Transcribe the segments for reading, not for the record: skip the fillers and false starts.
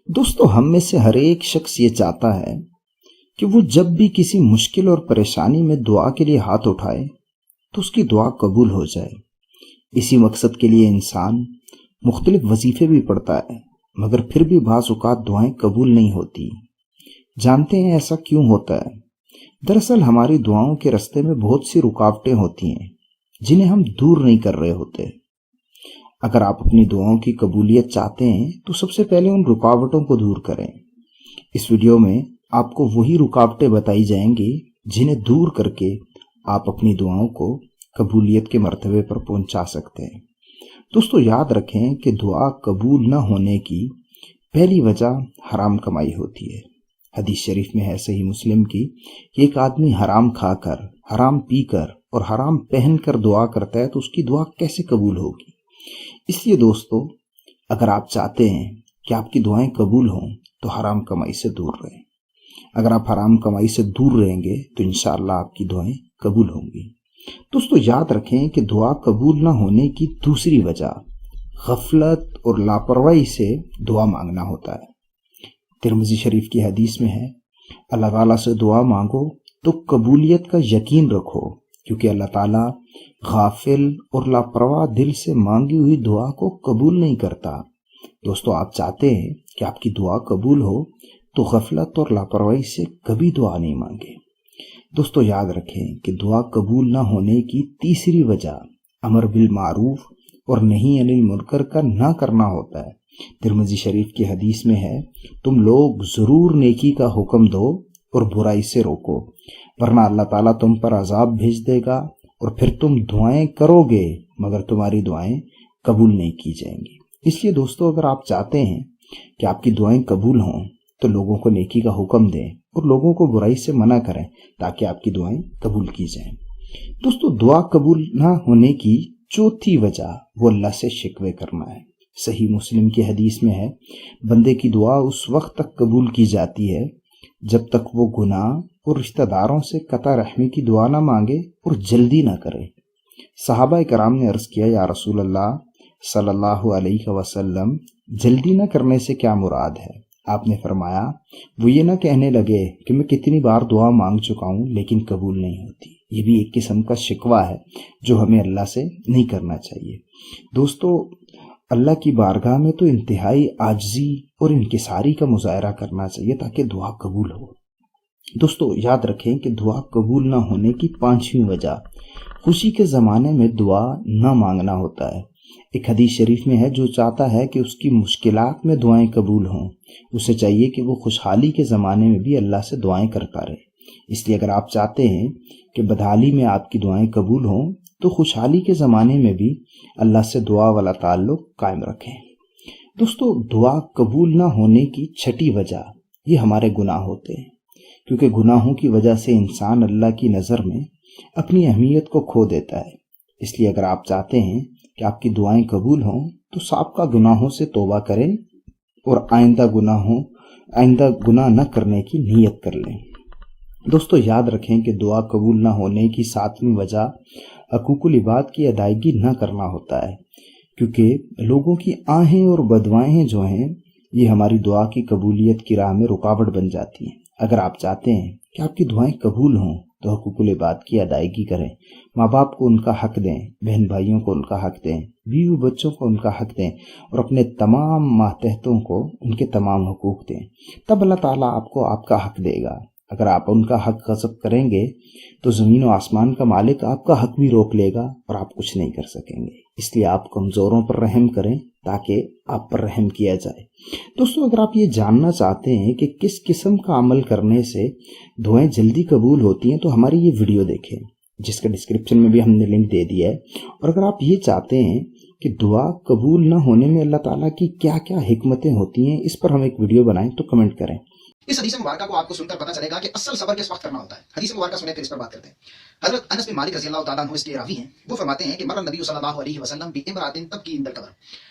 دوستو ہم میں سے ہر ایک شخص یہ چاہتا ہے کہ وہ جب بھی کسی مشکل اور پریشانی میں دعا کے لیے ہاتھ اٹھائے تو اس کی دعا قبول ہو جائے۔ اسی مقصد کے لیے انسان مختلف وظیفے بھی پڑھتا ہے، مگر پھر بھی بعض اوقات دعائیں قبول نہیں ہوتی۔ جانتے ہیں ایسا کیوں ہوتا ہے؟ دراصل ہماری دعاؤں کے راستے میں بہت سی رکاوٹیں ہوتی ہیں جنہیں ہم دور نہیں کر رہے ہوتے۔ اگر آپ اپنی دعاؤں کی قبولیت چاہتے ہیں تو سب سے پہلے ان رکاوٹوں کو دور کریں۔ اس ویڈیو میں آپ کو وہی رکاوٹیں بتائی جائیں گی جنہیں دور کر کے آپ اپنی دعاؤں کو قبولیت کے مرتبے پر پہنچا سکتے ہیں۔ دوستو یاد رکھیں کہ دعا قبول نہ ہونے کی پہلی وجہ حرام کمائی ہوتی ہے۔ حدیث شریف میں ہے صحیح مسلم کی کہ ایک آدمی حرام کھا کر، حرام پی کر اور حرام پہن کر دعا کرتا ہے تو اس کی دعا کیسے قبول ہوگی؟ اس لیے دوستو اگر آپ چاہتے ہیں کہ آپ کی دعائیں قبول ہوں تو حرام کمائی سے دور رہیں۔ اگر آپ حرام کمائی سے دور رہیں گے تو انشاءاللہ آپ کی دعائیں قبول ہوں گی۔ دوستو یاد رکھیں کہ دعا قبول نہ ہونے کی دوسری وجہ غفلت اور لاپرواہی سے دعا مانگنا ہوتا ہے۔ ترمذی شریف کی حدیث میں ہے، اللہ تعالیٰ سے دعا مانگو تو قبولیت کا یقین رکھو، کیونکہ اللہ تعالیٰ غافل اور لاپرواہ دل سے مانگی ہوئی دعا کو قبول نہیں کرتا۔ دوستو آپ چاہتے ہیں کہ آپ کی دعا قبول ہو تو غفلت اور لاپرواہی سے کبھی دعا نہیں مانگے۔ دوستو یاد رکھیں کہ دعا قبول نہ ہونے کی تیسری وجہ امر بالمعروف اور نہی عن المنکر کا نہ کرنا ہوتا ہے۔ ترمذی شریف کی حدیث میں ہے، تم لوگ ضرور نیکی کا حکم دو اور برائی سے روکو، ورنہ اللہ تعالیٰ تم پر عذاب بھیج دے گا اور پھر تم دعائیں کرو گے مگر تمہاری دعائیں قبول نہیں کی جائیں گی۔ اس لیے دوستو اگر آپ چاہتے ہیں کہ آپ کی دعائیں قبول ہوں تو لوگوں کو نیکی کا حکم دیں اور لوگوں کو برائی سے منع کریں تاکہ آپ کی دعائیں قبول کی جائیں۔ دوستو دعا قبول نہ ہونے کی چوتھی وجہ وہ اللہ سے شکوے کرنا ہے۔ صحیح مسلم کی حدیث میں ہے، بندے کی دعا اس وقت تک قبول کی جاتی ہے جب تک وہ گناہ اور رشتہ داروں سے قطع رحمی کی دعا نہ مانگے اور جلدی نہ کرے۔ صحابہ کرام نے عرض کیا، یا رسول اللہ صلی اللہ علیہ وسلم، جلدی نہ کرنے سے کیا مراد ہے؟ آپ نے فرمایا، وہ یہ نہ کہنے لگے کہ میں کتنی بار دعا مانگ چکا ہوں لیکن قبول نہیں ہوتی۔ یہ بھی ایک قسم کا شکوہ ہے جو ہمیں اللہ سے نہیں کرنا چاہیے۔ دوستو اللہ کی بارگاہ میں تو انتہائی عاجزی اور انکساری کا مظاہرہ کرنا چاہیے تاکہ دعا قبول ہو۔ دوستو یاد رکھیں کہ دعا قبول نہ ہونے کی پانچویں وجہ خوشی کے زمانے میں دعا نہ مانگنا ہوتا ہے۔ ایک حدیث شریف میں ہے، جو چاہتا ہے کہ اس کی مشکلات میں دعائیں قبول ہوں، اسے چاہیے کہ وہ خوشحالی کے زمانے میں بھی اللہ سے دعائیں کرتا رہے۔ اس لیے اگر آپ چاہتے ہیں کہ بدحالی میں آپ کی دعائیں قبول ہوں تو خوشحالی کے زمانے میں بھی اللہ سے دعا والا تعلق قائم رکھیں۔ دوستو دعا قبول نہ ہونے کی چھٹی وجہ یہ ہمارے گناہ ہوتے ہیں، کیونکہ گناہوں کی وجہ سے انسان اللہ کی نظر میں اپنی اہمیت کو کھو دیتا ہے۔ اس لیے اگر آپ چاہتے ہیں کہ آپ کی دعائیں قبول ہوں تو سابقہ گناہوں سے توبہ کریں اور آئندہ گناہ نہ کرنے کی نیت کر لیں۔ دوستو یاد رکھیں کہ دعا قبول نہ ہونے کی ساتویں وجہ حقوق العباد کی ادائیگی نہ کرنا ہوتا ہے، کیونکہ لوگوں کی آہیں اور بدوائیں جو ہیں یہ ہماری دعا کی قبولیت کی راہ میں رکاوٹ بن جاتی ہیں۔ اگر آپ چاہتے ہیں کہ آپ کی دعائیں قبول ہوں تو حقوق العباد کی ادائیگی کریں، ماں باپ کو ان کا حق دیں، بہن بھائیوں کو ان کا حق دیں، بیوی بچوں کو ان کا حق دیں اور اپنے تمام ماتحتوں کو ان کے تمام حقوق دیں، تب اللہ تعالیٰ آپ کو آپ کا حق دے گا۔ اگر آپ ان کا حق غصب کریں گے تو زمین و آسمان کا مالک آپ کا حق بھی روک لے گا اور آپ کچھ نہیں کر سکیں گے۔ اس لیے آپ کمزوروں پر رحم کریں تاکہ آپ پر رحم کیا جائے۔ دوستو اگر آپ یہ جاننا چاہتے ہیں کہ کس قسم کا عمل کرنے سے دعائیں جلدی قبول ہوتی ہیں تو ہماری یہ ویڈیو دیکھیں، جس کا ڈسکرپشن میں بھی ہم نے لنک دے دیا ہے۔ اور اگر آپ یہ چاہتے ہیں کہ دعا قبول نہ ہونے میں اللہ تعالیٰ کی کیا کیا حکمتیں ہوتی ہیں، اس پر ہم ایک ویڈیو بنائیں تو کمنٹ کریں۔ اس حدیث مبارکہ کو آپ کو سن کر پتہ چلے گا کہ اصل صبر کس وقت کرنا ہوتا ہے۔ حدیث مبارکہ سنیں پھر اس پر بات کرتے ہیں۔ حضرت انس بن مالک رضی اللہ تعالیٰ عنہ اس کے راوی ہیں، وہ فرماتے ہیں کہ مر النبی صلی اللہ علیہ وسلم بامرأۃ تبکی عند القبر،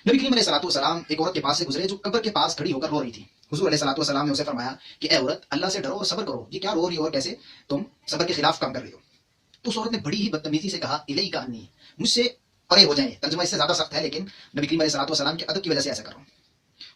نبی کریم علیہ الصلوۃ والسلام ایک عورت کے پاس سے گزرے جو قبر کے پاس کھڑی ہو کر رو رہی تھی۔ حضور علیہ الصلوۃ والسلام نے اسے فرمایا کہ اے عورت، اللہ سے ڈرو اور صبر کرو، یہ کیا رو رہی ہو اور کیسے تم صبر کے خلاف کام کر رہی ہو؟ تو اس عورت نے بڑی ہی بدتمیزی سے کہا الیک انی، مجھ سے پرے ہو جائیں۔ ترجمہ اس سے زیادہ سخت ہے لیکن نبی کریم علیہ الصلوۃ والسلام کے ادب کی وجہ سے ایسا کر رہا ہوں۔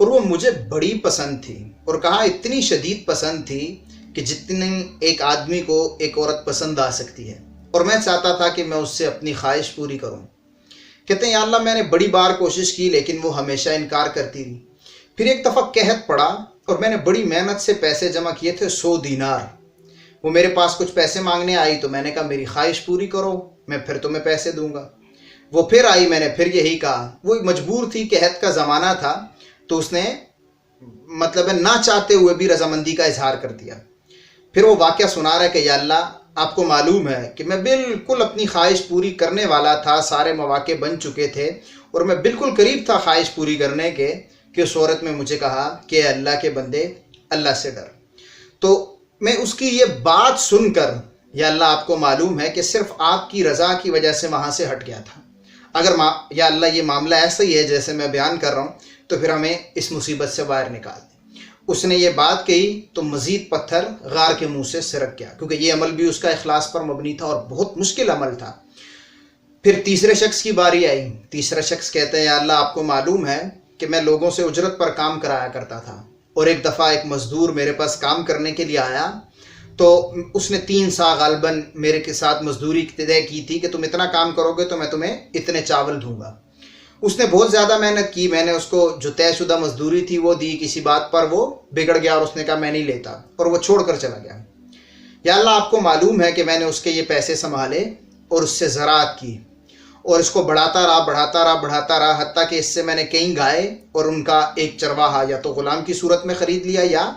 اور وہ مجھے بڑی پسند تھی، اور کہا اتنی شدید پسند تھی کہ جتنی ایک آدمی کو ایک عورت پسند آ سکتی ہے، اور میں چاہتا تھا کہ میں اس سے اپنی خواہش پوری کروں۔ کہتے ہیں یا اللہ میں نے بڑی بار کوشش کی لیکن وہ ہمیشہ انکار کرتی رہی۔ پھر ایک دفعہ قحط پڑا اور میں نے بڑی محنت سے پیسے جمع کیے تھے 100 دینار۔ وہ میرے پاس کچھ پیسے مانگنے آئی تو میں نے کہا میری خواہش پوری کرو، میں پھر تمہیں پیسے دوں گا۔ وہ پھر آئی، میں نے پھر یہی کہا۔ وہ مجبور تھی، قحط کا زمانہ تھا، تو اس نے مطلب ہے نہ چاہتے ہوئے بھی رضامندی کا اظہار کر دیا۔ پھر وہ واقعہ سنا رہا ہے کہ یا اللہ آپ کو معلوم ہے کہ میں بالکل اپنی خواہش پوری کرنے والا تھا، سارے مواقع بن چکے تھے اور میں بالکل قریب تھا خواہش پوری کرنے کے، کہ اس عورت میں مجھے کہا کہ اللہ کے بندے اللہ سے ڈر۔ تو میں اس کی یہ بات سن کر یا اللہ آپ کو معلوم ہے کہ صرف آپ کی رضا کی وجہ سے وہاں سے ہٹ گیا تھا۔ اگر یا اللہ یہ معاملہ ایسا ہی ہے جیسے میں بیان کر رہا ہوں تو پھر ہمیں اس مصیبت سے باہر نکال دیں۔ اس نے یہ بات کہی تو مزید پتھر غار کے منہ سے سرک گیا، کیونکہ یہ عمل بھی اس کا اخلاص پر مبنی تھا اور بہت مشکل عمل تھا۔ پھر تیسرے شخص کی باری آئی۔ تیسرا شخص کہتے ہیں یا اللہ آپ کو معلوم ہے کہ میں لوگوں سے اجرت پر کام کرایا کرتا تھا، اور ایک دفعہ ایک مزدور میرے پاس کام کرنے کے لیے آیا تو اس نے 3 سا غالباً میرے کے ساتھ مزدوری طے کی تھی کہ تم اتنا کام کرو گے تو میں تمہیں اتنے چاول دوں گا۔ اس نے بہت زیادہ محنت کی، میں نے اس کو جو طے شدہ مزدوری تھی وہ دی، کسی بات پر وہ بگڑ گیا اور اس نے کہا میں نہیں لیتا، اور وہ چھوڑ کر چلا گیا۔ یا اللہ آپ کو معلوم ہے کہ میں نے اس کے یہ پیسے سنبھالے اور اس سے زراعت کی، اور اس کو بڑھاتا رہا، حتیٰ کہ اس سے میں نے کئی گائے اور ان کا ایک چرواہا یا تو غلام کی صورت میں خرید لیا یا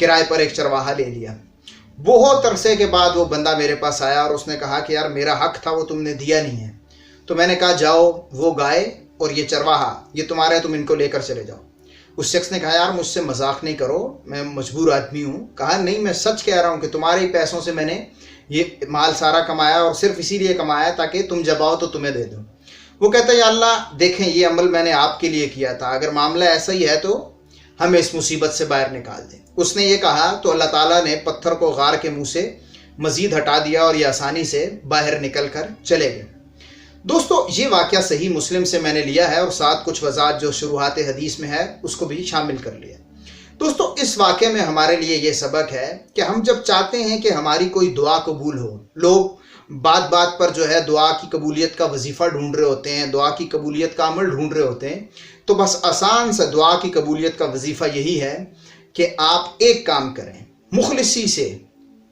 کرائے پر ایک چرواہا لے لیا۔ بہت عرصے کے بعد وہ بندہ میرے پاس آیا اور اس نے کہا کہ یار میرا حق تھا وہ تم نے دیا نہیں ہے۔ تو میں نے کہا جاؤ وہ گائے اور یہ چرواہا یہ تمہارے، تم ان کو لے کر چلے جاؤ۔ اس شخص نے کہا یار مجھ سے مذاق نہیں کرو، میں مجبور آدمی ہوں۔ کہا نہیں میں سچ کہہ رہا ہوں کہ تمہارے ہی پیسوں سے میں نے یہ مال سارا کمایا، اور صرف اسی لیے کمایا تاکہ تم جب آؤ تو تمہیں دے دوں۔ وہ کہتا ہے یا اللہ دیکھیں یہ عمل میں نے آپ کے لیے کیا تھا، اگر معاملہ ایسا ہی ہے تو ہمیں اس مصیبت سے باہر نکال دیں۔ اس نے یہ کہا تو اللہ تعالیٰ نے پتھر کو غار کے منہ سے مزید ہٹا دیا اور یہ آسانی سے باہر نکل کر چلے گئے۔ دوستو یہ واقعہ صحیح مسلم سے میں نے لیا ہے اور ساتھ کچھ وضاحت جو شروحات حدیث میں ہے اس کو بھی شامل کر لیا۔ دوستو اس واقعے میں ہمارے لیے یہ سبق ہے کہ ہم جب چاہتے ہیں کہ ہماری کوئی دعا قبول ہو، لوگ بات بات پر جو ہے دعا کی قبولیت کا وظیفہ ڈھونڈ رہے ہوتے ہیں، دعا کی قبولیت کا عمل ڈھونڈ رہے ہوتے ہیں، تو بس آسان سا دعا کی قبولیت کا وظیفہ یہی ہے کہ آپ ایک کام کریں مخلصی سے،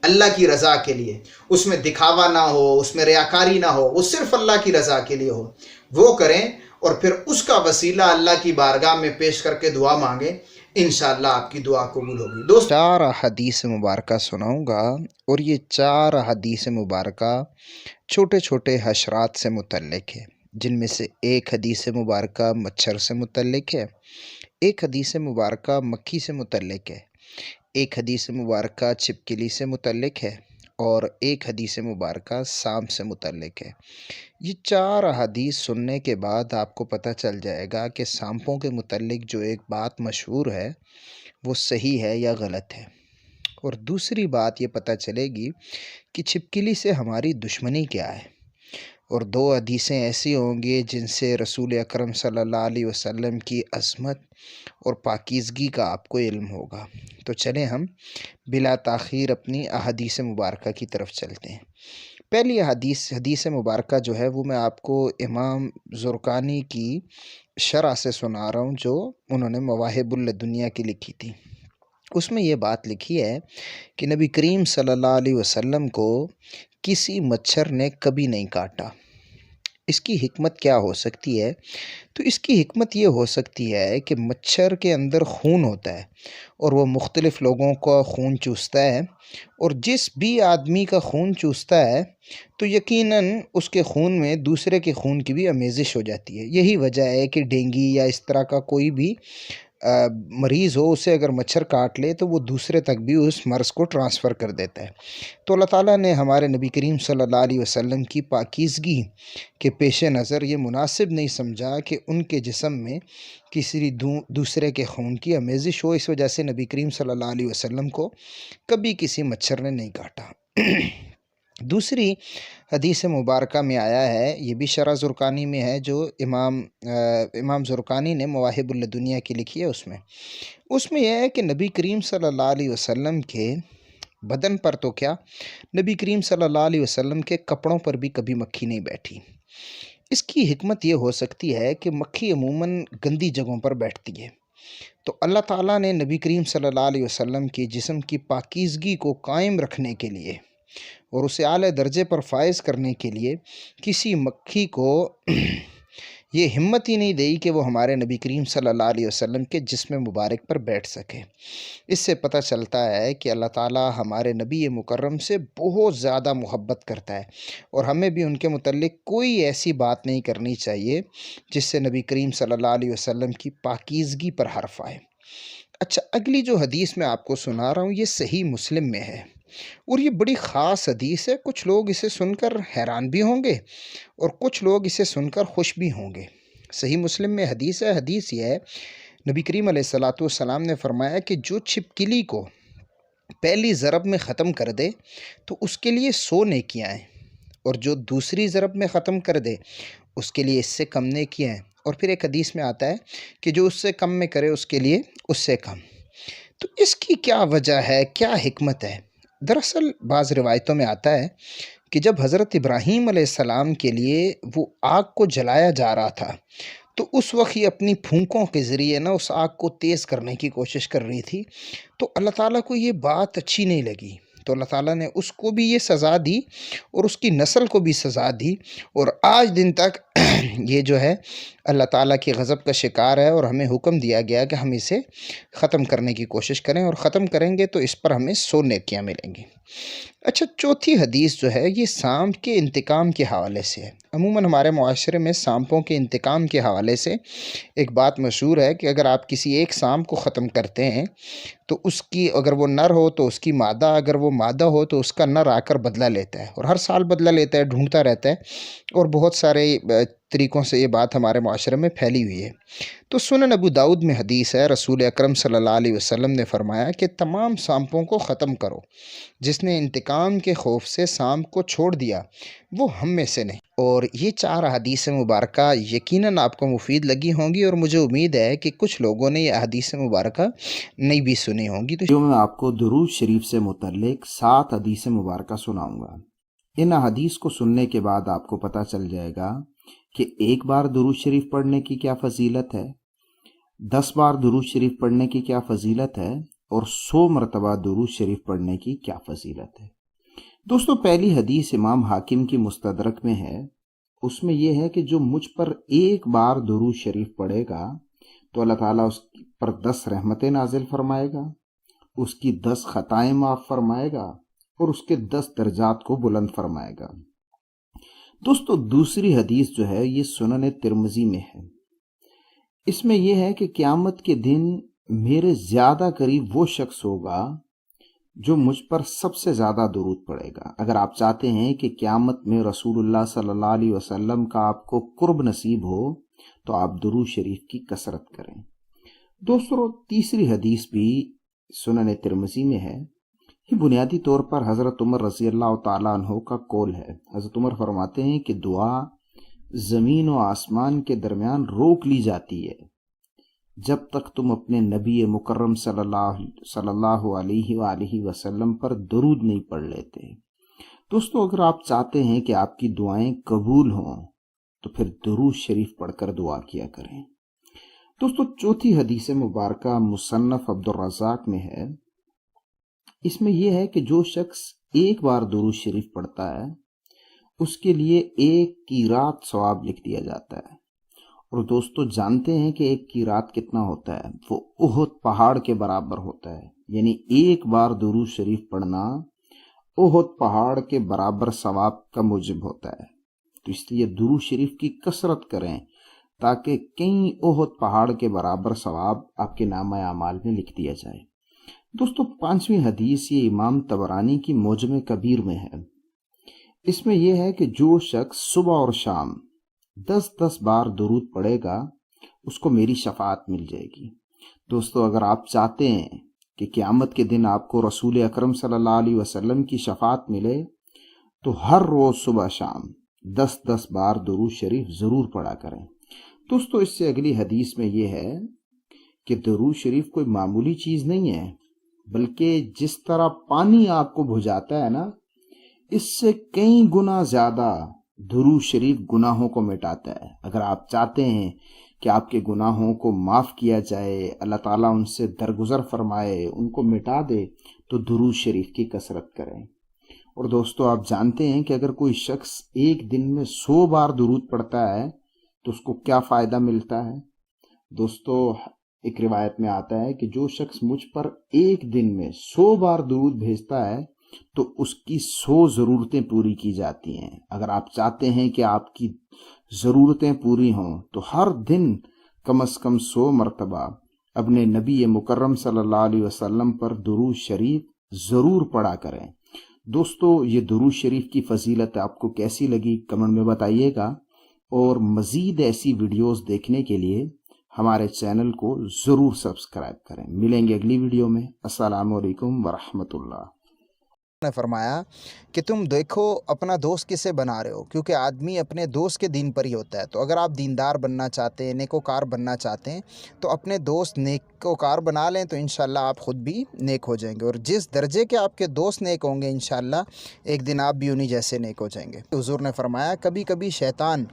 اللہ کی رضا کے لیے، اس میں دکھاوا نہ ہو، اس میں ریاکاری نہ ہو، وہ صرف اللہ کی رضا کے لیے ہو، وہ کریں اور پھر اس کا وسیلہ اللہ کی بارگاہ میں پیش کر کے دعا مانگیں، انشاءاللہ آپ کی دعا قبول ہوگی۔ دوست 4 حدیث مبارکہ سناؤں گا، اور یہ 4 حدیث مبارکہ چھوٹے چھوٹے حشرات سے متعلق ہے، جن میں سے ایک حدیث مبارکہ مچھر سے متعلق ہے، ایک حدیث مبارکہ مکھی سے متعلق ہے، ایک حدیث مبارکہ چھپکلی سے متعلق ہے، اور ایک حدیث مبارکہ سانپ سے متعلق ہے۔ یہ 4 حدیث سننے کے بعد آپ کو پتہ چل جائے گا کہ سانپوں کے متعلق جو ایک بات مشہور ہے وہ صحیح ہے یا غلط ہے، اور دوسری بات یہ پتہ چلے گی کہ چھپکلی سے ہماری دشمنی کیا ہے، اور 2 حدیثیں ایسی ہوں گی جن سے رسول اکرم صلی اللہ علیہ وسلم کی عظمت اور پاکیزگی کا آپ کو علم ہوگا۔ تو چلیں ہم بلا تاخیر اپنی احادیث مبارکہ کی طرف چلتے ہیں۔ پہلی حدیث مبارکہ جو ہے وہ میں آپ کو امام زرقانی کی شرح سے سنا رہا ہوں، جو انہوں نے مواہب الدنیا کی لکھی تھی۔ اس میں یہ بات لکھی ہے کہ نبی کریم صلی اللہ علیہ وسلم کو کسی مچھر نے کبھی نہیں کاٹا۔ اس کی حکمت کیا ہو سکتی ہے؟ تو اس کی حکمت یہ ہو سکتی ہے کہ مچھر کے اندر خون ہوتا ہے اور وہ مختلف لوگوں کا خون چوستا ہے، اور جس بھی آدمی کا خون چوستا ہے تو یقیناً اس کے خون میں دوسرے کے خون کی بھی آمیزش ہو جاتی ہے۔ یہی وجہ ہے کہ ڈینگی یا اس طرح کا کوئی بھی مریض ہو، اسے اگر مچھر کاٹ لے تو وہ دوسرے تک بھی اس مرض کو ٹرانسفر کر دیتا ہے۔ تو اللہ تعالیٰ نے ہمارے نبی کریم صلی اللہ علیہ وسلم کی پاکیزگی کے پیش نظر یہ مناسب نہیں سمجھا کہ ان کے جسم میں کسی دوسرے کے خون کی آمیزش ہو، اس وجہ سے نبی کریم صلی اللہ علیہ وسلم کو کبھی کسی مچھر نے نہیں کاٹا۔ دوسری حدیث مبارکہ میں آیا ہے، یہ بھی شرح زرقانی میں ہے، جو امام زرقانی نے مواہب الدنیا کی لکھی ہے، اس میں یہ ہے کہ نبی کریم صلی اللہ علیہ وسلم کے بدن پر تو کیا، نبی کریم صلی اللہ علیہ وسلم کے کپڑوں پر بھی کبھی مکھی نہیں بیٹھی۔ اس کی حکمت یہ ہو سکتی ہے کہ مکھی عموماً گندی جگہوں پر بیٹھتی ہے، تو اللہ تعالیٰ نے نبی کریم صلی اللہ علیہ وسلم کی جسم کی پاکیزگی کو قائم رکھنے کے لیے اور اسے اعلیٰ درجے پر فائز کرنے کے لیے کسی مکھی کو یہ ہمت ہی نہیں دی کہ وہ ہمارے نبی کریم صلی اللہ علیہ وسلم کے جسم مبارک پر بیٹھ سکے۔ اس سے پتہ چلتا ہے کہ اللہ تعالیٰ ہمارے نبی مکرم سے بہت زیادہ محبت کرتا ہے، اور ہمیں بھی ان کے متعلق کوئی ایسی بات نہیں کرنی چاہیے جس سے نبی کریم صلی اللہ علیہ وسلم کی پاکیزگی پر حرف آئے۔ اچھا، اگلی جو حدیث میں آپ کو سنا رہا ہوں یہ صحیح مسلم میں ہے، اور یہ بڑی خاص حدیث ہے۔ کچھ لوگ اسے سن کر حیران بھی ہوں گے اور کچھ لوگ اسے سن کر خوش بھی ہوں گے۔ صحیح مسلم میں حدیث ہے، حدیث یہ ہے، نبی کریم علیہ السلام نے فرمایا کہ جو چھپکلی کو پہلی ضرب میں ختم کر دے تو اس کے لیے 100 نیکیاں ہیں، اور جو دوسری ضرب میں ختم کر دے اس کے لیے اس سے کم نیکیاں ہیں، اور پھر ایک حدیث میں آتا ہے کہ جو اس سے کم میں کرے اس کے لیے اس سے کم۔ تو اس کی کیا وجہ ہے، کیا حکمت ہے؟ دراصل بعض روایتوں میں آتا ہے کہ جب حضرت ابراہیم علیہ السلام کے لیے وہ آگ کو جلایا جا رہا تھا تو اس وقت یہ اپنی پھونکوں کے ذریعے اس آگ کو تیز کرنے کی کوشش کر رہی تھی، تو اللہ تعالیٰ کو یہ بات اچھی نہیں لگی، تو اللہ تعالیٰ نے اس کو بھی یہ سزا دی اور اس کی نسل کو بھی سزا دی، اور آج دن تک یہ جو ہے اللہ تعالیٰ کی غضب کا شکار ہے، اور ہمیں حکم دیا گیا کہ ہم اسے ختم کرنے کی کوشش کریں، اور ختم کریں گے تو اس پر ہمیں 100 نیکیاں ملیں گی۔ اچھا، چوتھی حدیث جو ہے یہ سانپ کے انتقام کے حوالے سے ہے۔ عموماً ہمارے معاشرے میں سانپوں کے انتقام کے حوالے سے ایک بات مشہور ہے کہ اگر آپ کسی ایک سانپ کو ختم کرتے ہیں تو اس کی اگر وہ نر ہو تو اس کی مادہ، اگر وہ مادہ ہو تو اس کا نر آ کر بدلہ لیتا ہے، اور ہر سال بدلہ لیتا ہے، ڈھونڈتا رہتا ہے، اور بہت سارے طریقوں سے یہ بات ہمارے معاشرے میں پھیلی ہوئی ہے۔ تو سنن ابو داؤد میں حدیث ہے، رسول اکرم صلی اللہ علیہ وسلم نے فرمایا کہ تمام سانپوں کو ختم کرو، جس نے انتقام کے خوف سے سانپ کو چھوڑ دیا وہ ہم میں سے نہیں۔ اور یہ 4 حدیث مبارکہ یقیناً آپ کو مفید لگی ہوں گی، اور مجھے امید ہے کہ کچھ لوگوں نے یہ حدیث مبارکہ نہیں بھی سنی ہوں گی۔ جو میں آپ کو درود شریف سے متعلق 7 حدیث مبارکہ سناؤں گا۔ ان حدیث کو سننے کے بعد آپ کو پتہ چل جائے گا کہ ایک بار درود شریف پڑھنے کی کیا فضیلت ہے، 10 بار درود شریف پڑھنے کی کیا فضیلت ہے، اور 100 مرتبہ درود شریف پڑھنے کی کیا فضیلت ہے۔ دوستو، پہلی حدیث امام حاکم کی مستدرک میں ہے، اس میں یہ ہے کہ جو مجھ پر ایک بار درود شریف پڑھے گا تو اللہ تعالیٰ اس پر 10 رحمتیں نازل فرمائے گا، اس کی 10 خطائیں معاف فرمائے گا، اور اس کے 10 درجات کو بلند فرمائے گا۔ دوستو، دوسری حدیث جو ہے یہ سنن ترمذی میں ہے۔ اس میں یہ ہے کہ قیامت کے دن میرے زیادہ قریب وہ شخص ہوگا جو مجھ پر سب سے زیادہ درود پڑے گا۔ اگر آپ چاہتے ہیں کہ قیامت میں رسول اللہ صلی اللہ علیہ وسلم کا آپ کو قرب نصیب ہو تو آپ درود شریف کی کثرت کریں۔ دوستو، تیسری حدیث بھی سنن ترمذی میں ہے۔ یہ بنیادی طور پر حضرت عمر رضی اللہ تعالیٰ عنہ کا قول ہے۔ حضرت عمر فرماتے ہیں کہ دعا زمین و آسمان کے درمیان روک لی جاتی ہے جب تک تم اپنے نبی مکرم صلی اللہ علیہ وآلہ وسلم پر درود نہیں پڑھ لیتے۔ دوستو، اگر آپ چاہتے ہیں کہ آپ کی دعائیں قبول ہوں تو پھر درود شریف پڑھ کر دعا کیا کریں۔ دوستو، چوتھی حدیث مبارکہ مصنف عبدالرزاق میں ہے۔ اس میں یہ ہے کہ جو شخص ایک بار درود شریف پڑھتا ہے اس کے لیے 1 قیرات ثواب لکھ دیا جاتا ہے۔ اور دوستو، جانتے ہیں کہ 1 قیرات کتنا ہوتا ہے؟ وہ احد پہاڑ کے برابر ہوتا ہے، یعنی ایک بار درود شریف پڑھنا احد پہاڑ کے برابر ثواب کا موجب ہوتا ہے۔ تو اس لیے درود شریف کی کثرت کریں تاکہ کئی احد پہاڑ کے برابر ثواب آپ کے نامہ اعمال میں لکھ دیا جائے۔ دوستو، 5ویں حدیث یہ امام طبرانی کی معجم کبیر میں ہے۔ اس میں یہ ہے کہ جو شخص صبح اور شام 10 بار درود پڑھے گا اس کو میری شفاعت مل جائے گی۔ دوستو، اگر آپ چاہتے ہیں کہ قیامت کے دن آپ کو رسول اکرم صلی اللہ علیہ وسلم کی شفاعت ملے تو ہر روز صبح شام 10-10 بار درود شریف ضرور پڑھا کریں۔ دوستو اس سے اگلی حدیث میں یہ ہے کہ درود شریف کوئی معمولی چیز نہیں ہے، بلکہ جس طرح پانی آگ کو بجھاتا ہے نا، اس سے کئی گنا زیادہ درود شریف گناہوں کو مٹاتا ہے۔ اگر آپ چاہتے ہیں کہ آپ کے گناہوں کو معاف کیا جائے، اللہ تعالیٰ ان سے درگزر فرمائے، ان کو مٹا دے، تو درود شریف کی کثرت کریں۔ اور دوستو آپ جانتے ہیں کہ اگر کوئی شخص ایک دن میں 100 بار درود پڑھتا ہے تو اس کو کیا فائدہ ملتا ہے؟ دوستو ایک روایت میں آتا ہے کہ جو شخص مجھ پر ایک دن میں 100 بار درود بھیجتا ہے تو اس کی 100 ضرورتیں پوری کی جاتی ہیں۔ اگر آپ چاہتے ہیں کہ آپ کی ضرورتیں پوری ہوں تو ہر دن کم از کم 100 مرتبہ اپنے نبی مکرم صلی اللہ علیہ وسلم پر درود شریف ضرور پڑھا کریں۔ دوستو یہ درود شریف کی فضیلت آپ کو کیسی لگی کمنٹ میں بتائیے گا، اور مزید ایسی ویڈیوز دیکھنے کے لیے ہمارے چینل کو ضرور سبسکرائب کریں۔ ملیں گے اگلی ویڈیو میں۔ السلام علیکم ورحمۃ اللہ۔ نے فرمایا کہ تم دیکھو اپنا دوست کسے بنا رہے ہو، کیونکہ آدمی اپنے دوست کے دین پر ہی ہوتا ہے۔ تو اگر آپ دیندار بننا چاہتے ہیں، نیکوکار بننا چاہتے ہیں، تو اپنے دوست نیکوکار بنا لیں، تو انشاءاللہ آپ خود بھی نیک ہو جائیں گے، اور جس درجے کے آپ کے دوست نیک ہوں گے انشاءاللہ ایک دن آپ بھی انہی جیسے نیک ہو جائیں گے۔ حضور نے فرمایا کبھی کبھی شیطان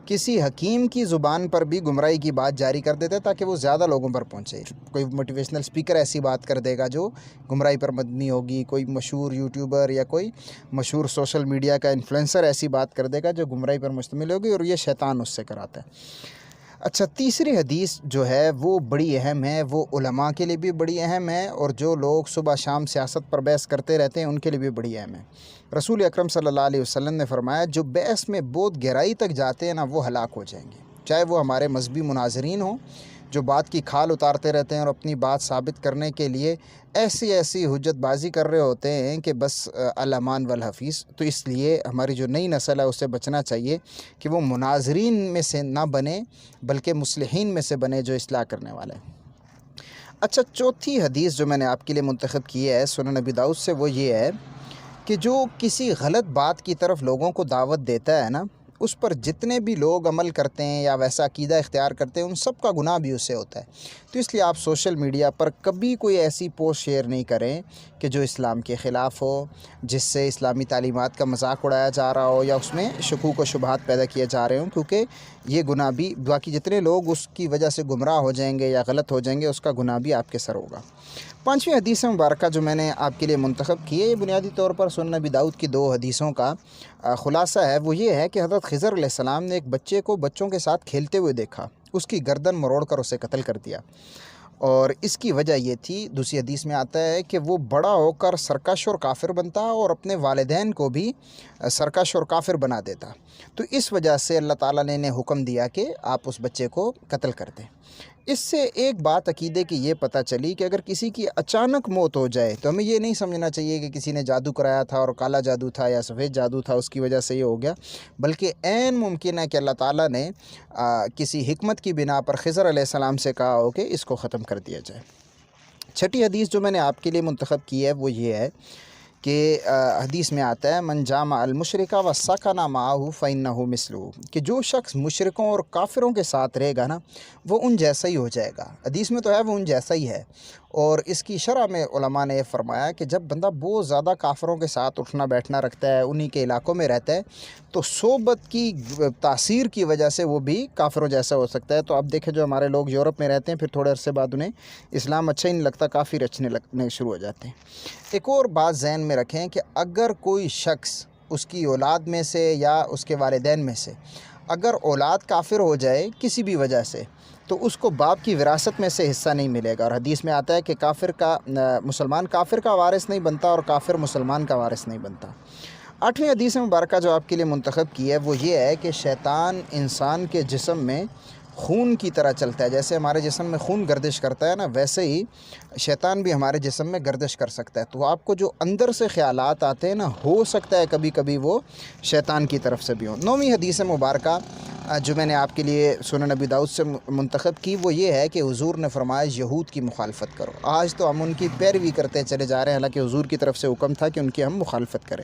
کسی حکیم کی زبان پر بھی گمراہی کی بات جاری کر دیتا ہے تاکہ وہ زیادہ لوگوں پر پہنچے۔ کوئی موٹیویشنل سپیکر ایسی بات کر دے گا جو گمراہی پر مبنی ہوگی، کوئی مشہور یوٹیوبر یا کوئی مشہور سوشل میڈیا کا انفلوئنسر ایسی بات کر دے گا جو گمراہی پر مشتمل ہوگی، اور یہ شیطان اس سے کراتا ہے۔ اچھا، تیسری حدیث جو ہے وہ بڑی اہم ہے، وہ علماء کے لیے بھی بڑی اہم ہے، اور جو لوگ صبح شام سیاست پر بحث کرتے رہتے ہیں ان کے لیے بھی بڑی اہم ہے۔ رسول اکرم صلی اللہ علیہ وسلم نے فرمایا جو بحث میں بہت گہرائی تک جاتے ہیں نا وہ ہلاک ہو جائیں گے، چاہے وہ ہمارے مذہبی مناظرین ہوں جو بات کی کھال اتارتے رہتے ہیں اور اپنی بات ثابت کرنے کے لیے ایسی حجت بازی کر رہے ہوتے ہیں کہ بس الامان والحفیظ۔ تو اس لیے ہماری جو نئی نسل ہے اسے بچنا چاہیے کہ وہ مناظرین میں سے نہ بنے بلکہ مصلحین میں سے بنے جو اصلاح کرنے والے ہیں۔ اچھا، چوتھی حدیث جو میں نے آپ کے لیے منتخب کی ہے سنن نبی داؤد سے، وہ یہ ہے کہ جو کسی غلط بات کی طرف لوگوں کو دعوت دیتا ہے نا، اس پر جتنے بھی لوگ عمل کرتے ہیں یا ویسا عقیدہ اختیار کرتے ہیں ان سب کا گناہ بھی اس سے ہوتا ہے۔ تو اس لیے آپ سوشل میڈیا پر کبھی کوئی ایسی پوسٹ شیئر نہیں کریں کہ جو اسلام کے خلاف ہو، جس سے اسلامی تعلیمات کا مذاق اڑایا جا رہا ہو یا اس میں شکوک و شبہات پیدا کیے جا رہے ہوں، کیونکہ یہ گناہ بھی باقی جتنے لوگ اس کی وجہ سے گمراہ ہو جائیں گے یا غلط ہو جائیں گے اس کا گناہ بھی آپ کے سر ہوگا۔ پانچویں حدیث مبارکہ جو میں نے آپ کے لیے منتخب کی ہے یہ بنیادی طور پر سنن نبی داؤد کی 2 حدیثوں کا خلاصہ ہے۔ وہ یہ ہے کہ حضرت خضر علیہ السلام نے ایک بچے کو بچوں کے ساتھ کھیلتے ہوئے دیکھا، اس کی گردن مروڑ کر اسے قتل کر دیا، اور اس کی وجہ یہ تھی، دوسری حدیث میں آتا ہے کہ وہ بڑا ہو کر سرکش اور کافر بنتا اور اپنے والدین کو بھی سرکش اور کافر بنا دیتا۔ تو اس وجہ سے اللہ تعالیٰ نے انہیں حکم دیا کہ آپ اس بچے کو قتل کر دیں۔ اس سے ایک بات عقیدے کی یہ پتہ چلی کہ اگر کسی کی اچانک موت ہو جائے تو ہمیں یہ نہیں سمجھنا چاہیے کہ کسی نے جادو کرایا تھا اور کالا جادو تھا یا سفید جادو تھا اس کی وجہ سے یہ ہو گیا، بلکہ عین ممکن ہے کہ اللہ تعالیٰ نے کسی حکمت کی بنا پر خضر علیہ السلام سے کہا ہو کہ اس کو ختم کر دیا جائے۔ چھٹی حدیث جو میں نے آپ کے لیے منتخب کی ہے وہ یہ ہے کہ حدیث میں آتا ہے من جامع المشرک وسکن معہ فإنہ مثلہ، کہ جو شخص مشرکوں اور کافروں کے ساتھ رہے گا نا وہ ان جیسا ہی ہو جائے گا۔ حدیث میں تو ہے وہ ان جیسا ہی ہے، اور اس کی شرح میں علماء نے یہ فرمایا کہ جب بندہ بہت زیادہ کافروں کے ساتھ اٹھنا بیٹھنا رکھتا ہے، انہی کے علاقوں میں رہتا ہے، تو صحبت کی تاثیر کی وجہ سے وہ بھی کافروں جیسا ہو سکتا ہے۔ تو اب دیکھیں جو ہمارے لوگ یورپ میں رہتے ہیں پھر تھوڑے عرصے بعد انہیں اسلام اچھا ہی نہیں لگتا، کافر اچھنے لگنے شروع ہو جاتے ہیں۔ ایک اور بات ذہن میں رکھیں کہ اگر کوئی شخص اس کی اولاد میں سے یا اس کے والدین میں سے اگر اولاد کافر ہو جائے کسی بھی وجہ سے تو اس کو باپ کی وراثت میں سے حصہ نہیں ملے گا، اور حدیث میں آتا ہے کہ مسلمان کافر کا وارث نہیں بنتا اور کافر مسلمان کا وارث نہیں بنتا۔ 8ویں حدیث مبارکہ جو آپ کے لیے منتخب کی ہے وہ یہ ہے کہ شیطان انسان کے جسم میں خون کی طرح چلتا ہے، جیسے ہمارے جسم میں خون گردش کرتا ہے نا ویسے ہی شیطان بھی ہمارے جسم میں گردش کر سکتا ہے۔ تو آپ کو جو اندر سے خیالات آتے ہیں نا ہو سکتا ہے کبھی کبھی وہ شیطان کی طرف سے بھی ہوں۔ 9ویں حدیث مبارکہ جو میں نے آپ کے لیے سنن نبی داؤد سے منتخب کی وہ یہ ہے کہ حضور نے فرمایا یہود کی مخالفت کرو۔ آج تو ہم ان کی پیروی کرتے چلے جا رہے ہیں، حالانکہ حضور کی طرف سے حکم تھا کہ ان کی ہم مخالفت کریں۔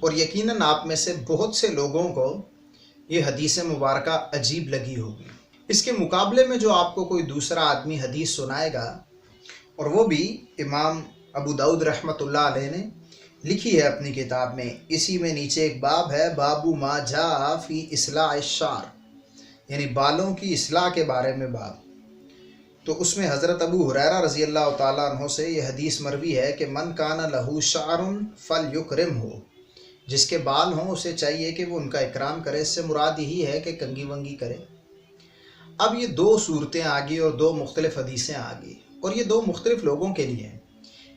اور یقیناً آپ میں سے بہت سے لوگوں کو یہ حدیث مبارکہ عجیب لگی ہوگی۔ اس کے مقابلے میں جو آپ کو کوئی دوسرا آدمی حدیث سنائے گا، اور وہ بھی امام ابو داؤد رحمۃ اللہ علیہ نے لکھی ہے اپنی کتاب میں، اسی میں نیچے ایک باب ہے، بابو ما جاء فی اصلاح الشعر، یعنی بالوں کی اصلاح کے بارے میں باب۔ تو اس میں حضرت ابو ہریرہ رضی اللہ تعالیٰ عنہ سے یہ حدیث مروی ہے کہ من کان لہو شعر فلیکرمہ، جس کے بال ہوں اسے چاہیے کہ وہ ان کا اکرام کرے۔ اس سے مراد یہی ہے کہ کنگھی ونگھی کرے۔ اب یہ دو صورتیں آگی اور دو مختلف حدیثیں آگی، اور یہ دو مختلف لوگوں کے لیے ہیں۔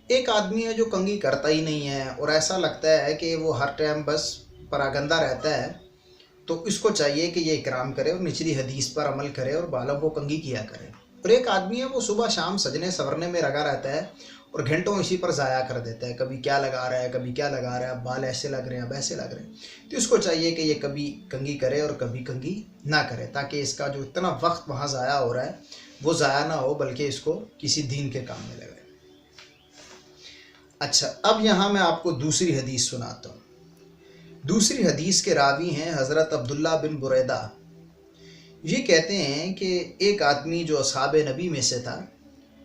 ایک آدمی ہے جو کنگھی کرتا ہی نہیں ہے اور ایسا لگتا ہے کہ وہ ہر ٹائم بس پراگندہ رہتا ہے، تو اس کو چاہیے کہ یہ اکرام کرے اور نچلی حدیث پر عمل کرے اور بالوں کو کنگھی کیا کرے۔ اور ایک آدمی ہے وہ صبح شام سجنے سورنے میں لگا رہتا ہے اور گھنٹوں اسی پر ضائع کر دیتا ہے، کبھی کیا لگا رہا ہے، کبھی کیا لگا رہا ہے، اب بال ایسے لگ رہے ہیں، اب ایسے لگ رہے ہیں۔ تو اس کو چاہیے کہ یہ کبھی کنگھی کرے اور کبھی کنگھی نہ کرے، تاکہ اس کا جو اتنا وقت وہاں ضائع ہو رہا ہے وہ ضائع نہ ہو، بلکہ اس کو کسی دین کے کام میں لگے۔ اچھا، اب یہاں میں آپ کو دوسری حدیث سناتا ہوں۔ دوسری حدیث کے راوی ہیں حضرت عبداللہ بن بریدہ۔ یہ کہتے ہیں کہ ایک آدمی جو اصحاب نبی میں سے تھا،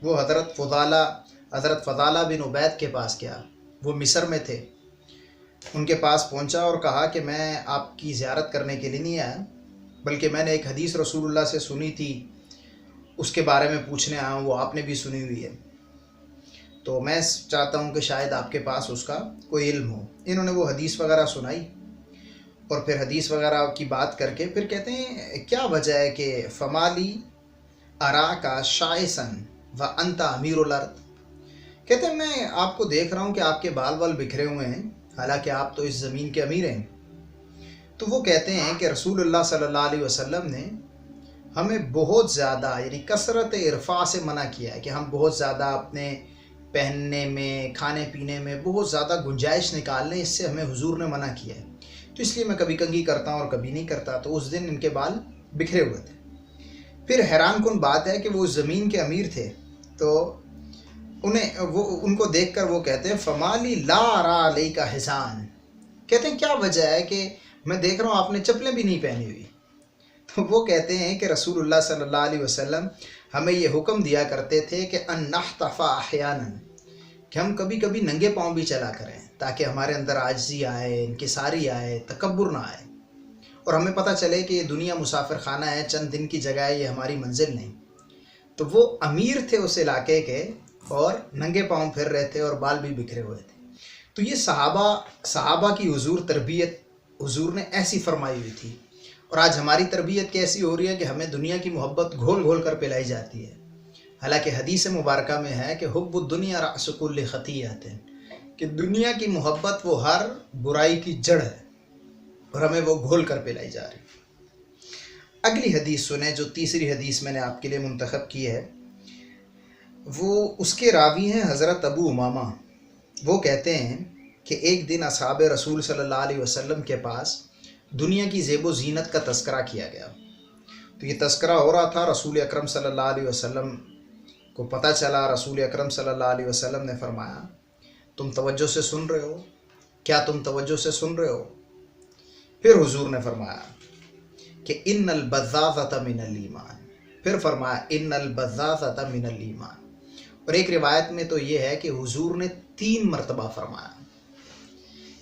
وہ حضرت فضالہ بن عبید کے پاس گیا۔ وہ مصر میں تھے۔ ان کے پاس پہنچا اور کہا کہ میں آپ کی زیارت کرنے کے لیے نہیں آیا، بلکہ میں نے ایک حدیث رسول اللہ سے سنی تھی، اس کے بارے میں پوچھنے آیا ہوں، وہ آپ نے بھی سنی ہوئی ہے، تو میں چاہتا ہوں کہ شاید آپ کے پاس اس کا کوئی علم ہو۔ انہوں نے وہ حدیث وغیرہ سنائی، اور پھر حدیث وغیرہ کی بات کر کے پھر کہتے ہیں کیا وجہ ہے کہ فمالی ارا کا شائسن و انت امیر الارض، کہتے ہیں میں آپ کو دیکھ رہا ہوں کہ آپ کے بال وال بکھرے ہوئے ہیں، حالانکہ آپ تو اس زمین کے امیر ہیں۔ تو وہ کہتے ہیں کہ رسول اللہ صلی اللہ علیہ وسلم نے ہمیں بہت زیادہ، یعنی کثرت ارفاع سے منع کیا ہے کہ ہم بہت زیادہ اپنے پہننے میں، کھانے پینے میں بہت زیادہ گنجائش نکال لیں، اس سے ہمیں حضور نے منع کیا ہے۔ تو اس لیے میں کبھی کنگھی کرتا ہوں اور کبھی نہیں کرتا۔ تو اس دن ان کے بال بکھرے ہوئے تھے۔ پھر حیران کن بات ہے کہ وہ زمین کے امیر تھے، تو ان کو دیکھ کر وہ کہتے ہیں فمالی لا ارا علیک حسان، کہتے ہیں کیا وجہ ہے کہ میں دیکھ رہا ہوں آپ نے چپلیں بھی نہیں پہنی ہوئی۔ تو وہ کہتے ہیں کہ رسول اللہ صلی اللہ علیہ وسلم ہمیں یہ حکم دیا کرتے تھے کہ ان نحتفا احیانا، کہ ہم کبھی کبھی ننگے پاؤں بھی چلا کریں، تاکہ ہمارے اندر عاجزی آئے، انکساری آئے، تکبر نہ آئے، اور ہمیں پتہ چلے کہ یہ دنیا مسافر خانہ ہے، چند دن کی جگہ ہے، یہ ہماری منزل نہیں۔ تو وہ امیر تھے اس علاقے کے اور ننگے پاؤں پھر رہے تھے اور بال بھی بکھرے ہوئے تھے۔ تو یہ صحابہ کی حضور تربیت حضور نے ایسی فرمائی ہوئی تھی، اور آج ہماری تربیت کیسی ہو رہی ہے کہ ہمیں دنیا کی محبت گھول گھول کر پلائی جاتی ہے، حالانکہ حدیث مبارکہ میں ہے کہ حب الدنیا رأس کل خطیئۃ، کہ دنیا کی محبت وہ ہر برائی کی جڑ ہے، اور ہمیں وہ گھول کر پلائی جا رہی ہے۔ اگلی حدیث سنیں، جو تیسری حدیث میں نے آپ کے لیے منتخب کی ہے، وہ اس کے راوی ہیں حضرت ابو امامہ۔ وہ کہتے ہیں کہ ایک دن اصحاب رسول صلی اللہ علیہ وسلم کے پاس دنیا کی زیب و زینت کا تذکرہ کیا گیا۔ تو یہ تذکرہ ہو رہا تھا، رسول اکرم صلی اللہ علیہ وسلم کو پتہ چلا۔ رسول اکرم صلی اللہ علیہ وسلم نے فرمایا تم توجہ سے سن رہے ہو؟ کیا تم توجہ سے سن رہے ہو؟ پھر حضور نے فرمایا کہ ان البذاذۃ من الایمان، پھر فرمایا ان البذاذۃ من الایمان، اور ایک روایت میں تو یہ ہے کہ حضور نے 3 مرتبہ فرمایا۔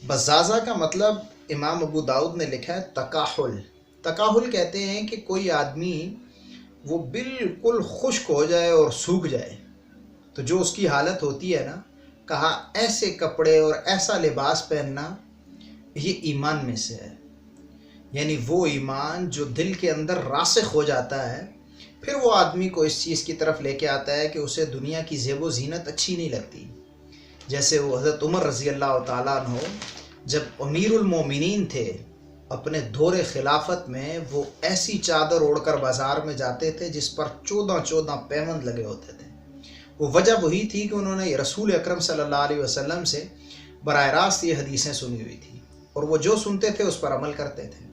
بزازہ کا مطلب امام ابو داؤد نے لکھا ہے تکاحل۔ تکاحل کہتے ہیں کہ کوئی آدمی وہ بالکل خشک ہو جائے اور سوکھ جائے، تو جو اس کی حالت ہوتی ہے نا، کہا ایسے کپڑے اور ایسا لباس پہننا یہ ایمان میں سے ہے، یعنی وہ ایمان جو دل کے اندر راسخ ہو جاتا ہے، پھر وہ آدمی کو اس چیز کی طرف لے کے آتا ہے کہ اسے دنیا کی زیب و زینت اچھی نہیں لگتی۔ جیسے وہ حضرت عمر رضی اللہ تعالیٰ عنہ جب امیر المومنین تھے، اپنے دور خلافت میں وہ ایسی چادر اوڑھ کر بازار میں جاتے تھے جس پر 14 پیوند لگے ہوتے تھے۔ وہ وجہ وہی تھی کہ انہوں نے رسول اکرم صلی اللہ علیہ وسلم سے براہ راست یہ حدیثیں سنی ہوئی تھی، اور وہ جو سنتے تھے اس پر عمل کرتے تھے۔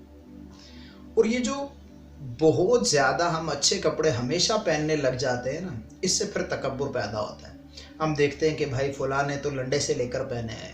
اور یہ جو بہت زیادہ ہم اچھے کپڑے ہمیشہ پہننے لگ جاتے ہیں نا، اس سے پھر تکبر پیدا ہوتا ہے۔ ہم دیکھتے ہیں کہ بھائی فلاں نے تو لنڈے سے لے کر پہنے ہیں،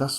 10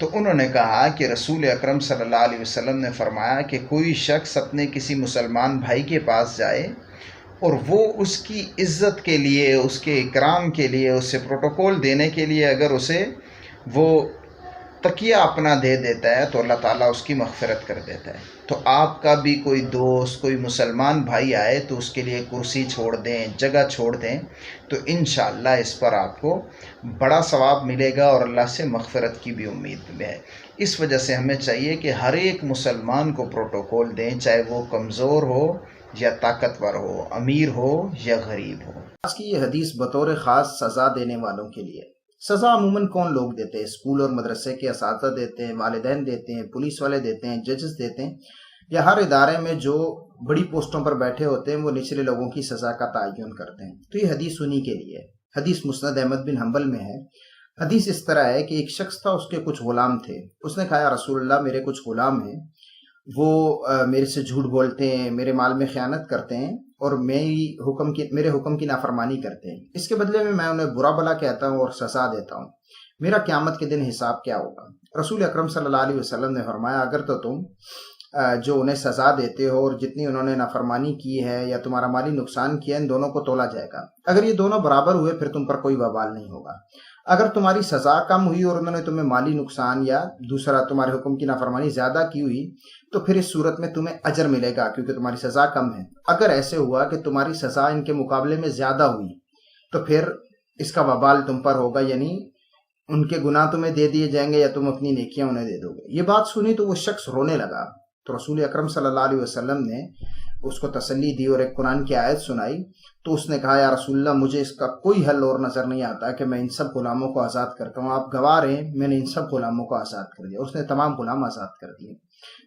تو انہوں نے کہا کہ رسول اکرم صلی اللہ علیہ وسلم نے فرمایا کہ کوئی شخص اپنے کسی مسلمان بھائی کے پاس جائے اور وہ اس کی عزت کے لیے، اس کے اکرام کے لیے، اسے پروٹوکول دینے کے لیے اگر اسے وہ تکیہ اپنا دے دیتا ہے تو اللہ تعالیٰ اس کی مغفرت کر دیتا ہے۔ تو آپ کا بھی کوئی دوست، کوئی مسلمان بھائی آئے تو اس کے لیے کرسی چھوڑ دیں، جگہ چھوڑ دیں، تو انشاءاللہ اس پر آپ کو بڑا ثواب ملے گا اور اللہ سے مغفرت کی بھی امید ہے۔ اس وجہ سے ہمیں چاہیے کہ ہر ایک مسلمان کو پروٹوکول دیں، چاہے وہ کمزور ہو یا طاقتور ہو، امیر ہو یا غریب ہو۔ آج کی یہ حدیث بطور خاص سزا دینے والوں کے لیے۔ سزا عموماً کون لوگ دیتے ہیں؟ اسکول اور مدرسے کے اساتذہ دیتے ہیں، والدین دیتے ہیں، پولیس والے دیتے ہیں، ججز دیتے ہیں، یا ہر ادارے میں جو بڑی پوسٹوں پر بیٹھے ہوتے ہیں وہ نچلے لوگوں کی سزا کا تعین کرتے ہیں۔ تو یہ حدیث انہی کے لیے ہے۔ حدیث مسند احمد بن حنبل میں ہے۔ حدیث اس طرح ہے کہ ایک شخص تھا، اس کے کچھ غلام تھے۔ اس نے کہا یا رسول اللہ، میرے کچھ غلام ہیں، وہ میرے سے جھوٹ بولتے ہیں، میرے مال میں خیانت کرتے ہیں اور میرے حکم کی نافرمانی کرتے ہیں۔ اس کے بدلے میں انہیں برا بھلا کہتا ہوں اور سزا دیتا ہوں۔ میرا قیامت کے دن حساب کیا ہوگا؟ رسول اکرم صلی اللہ علیہ وسلم نے فرمایا، اگر تو تم جو انہیں سزا دیتے ہو اور جتنی انہوں نے نافرمانی کی ہے یا تمہارا مالی نقصان کیا، ان دونوں کو تولا جائے گا۔ اگر یہ دونوں برابر ہوئے پھر تم پر کوئی وبال نہیں ہوگا۔ اگر تمہاری سزا کم ہوئی اور انہوں نے تمہیں مالی نقصان یا دوسرا تمہارے حکم کی نافرمانی زیادہ کی ہوئی تو پھر اس صورت میں تمہیں اجر ملے گا کیونکہ تمہاری سزا کم ہے۔ اگر ایسے ہوا کہ تمہاری سزا ان کے مقابلے میں زیادہ ہوئی تو پھر اس کا وبال تم پر ہوگا، یعنی ان کے گناہ تمہیں دے دیے جائیں گے یا تم اپنی نیکیاں انہیں دے دو گے۔ یہ بات سنی تو وہ شخص رونے لگا، تو رسول اکرم صلی اللہ علیہ وسلم نے اس کو تسلی دی اور ایک قرآن کی آیت سنائی۔ تو اس نے کہا یا رسول اللہ، مجھے اس کا کوئی حل اور نظر نہیں آتا کہ میں ان سب غلاموں کو آزاد کرتا ہوں۔ آپ گواہ ہیں، میں نے ان سب غلاموں کو آزاد کر دیا۔ اس نے تمام غلام آزاد کر دیے۔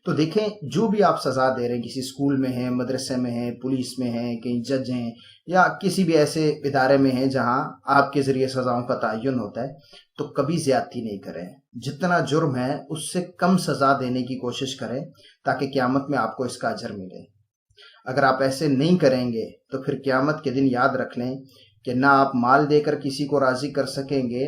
تو دیکھیں، جو بھی آپ سزا دے رہے ہیں، کسی اسکول میں ہیں، مدرسے میں ہیں، پولیس میں ہیں، کہیں جج ہیں یا کسی بھی ایسے ادارے میں ہیں جہاں آپ کے ذریعے سزاؤں کا تعین ہوتا ہے، تو کبھی زیادتی نہیں کریں۔ جتنا جرم ہے اس سے کم سزا دینے کی کوشش کریں تاکہ قیامت میں آپ کو اس کا اجر ملے۔ اگر آپ ایسے نہیں کریں گے تو پھر قیامت کے دن یاد رکھ لیں کہ نہ آپ مال دے کر کسی کو راضی کر سکیں گے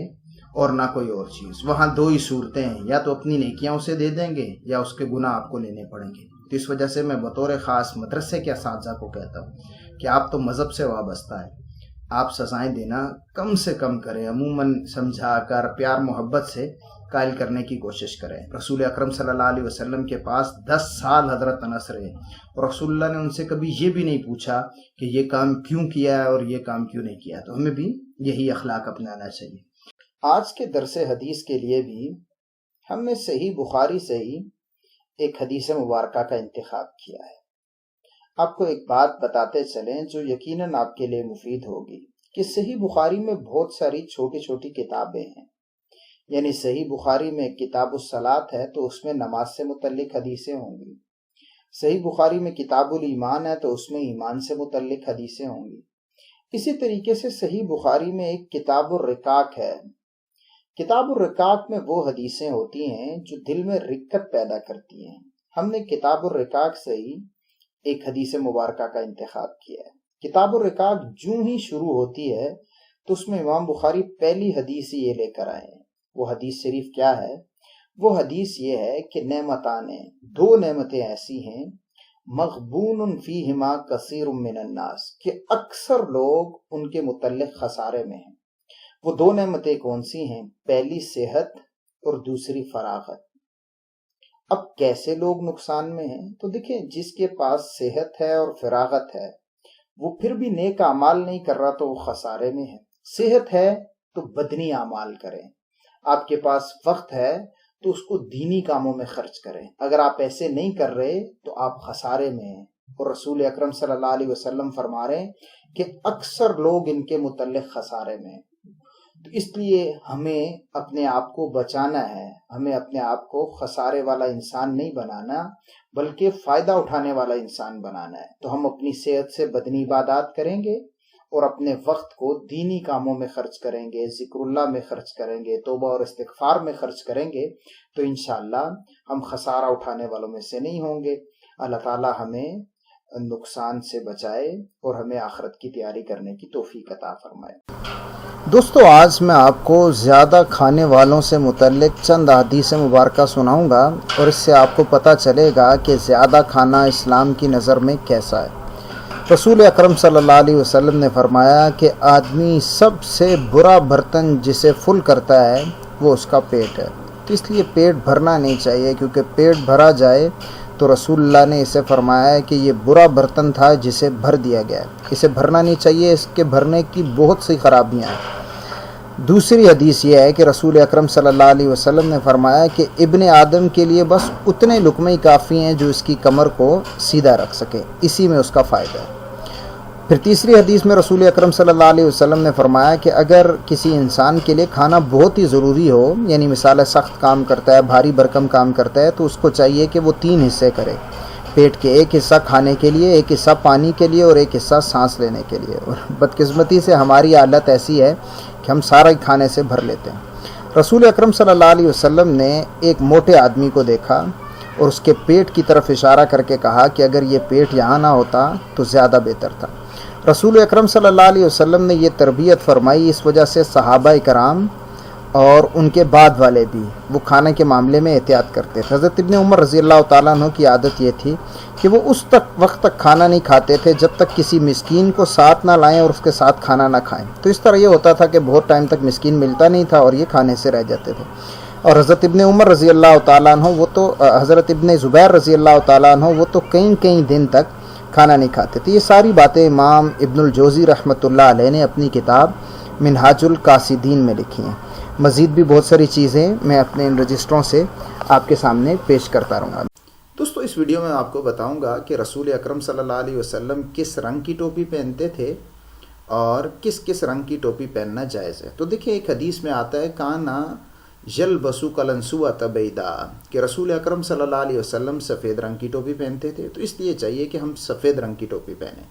اور نہ کوئی اور چیز۔ وہاں دو ہی صورتیں ہیں، یا تو اپنی نیکیاں اسے دے دیں گے یا اس کے گناہ آپ کو لینے پڑیں گے۔ تو اس وجہ سے میں بطور خاص مدرسے کے اساتذہ کو کہتا ہوں کہ آپ تو مذہب سے وابستہ ہے، آپ سزائیں دینا کم سے کم کریں، عموماً سمجھا کر پیار محبت سے قائل کرنے کی کوشش کریں۔ رسول اکرم صلی اللہ علیہ وسلم کے پاس 10 سال حضرت انس رہے اور رسول اللہ نے ان سے کبھی یہ بھی نہیں پوچھا کہ یہ کام کیوں کیا ہے اور یہ کام کیوں نہیں کیا۔ تو ہمیں بھی یہی اخلاق اپنانا چاہیے۔ آج کے درس حدیث کے لیے بھی ہم نے صحیح بخاری سے ہی ایک حدیث مبارکہ کا انتخاب کیا ہے۔ آپ کو ایک بات بتاتے چلیں جو یقیناً آپ کے لیے مفید ہوگی کہ صحیح بخاری میں بہت ساری چھوٹی چھوٹی کتابیں ہیں، یعنی صحیح بخاری میں کتاب الصلاۃ ہے تو اس میں نماز سے متعلق حدیثیں ہوں گی، صحیح بخاری میں کتاب الایمان ہے تو اس میں ایمان سے متعلق حدیثیں ہوں گی۔ اسی طریقے سے صحیح بخاری میں ایک کتاب الرقاق ہے۔ کتاب الرقاق میں وہ حدیثیں ہوتی ہیں جو دل میں رقت پیدا کرتی ہیں۔ ہم نے کتاب الرقاق سے ہی ایک حدیث مبارکہ کا انتخاب کیا ہے۔ کتاب الرقاق جو ہی شروع ہوتی ہے تو اس میں امام بخاری پہلی حدیث یہ لے کر آئے ہیں۔ وہ حدیث شریف کیا ہے؟ وہ حدیث یہ ہے کہ نعمتان، دو نعمتیں ایسی ہیں، مغبون فیہما کثیر من الناس، کہ اکثر لوگ ان کے متعلق خسارے میں ہیں۔ وہ دو نعمتیں کون سی ہیں؟ پہلی صحت اور دوسری فراغت۔ اب کیسے لوگ نقصان میں ہیں؟ تو دیکھیں، جس کے پاس صحت ہے اور فراغت ہے وہ پھر بھی نیک اعمال نہیں کر رہا تو وہ خسارے میں ہے۔ صحت ہے تو بدنی اعمال کریں، آپ کے پاس وقت ہے تو اس کو دینی کاموں میں خرچ کریں۔ اگر آپ ایسے نہیں کر رہے تو آپ خسارے میں ہیں، اور رسول اکرم صلی اللہ علیہ وسلم فرما رہے ہیں کہ اکثر لوگ ان کے متعلق خسارے میں ہیں۔ تو اس لیے ہمیں اپنے آپ کو بچانا ہے، ہمیں اپنے آپ کو خسارے والا انسان نہیں بنانا بلکہ فائدہ اٹھانے والا انسان بنانا ہے۔ تو ہم اپنی صحت سے بدنی عبادات کریں گے اور اپنے وقت کو دینی کاموں میں خرچ کریں گے، ذکر اللہ میں خرچ کریں گے، توبہ اور استغفار میں خرچ کریں گے، تو انشاءاللہ ہم خسارہ اٹھانے والوں میں سے نہیں ہوں گے۔ اللہ تعالی ہمیں نقصان سے بچائے اور ہمیں آخرت کی تیاری کرنے کی توفیق عطا فرمائے۔ دوستو آج میں آپ کو زیادہ کھانے والوں سے متعلق چند احادیث مبارکہ سناؤں گا اور اس سے آپ کو پتہ چلے گا کہ زیادہ کھانا اسلام کی نظر میں کیسا ہے۔ رسول اکرم صلی اللہ علیہ وسلم نے فرمایا کہ آدمی سب سے برا برتن جسے فل کرتا ہے وہ اس کا پیٹ ہے، تو اس لیے پیٹ بھرنا نہیں چاہیے، کیونکہ پیٹ بھرا جائے تو رسول اللہ نے اسے فرمایا ہے کہ یہ برا برتن تھا جسے بھر دیا گیا ہے، اسے بھرنا نہیں چاہیے، اس کے بھرنے کی بہت سی خرابیاں ہیں۔ دوسری حدیث یہ ہے کہ رسول اکرم صلی اللہ علیہ وسلم نے فرمایا کہ ابن آدم کے لیے بس اتنے لقمے ہی کافی ہیں جو اس کی کمر کو سیدھا رکھ سکے، اسی میں اس کا فائدہ ہے۔ پھر تیسری حدیث میں رسول اکرم صلی اللہ علیہ وسلم نے فرمایا کہ اگر کسی انسان کے لیے کھانا بہت ہی ضروری ہو، یعنی مثال سخت کام کرتا ہے، بھاری بھرکم کام کرتا ہے، تو اس کو چاہیے کہ وہ 3 حصے کرے، پیٹ کے ایک حصہ کھانے کے لیے، ایک حصہ پانی کے لیے اور ایک حصہ سانس لینے کے لیے۔ اور بدقسمتی سے ہماری حالت ایسی ہے کہ ہم سارا ہی کھانے سے بھر لیتے ہیں۔ رسول اکرم صلی اللہ علیہ وسلم نے ایک موٹے آدمی کو دیکھا اور اس کے پیٹ کی طرف اشارہ کر کے کہا کہ اگر یہ پیٹ یہاں نہ ہوتا تو زیادہ بہتر تھا۔ رسول اکرم صلی اللہ علیہ وسلم نے یہ تربیت فرمائی، اس وجہ سے صحابہ کرام اور ان کے بعد والے بھی وہ کھانے کے معاملے میں احتیاط کرتے تھے۔ حضرت ابن عمر رضی اللہ تعالیٰ عنہ کی عادت یہ تھی کہ وہ اس وقت تک کھانا نہیں کھاتے تھے جب تک کسی مسکین کو ساتھ نہ لائیں اور اس کے ساتھ کھانا نہ کھائیں۔ تو اس طرح یہ ہوتا تھا کہ بہت ٹائم تک مسکین ملتا نہیں تھا اور یہ کھانے سے رہ جاتے تھے۔ اور حضرت ابن عمر رضی اللہ تعالیٰ عنہ حضرت ابن زبیر رضی اللہ تعالیٰ عنہ وہ تو کئی دن تک کھانا نہیں کھاتے تھے۔ یہ ساری باتیں امام ابن الجوزی رحمۃ اللہ علیہ نے اپنی کتاب منہاج القاصدین میں لکھی ہیں۔ مزید بھی بہت ساری چیزیں میں اپنے ان رجسٹروں سے آپ کے سامنے پیش کرتا رہوں گا۔ دوستو اس ویڈیو میں آپ کو بتاؤں گا کہ رسول اکرم صلی اللہ علیہ وسلم کس رنگ کی ٹوپی پہنتے تھے اور کس رنگ کی ٹوپی پہننا جائز ہے۔ تو دیکھیں ایک حدیث میں آتا ہے کانا یلبسو کلنسوۃ بیدا، کہ رسول اکرم صلی اللہ علیہ وسلم سفید رنگ کی ٹوپی پہنتے تھے، تو اس لیے چاہیے کہ ہم سفید رنگ کی ٹوپی پہنیں۔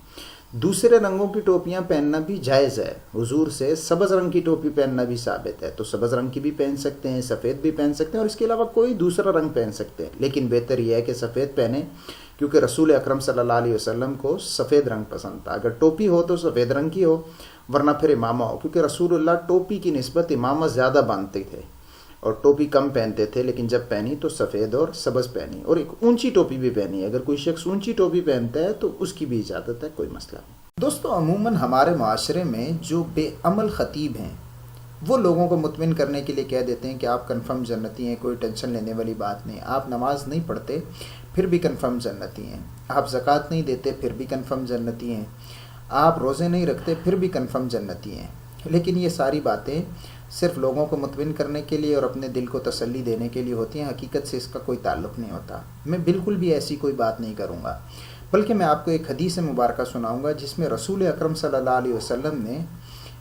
دوسرے رنگوں کی ٹوپیاں پہننا بھی جائز ہے، حضور سے سبز رنگ کی ٹوپی پہننا بھی ثابت ہے، تو سبز رنگ کی بھی پہن سکتے ہیں، سفید بھی پہن سکتے ہیں اور اس کے علاوہ کوئی دوسرا رنگ پہن سکتے ہیں، لیکن بہتر یہ ہے کہ سفید پہنیں، کیونکہ رسول اکرم صلی اللہ علیہ وسلم کو سفید رنگ پسند تھا۔ اگر ٹوپی ہو تو سفید رنگ کی ہو، ورنہ پھر امامہ ہو، کیونکہ رسول اللہ ٹوپی کی نسبت امامہ زیادہ باندھتے تھے اور ٹوپی کم پہنتے تھے، لیکن جب پہنی تو سفید اور سبز پہنی، اور ایک اونچی ٹوپی بھی پہنی۔ اگر کوئی شخص اونچی ٹوپی پہنتا ہے تو اس کی بھی اجازت ہے، کوئی مسئلہ نہیں۔ دوستو عموماً ہمارے معاشرے میں جو بے عمل خطیب ہیں وہ لوگوں کو مطمئن کرنے کے لیے کہہ دیتے ہیں کہ آپ کنفرم جنتی ہیں، کوئی ٹینشن لینے والی بات نہیں، آپ نماز نہیں پڑھتے پھر بھی کنفرم جنتی ہیں، آپ زکوٰۃ نہیں دیتے پھر بھی کنفرم جنتی ہیں، آپ روزے نہیں رکھتے پھر بھی کنفرم جنتی ہیں۔ لیکن یہ ساری باتیں صرف لوگوں کو مطمئن کرنے کے لیے اور اپنے دل کو تسلی دینے کے لیے ہوتی ہیں، حقیقت سے اس کا کوئی تعلق نہیں ہوتا۔ میں بالکل بھی ایسی کوئی بات نہیں کروں گا، بلکہ میں آپ کو ایک حدیث مبارکہ سناؤں گا جس میں رسول اکرم صلی اللہ علیہ وسلم نے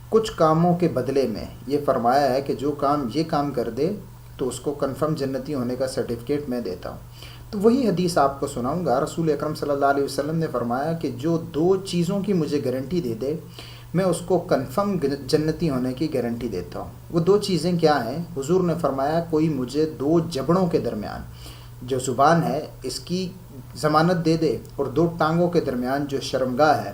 کچھ کاموں کے بدلے میں یہ فرمایا ہے کہ جو یہ کام کر دے تو اس کو کنفرم جنتی ہونے کا سرٹیفکیٹ میں دیتا ہوں۔ تو وہی حدیث آپ کو سناؤں گا۔ رسول اکرم صلی اللہ علیہ وسلم نے فرمایا کہ جو 2 چیزوں کی مجھے گارنٹی دے دے میں اس کو کنفرم جنتی ہونے کی گارنٹی دیتا ہوں۔ وہ 2 چیزیں کیا ہیں؟ حضور نے فرمایا کوئی مجھے 2 جبڑوں کے درمیان جو زبان ہے اس کی ضمانت دے دے اور 2 ٹانگوں کے درمیان جو شرمگاہ ہے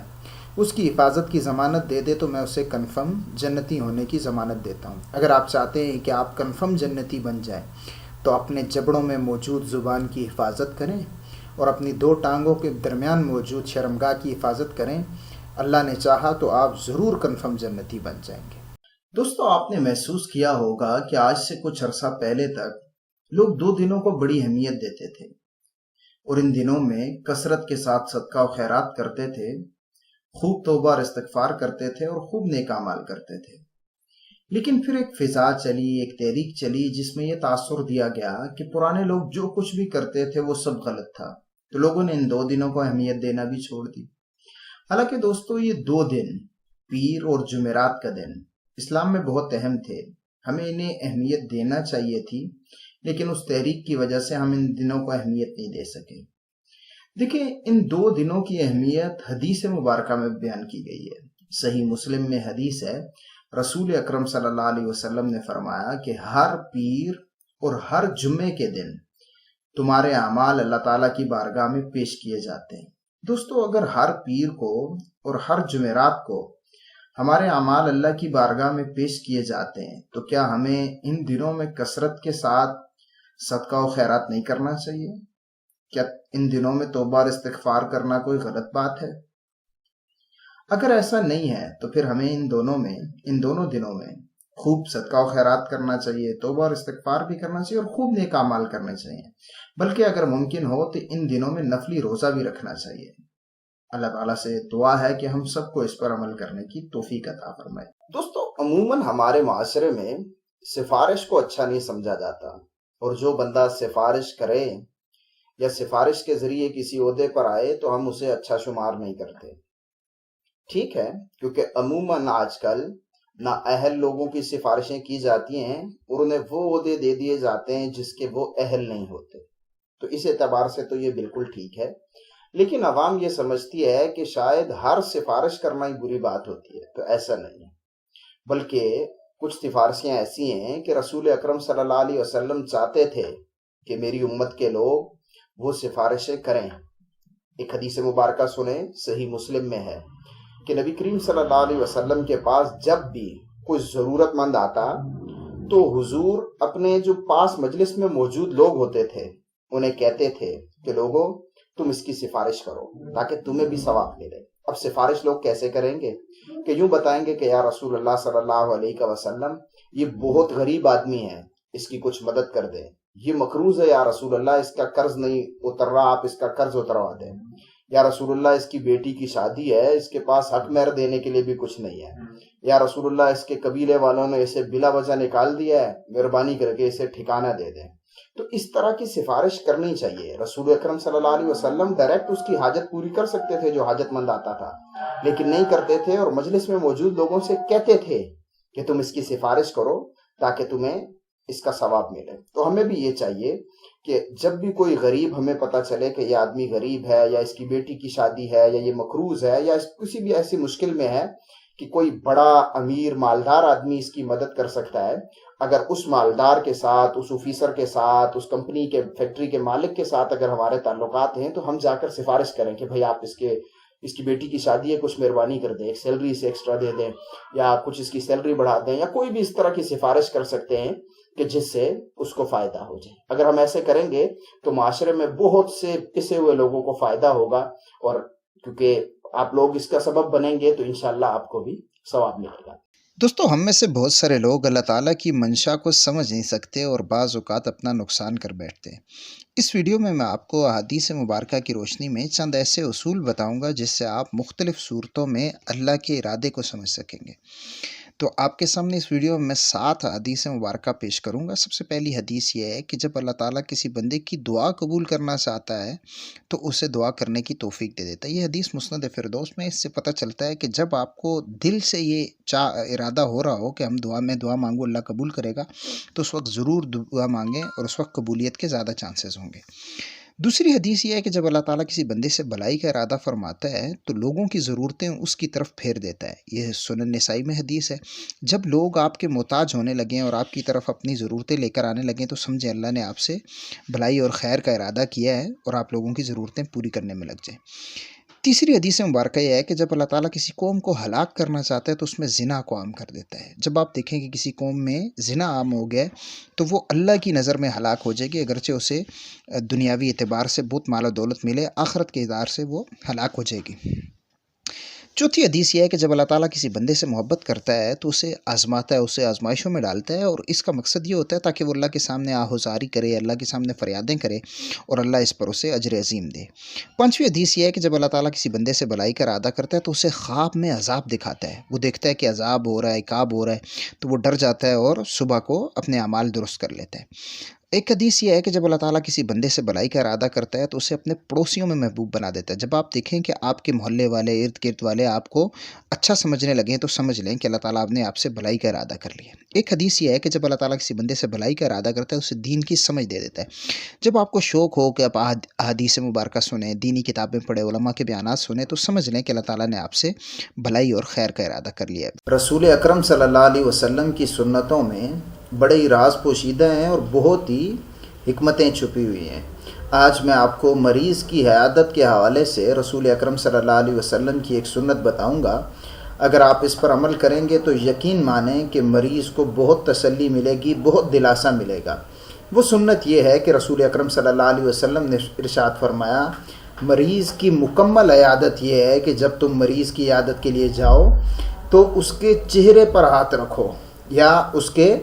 اس کی حفاظت کی ضمانت دے دے تو میں اسے کنفرم جنتی ہونے کی ضمانت دیتا ہوں۔ اگر آپ چاہتے ہیں کہ آپ کنفرم جنتی بن جائیں تو اپنے جبڑوں میں موجود زبان کی حفاظت کریں اور اپنی 2 ٹانگوں کے درمیان موجود شرمگاہ کی حفاظت کریں۔ اللہ نے چاہا تو آپ ضرور کنفرم جنتی بن جائیں گے۔ دوستو آپ نے محسوس کیا ہوگا کہ آج سے کچھ عرصہ پہلے تک لوگ 2 دنوں کو بڑی اہمیت دیتے تھے اور ان دنوں میں کثرت کے ساتھ صدقہ و خیرات کرتے تھے، خوب توبہ اور استغفار کرتے تھے اور خوب نیک اعمال کرتے تھے۔ لیکن پھر ایک فضا چلی، ایک تحریک چلی جس میں یہ تاثر دیا گیا کہ پرانے لوگ جو کچھ بھی کرتے تھے وہ سب غلط تھا، تو لوگوں نے ان 2 دنوں کو اہمیت دینا بھی چھوڑ دی۔ حالانکہ دوستو یہ 2 دن پیر اور جمعرات کا دن اسلام میں بہت اہم تھے، ہمیں انہیں اہمیت دینا چاہیے تھی، لیکن اس تحریک کی وجہ سے ہم ان دنوں کو اہمیت نہیں دے سکے۔ دیکھیں ان 2 دنوں کی اہمیت حدیث مبارکہ میں بیان کی گئی ہے۔ صحیح مسلم میں حدیث ہے، رسول اکرم صلی اللہ علیہ وسلم نے فرمایا کہ ہر پیر اور ہر جمعے کے دن تمہارے اعمال اللہ تعالیٰ کی بارگاہ میں پیش کیے جاتے ہیں۔ دوستو اگر ہر پیر کو اور ہر جمعرات کو ہمارے اعمال اللہ کی بارگاہ میں پیش کیے جاتے ہیں، تو کیا ہمیں ان دنوں میں کثرت کے ساتھ صدقہ و خیرات نہیں کرنا چاہیے؟ کیا ان دنوں میں توبہ اور استغفار کرنا کوئی غلط بات ہے؟ اگر ایسا نہیں ہے تو پھر ہمیں ان دونوں دنوں میں خوب صدقہ و خیرات کرنا چاہیے، توبہ اور استغفار بھی کرنا چاہیے، اور خوب نیک اعمال کرنے چاہیے، بلکہ اگر ممکن ہو تو ان دنوں میں نفلی روزہ بھی رکھنا چاہیے۔ اللہ تعالیٰ سے دعا ہے کہ ہم سب کو اس پر عمل کرنے کی توفیق عطا فرمائے۔ دوستو، عموماً ہمارے معاشرے میں سفارش کو اچھا نہیں سمجھا جاتا، اور جو بندہ سفارش کرے یا سفارش کے ذریعے کسی عہدے پر آئے تو ہم اسے اچھا شمار نہیں کرتے۔ ٹھیک ہے، کیونکہ عموماً آج کل نااہل لوگوں کی سفارشیں کی جاتی ہیں اور انہیں وہ عہدے دے دیے جاتے ہیں جس کے وہ اہل نہیں ہوتے، تو اس اعتبار سے تو یہ بالکل ٹھیک ہے۔ لیکن عوام یہ سمجھتی ہے کہ شاید ہر سفارش کرنا ہی بری بات ہوتی ہے، تو ایسا نہیں ہے، بلکہ کچھ سفارشیں ایسی ہیں کہ رسول اکرم صلی اللہ علیہ وسلم چاہتے تھے کہ میری امت کے لوگ وہ سفارشیں کریں۔ ایک حدیث مبارکہ سنیں، صحیح مسلم میں ہے کہ نبی کریم صلی اللہ علیہ وسلم کے پاس جب بھی کوئی ضرورت مند آتا تو حضور اپنے جو پاس مجلس میں موجود لوگ ہوتے تھے انہیں کہتے تھے کہ لوگوں تم اس کی سفارش کرو تاکہ تمہیں بھی ثواب ملے۔ اب سفارش لوگ کیسے کریں گے کہ یوں بتائیں گے کہ یا رسول اللہ صلی اللہ علیہ وسلم یہ بہت غریب آدمی ہے، اس کی کچھ مدد کر دیں، یہ مقروض ہے یا رسول اللہ اس کا قرض نہیں اتر رہا، آپ اس کا قرض اتروا دیں، یا رسول اللہ اس کی بیٹی کی شادی ہے، اس کے پاس حق مہر دینے کے لیے بھی کچھ نہیں ہے، یا رسول اللہ اس کے قبیلے والوں نے اسے بلا وجہ نکال دیا ہے، مہربانی کر کے اسے ٹھکانہ دے دیں۔ تو اس طرح کی سفارش کرنی چاہیے۔ رسول اکرم صلی اللہ علیہ وسلم ڈائریکٹ اس کی حاجت پوری کر سکتے تھے جو حاجت مند آتا تھا، لیکن نہیں کرتے تھے، اور مجلس میں موجود لوگوں سے کہتے تھے کہ تم اس کی سفارش کرو تاکہ تمہیں اس کا ثواب ملے۔ تو ہمیں بھی یہ چاہیے کہ جب بھی کوئی غریب ہمیں پتہ چلے کہ یہ آدمی غریب ہے، یا اس کی بیٹی کی شادی ہے، یا یہ مقروض ہے، یا کسی بھی ایسی مشکل میں ہے کہ کوئی بڑا امیر مالدار آدمی اس کی مدد کر سکتا ہے، اگر اس مالدار کے ساتھ، اس آفیسر کے ساتھ، اس کمپنی کے فیکٹری کے مالک کے ساتھ اگر ہمارے تعلقات ہیں تو ہم جا کر سفارش کریں کہ بھائی آپ اس کی بیٹی کی شادی ہے، کچھ مہربانی کر دیں، ایک سیلری سے ایکسٹرا دے دیں، یا کچھ اس کی سیلری بڑھا دیں، یا کوئی بھی اس طرح کی سفارش کر سکتے ہیں کہ جس سے اس کو فائدہ ہو جائے۔ اگر ہم ایسے کریں گے تو معاشرے میں بہت سے پسے ہوئے لوگوں کو فائدہ ہوگا، اور کیونکہ آپ لوگ اس کا سبب بنیں گے تو انشاءاللہ آپ کو بھی ثواب ملے گا۔ دوستو، ہم میں سے بہت سارے لوگ اللہ تعالیٰ کی منشا کو سمجھ نہیں سکتے اور بعض اوقات اپنا نقصان کر بیٹھتے ہیں۔ اس ویڈیو میں آپ کو احادیث مبارکہ کی روشنی میں چند ایسے اصول بتاؤں گا جس سے آپ مختلف صورتوں میں اللہ کے ارادے کو سمجھ سکیں گے۔ تو آپ کے سامنے اس ویڈیو میں 7 حدیث مبارکہ پیش کروں گا۔ سب سے پہلی حدیث یہ ہے کہ جب اللہ تعالیٰ کسی بندے کی دعا قبول کرنا چاہتا ہے تو اسے دعا کرنے کی توفیق دے دیتا ہے۔ یہ حدیث مسند فردوس میں، اس سے پتہ چلتا ہے کہ جب آپ کو دل سے یہ ارادہ ہو رہا ہو کہ ہم دعا مانگو اللہ قبول کرے گا، تو اس وقت ضرور دعا مانگیں اور اس وقت قبولیت کے زیادہ چانسز ہوں گے۔ دوسری حدیث یہ ہے کہ جب اللہ تعالیٰ کسی بندے سے بھلائی کا ارادہ فرماتا ہے تو لوگوں کی ضرورتیں اس کی طرف پھیر دیتا ہے۔ یہ سنن نسائی میں حدیث ہے۔ جب لوگ آپ کے محتاج ہونے لگیں اور آپ کی طرف اپنی ضرورتیں لے کر آنے لگیں تو سمجھیں اللہ نے آپ سے بھلائی اور خیر کا ارادہ کیا ہے اور آپ لوگوں کی ضرورتیں پوری کرنے میں لگ جائیں۔ تیسری حدیث مبارکہ یہ ہے کہ جب اللہ تعالیٰ کسی قوم کو ہلاک کرنا چاہتا ہے تو اس میں زنا کو عام کر دیتا ہے۔ جب آپ دیکھیں کہ کسی قوم میں زنا عام ہو گیا تو وہ اللہ کی نظر میں ہلاک ہو جائے گی، اگرچہ اسے دنیاوی اعتبار سے بہت مال و دولت ملے، آخرت کے اعتبار سے وہ ہلاک ہو جائے گی۔ چوتھی حدیث یہ ہے کہ جب اللہ تعالیٰ کسی بندے سے محبت کرتا ہے تو اسے آزماتا ہے، اسے آزمائشوں میں ڈالتا ہے، اور اس کا مقصد یہ ہوتا ہے تاکہ وہ اللہ کے سامنے آہوزاری کرے، اللہ کے سامنے فریادیں کرے اور اللہ اس پر اسے اجر عظیم دے۔ پانچویں حدیث یہ ہے کہ جب اللہ تعالیٰ کسی بندے سے بھلائی کا ارادہ کرتا ہے تو اسے خواب میں عذاب دکھاتا ہے۔ وہ دیکھتا ہے کہ عذاب ہو رہا ہے، عقاب ہو رہا ہے، تو وہ ڈر جاتا ہے اور صبح کو اپنے اعمال درست کر لیتا ہے۔ ایک حدیث یہ ہے کہ جب اللہ تعالیٰ کسی بندے سے بھلائی کا ارادہ کرتا ہے تو اسے اپنے پڑوسیوں میں محبوب بنا دیتا ہے۔ جب آپ دیکھیں کہ آپ کے محلے والے، ارد گرد والے آپ کو اچھا سمجھنے لگیں تو سمجھ لیں کہ اللہ تعالیٰ نے آپ سے بھلائی کا ارادہ کر لیا۔ ایک حدیث یہ ہے کہ جب اللہ تعالیٰ کسی بندے سے بھلائی کا ارادہ کرتا ہے اسے دین کی سمجھ دے دیتا ہے۔ جب آپ کو شوق ہو کہ آپ احادیث مبارکہ سنیں، دینی کتابیں پڑھیں، علماء کے بیانات سنیں، تو سمجھ لیں کہ اللہ تعالیٰ نے آپ سے بھلائی اور خیر کا ارادہ کر لیا ہے۔ رسول اکرم صلی اللہ علیہ وسلم کی سنتوں میں بڑے ہی راز پوشیدہ ہیں اور بہت ہی حکمتیں چھپی ہوئی ہیں۔ آج میں آپ کو مریض کی عیادت کے حوالے سے رسول اکرم صلی اللہ علیہ وسلم کی ایک سنت بتاؤں گا۔ اگر آپ اس پر عمل کریں گے تو یقین مانیں کہ مریض کو بہت تسلی ملے گی، بہت دلاسا ملے گا۔ وہ سنت یہ ہے کہ رسول اکرم صلی اللہ علیہ وسلم نے ارشاد فرمایا، مریض کی مکمل عیادت یہ ہے کہ جب تم مریض کی عیادت کے لیے جاؤ تو اس کے چہرے پر ہاتھ رکھو، یا اس کے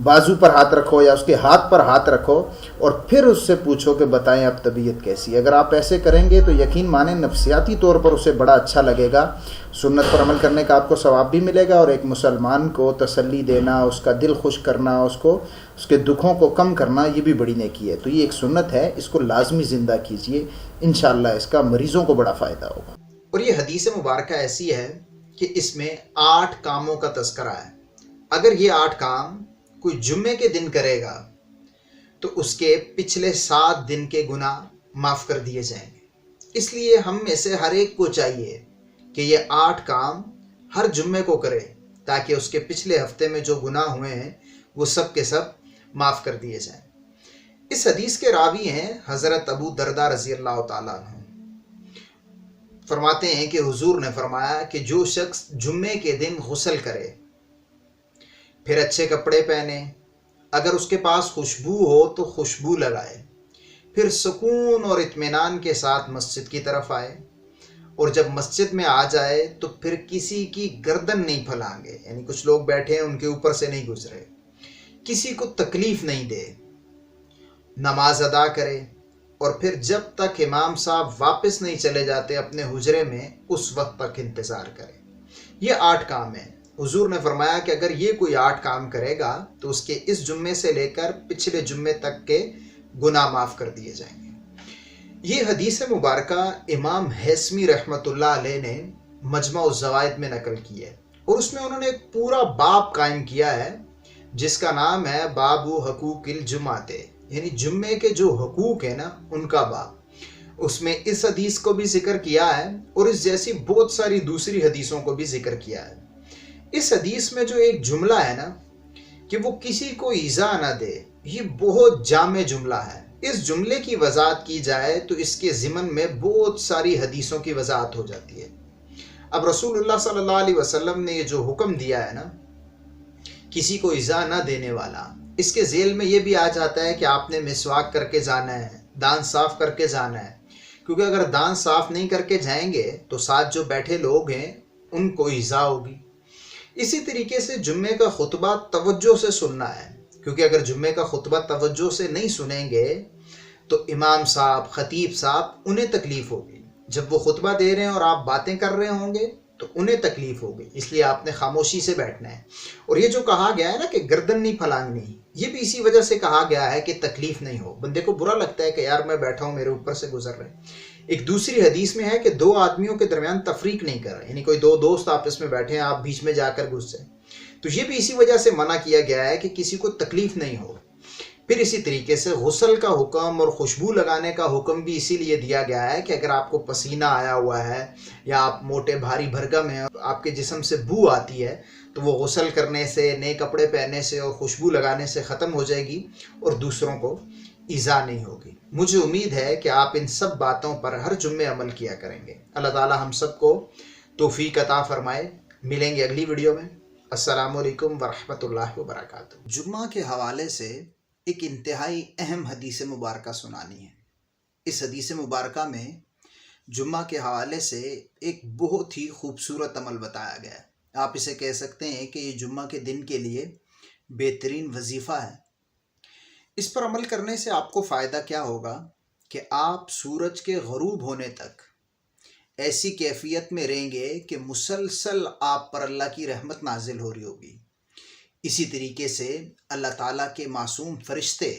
بازو پر ہاتھ رکھو، یا اس کے ہاتھ پر ہاتھ رکھو، اور پھر اس سے پوچھو کہ بتائیں اب طبیعت کیسی ہے۔ اگر آپ ایسے کریں گے تو یقین مانیں نفسیاتی طور پر اسے بڑا اچھا لگے گا، سنت پر عمل کرنے کا آپ کو ثواب بھی ملے گا، اور ایک مسلمان کو تسلی دینا، اس کا دل خوش کرنا، اس کے دکھوں کو کم کرنا، یہ بھی بڑی نیکی ہے۔ تو یہ ایک سنت ہے، اس کو لازمی زندہ کیجئے، انشاءاللہ اس کا مریضوں کو بڑا فائدہ ہوگا۔ اور یہ حدیث مبارکہ ایسی ہے کہ اس میں 8 کاموں کا تذکرہ ہے۔ اگر یہ 8 کام کوئی جمعے کے دن کرے گا تو اس کے پچھلے 7 دن کے گناہ معاف کر دیے جائیں گے۔ اس لیے ہم میں سے ہر ایک کو چاہیے کہ یہ 8 کام ہر جمعے کو کرے، تاکہ اس کے پچھلے ہفتے میں جو گناہ ہوئے ہیں وہ سب کے سب معاف کر دیے جائیں۔ اس حدیث کے راوی ہیں حضرت ابو درداء رضی اللہ تعالیٰ عنہ۔ فرماتے ہیں کہ حضور نے فرمایا کہ جو شخص جمعے کے دن غسل کرے، پھر اچھے کپڑے پہنے، اگر اس کے پاس خوشبو ہو تو خوشبو لگائے، پھر سکون اور اطمینان کے ساتھ مسجد کی طرف آئے، اور جب مسجد میں آ جائے تو پھر کسی کی گردن نہیں پھلانگے، یعنی کچھ لوگ بیٹھے ہیں ان کے اوپر سے نہیں گزرے، کسی کو تکلیف نہیں دے، نماز ادا کرے، اور پھر جب تک امام صاحب واپس نہیں چلے جاتے اپنے حجرے میں اس وقت تک انتظار کرے۔ یہ 8 کام ہیں۔ حضور نے فرمایا کہ اگر یہ کوئی 8 کام کرے گا تو اس کے اس جمعے سے لے کر پچھلے جمعے تک کے گناہ معاف کر دیے جائیں گے۔ یہ حدیث مبارکہ امام حیثمی رحمۃ اللہ علیہ نے مجمع الزوائد میں نقل کی ہے، اور اس میں انہوں نے ایک پورا باب قائم کیا ہے جس کا نام ہے باب حقوق الجمعہ، یعنی جمعے کے جو حقوق ہیں نا ان کا باب۔ اس میں اس حدیث کو بھی ذکر کیا ہے اور اس جیسی بہت ساری دوسری حدیثوں کو بھی ذکر کیا ہے۔ اس حدیث میں جو ایک جملہ ہے نا کہ وہ کسی کو ایذا نہ دے، یہ بہت جامع جملہ ہے۔ اس جملے کی وضاحت کی جائے تو اس کے ضمن میں بہت ساری حدیثوں کی وضاحت ہو جاتی ہے۔ اب رسول اللہ صلی اللہ علیہ وسلم نے یہ جو حکم دیا ہے نا کسی کو ایذا نہ دینے والا، اس کے ذیل میں یہ بھی آ جاتا ہے کہ آپ نے مسواک کر کے جانا ہے، دانت صاف کر کے جانا ہے، کیونکہ اگر دانت صاف نہیں کر کے جائیں گے تو ساتھ جو بیٹھے لوگ ہیں ان کو ایذا ہوگی۔ اسی طریقے سے جمعے کا خطبہ توجہ سے سننا ہے، کیونکہ اگر جمعے کا خطبہ توجہ سے نہیں سنیں گے تو امام صاحب، خطیب صاحب انہیں تکلیف ہوگی۔ جب وہ خطبہ دے رہے ہیں اور آپ باتیں کر رہے ہوں گے تو انہیں تکلیف ہوگی، اس لیے آپ نے خاموشی سے بیٹھنا ہے۔ اور یہ جو کہا گیا ہے نا کہ گردن نہیں پھلانگنی، یہ بھی اسی وجہ سے کہا گیا ہے کہ تکلیف نہیں ہو۔ بندے کو برا لگتا ہے کہ یار میں بیٹھا ہوں میرے اوپر سے گزر رہے ہیں۔ ایک دوسری حدیث میں ہے کہ 2 آدمیوں کے درمیان تفریق نہیں کر رہے، یعنی کوئی 2 دوست آپس میں بیٹھے ہیں، آپ بیچ میں جا کر گھس جائیں، تو یہ بھی اسی وجہ سے منع کیا گیا ہے کہ کسی کو تکلیف نہیں ہو۔ پھر اسی طریقے سے غسل کا حکم اور خوشبو لگانے کا حکم بھی اسی لیے دیا گیا ہے کہ اگر آپ کو پسینہ آیا ہوا ہے یا آپ موٹے بھاری بھرکم ہیں، آپ کے جسم سے بو آتی ہے، تو وہ غسل کرنے سے، نئے کپڑے پہننے سے اور خوشبو لگانے سے ختم ہو جائے گی اور دوسروں کو ایذا نہیں ہوگی۔ مجھے امید ہے کہ آپ ان سب باتوں پر ہر جمعے عمل کیا کریں گے۔ اللہ تعالی ہم سب کو توفیق عطا فرمائے۔ ملیں گے اگلی ویڈیو میں۔ السلام علیکم ورحمۃ اللہ وبرکاتہ۔ جمعہ کے حوالے سے ایک انتہائی اہم حدیث مبارکہ سنانی ہے۔ اس حدیث مبارکہ میں جمعہ کے حوالے سے ایک بہت ہی خوبصورت عمل بتایا گیا ہے۔ آپ اسے کہہ سکتے ہیں کہ یہ جمعہ کے دن کے لیے بہترین وظیفہ ہے۔ اس پر عمل کرنے سے آپ کو فائدہ کیا ہوگا کہ آپ سورج کے غروب ہونے تک ایسی کیفیت میں رہیں گے کہ مسلسل آپ پر اللہ کی رحمت نازل ہو رہی ہوگی۔ اسی طریقے سے اللہ تعالیٰ کے معصوم فرشتے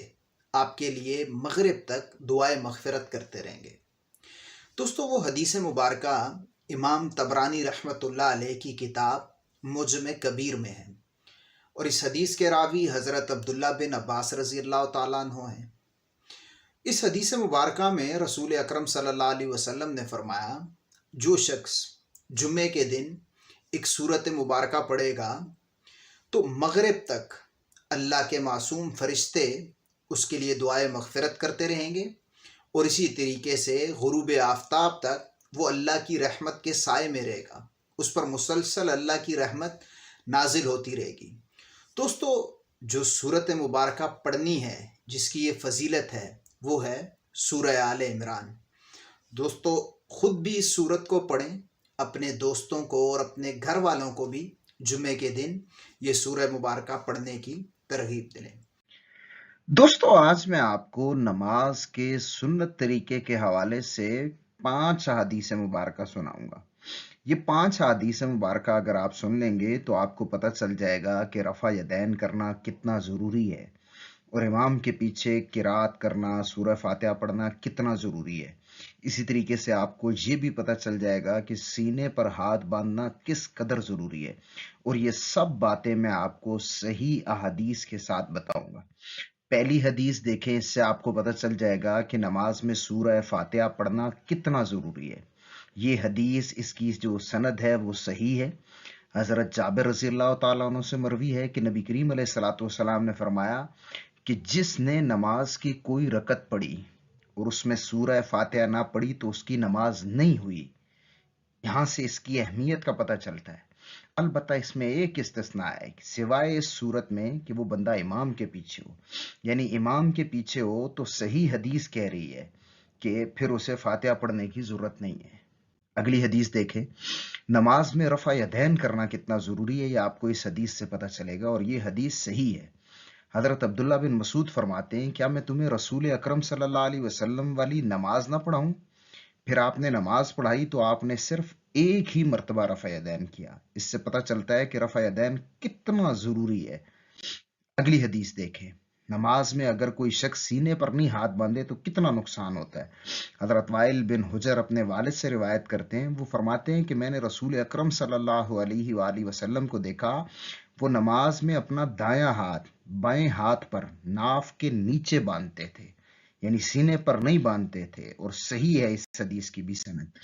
آپ کے لیے مغرب تک دعائے مغفرت کرتے رہیں گے۔ دوستو وہ حدیث مبارکہ امام طبرانی رحمۃ اللہ علیہ کی کتاب معجم کبیر میں ہے، اور اس حدیث کے راوی حضرت عبداللہ بن عباس رضی اللہ تعالیٰ عنہ ہیں۔ اس حدیث مبارکہ میں رسول اکرم صلی اللہ علیہ وسلم نے فرمایا، جو شخص جمعے کے دن ایک سورت مبارکہ پڑھے گا تو مغرب تک اللہ کے معصوم فرشتے اس کے لیے دعائے مغفرت کرتے رہیں گے، اور اسی طریقے سے غروب آفتاب تک وہ اللہ کی رحمت کے سائے میں رہے گا، اس پر مسلسل اللہ کی رحمت نازل ہوتی رہے گی۔ دوستو، جو سورت مبارکہ پڑھنی ہے، جس کی یہ فضیلت ہے، وہ ہے سورہ آل عمران۔ دوستو، خود بھی اس سورت کو پڑھیں، اپنے دوستوں کو اور اپنے گھر والوں کو بھی جمعے کے دن یہ سورہ مبارکہ پڑھنے کی ترغیب دیں۔ دوستو، آج میں آپ کو نماز کے سنت طریقے کے حوالے سے 5 احادیث مبارکہ سناؤں گا۔ یہ 5 احادیث مبارکہ اگر آپ سن لیں گے تو آپ کو پتہ چل جائے گا کہ رفع یدین کرنا کتنا ضروری ہے، اور امام کے پیچھے قرات کرنا، سورہ فاتحہ پڑھنا کتنا ضروری ہے۔ اسی طریقے سے آپ کو یہ بھی پتہ چل جائے گا کہ سینے پر ہاتھ باندھنا کس قدر ضروری ہے، اور یہ سب باتیں میں آپ کو صحیح احادیث کے ساتھ بتاؤں گا۔ پہلی حدیث دیکھیں، اس سے آپ کو پتہ چل جائے گا کہ نماز میں سورہ فاتحہ پڑھنا کتنا ضروری ہے۔ یہ حدیث، اس کی جو سند ہے وہ صحیح ہے۔ حضرت جابر رضی اللہ تعالیٰ عنہ سے مروی ہے کہ نبی کریم علیہ الصلوۃ والسلام نے فرمایا کہ جس نے نماز کی کوئی رکعت پڑھی اور اس میں سورہ فاتحہ نہ پڑھی تو اس کی نماز نہیں ہوئی۔ یہاں سے اس کی اہمیت کا پتہ چلتا ہے۔ البتہ اس میں ایک استثناء ہے، سوائے اس صورت میں کہ وہ بندہ امام کے پیچھے ہو، یعنی امام کے پیچھے ہو تو صحیح حدیث کہہ رہی ہے کہ پھر اسے فاتحہ پڑھنے کی ضرورت نہیں ہے۔ اگلی حدیث دیکھیں، نماز میں رفع یدین کرنا کتنا ضروری ہے، یہ آپ کو اس حدیث سے پتہ چلے گا، اور یہ حدیث صحیح ہے۔ حضرت عبداللہ بن مسعود فرماتے ہیں، کیا میں تمہیں رسول اکرم صلی اللہ علیہ وسلم والی نماز نہ پڑھاؤں؟ پھر آپ نے نماز پڑھائی تو آپ نے صرف ایک ہی مرتبہ رفع یدین کیا۔ اس سے پتہ چلتا ہے کہ رفع یدین کتنا ضروری ہے۔ اگلی حدیث دیکھیں، نماز میں اگر کوئی شخص سینے پر نہیں ہاتھ باندھے تو کتنا نقصان ہوتا ہے۔ حضرت وائل بن حجر اپنے والد سے روایت کرتے ہیں، وہ فرماتے ہیں کہ میں نے رسول اکرم صلی اللہ علیہ وآلہ وسلم کو دیکھا، وہ نماز میں اپنا دایاں ہاتھ بائیں ہاتھ پر ناف کے نیچے باندھتے تھے، یعنی سینے پر نہیں باندھتے تھے، اور صحیح ہے اس حدیث کی بھی سند۔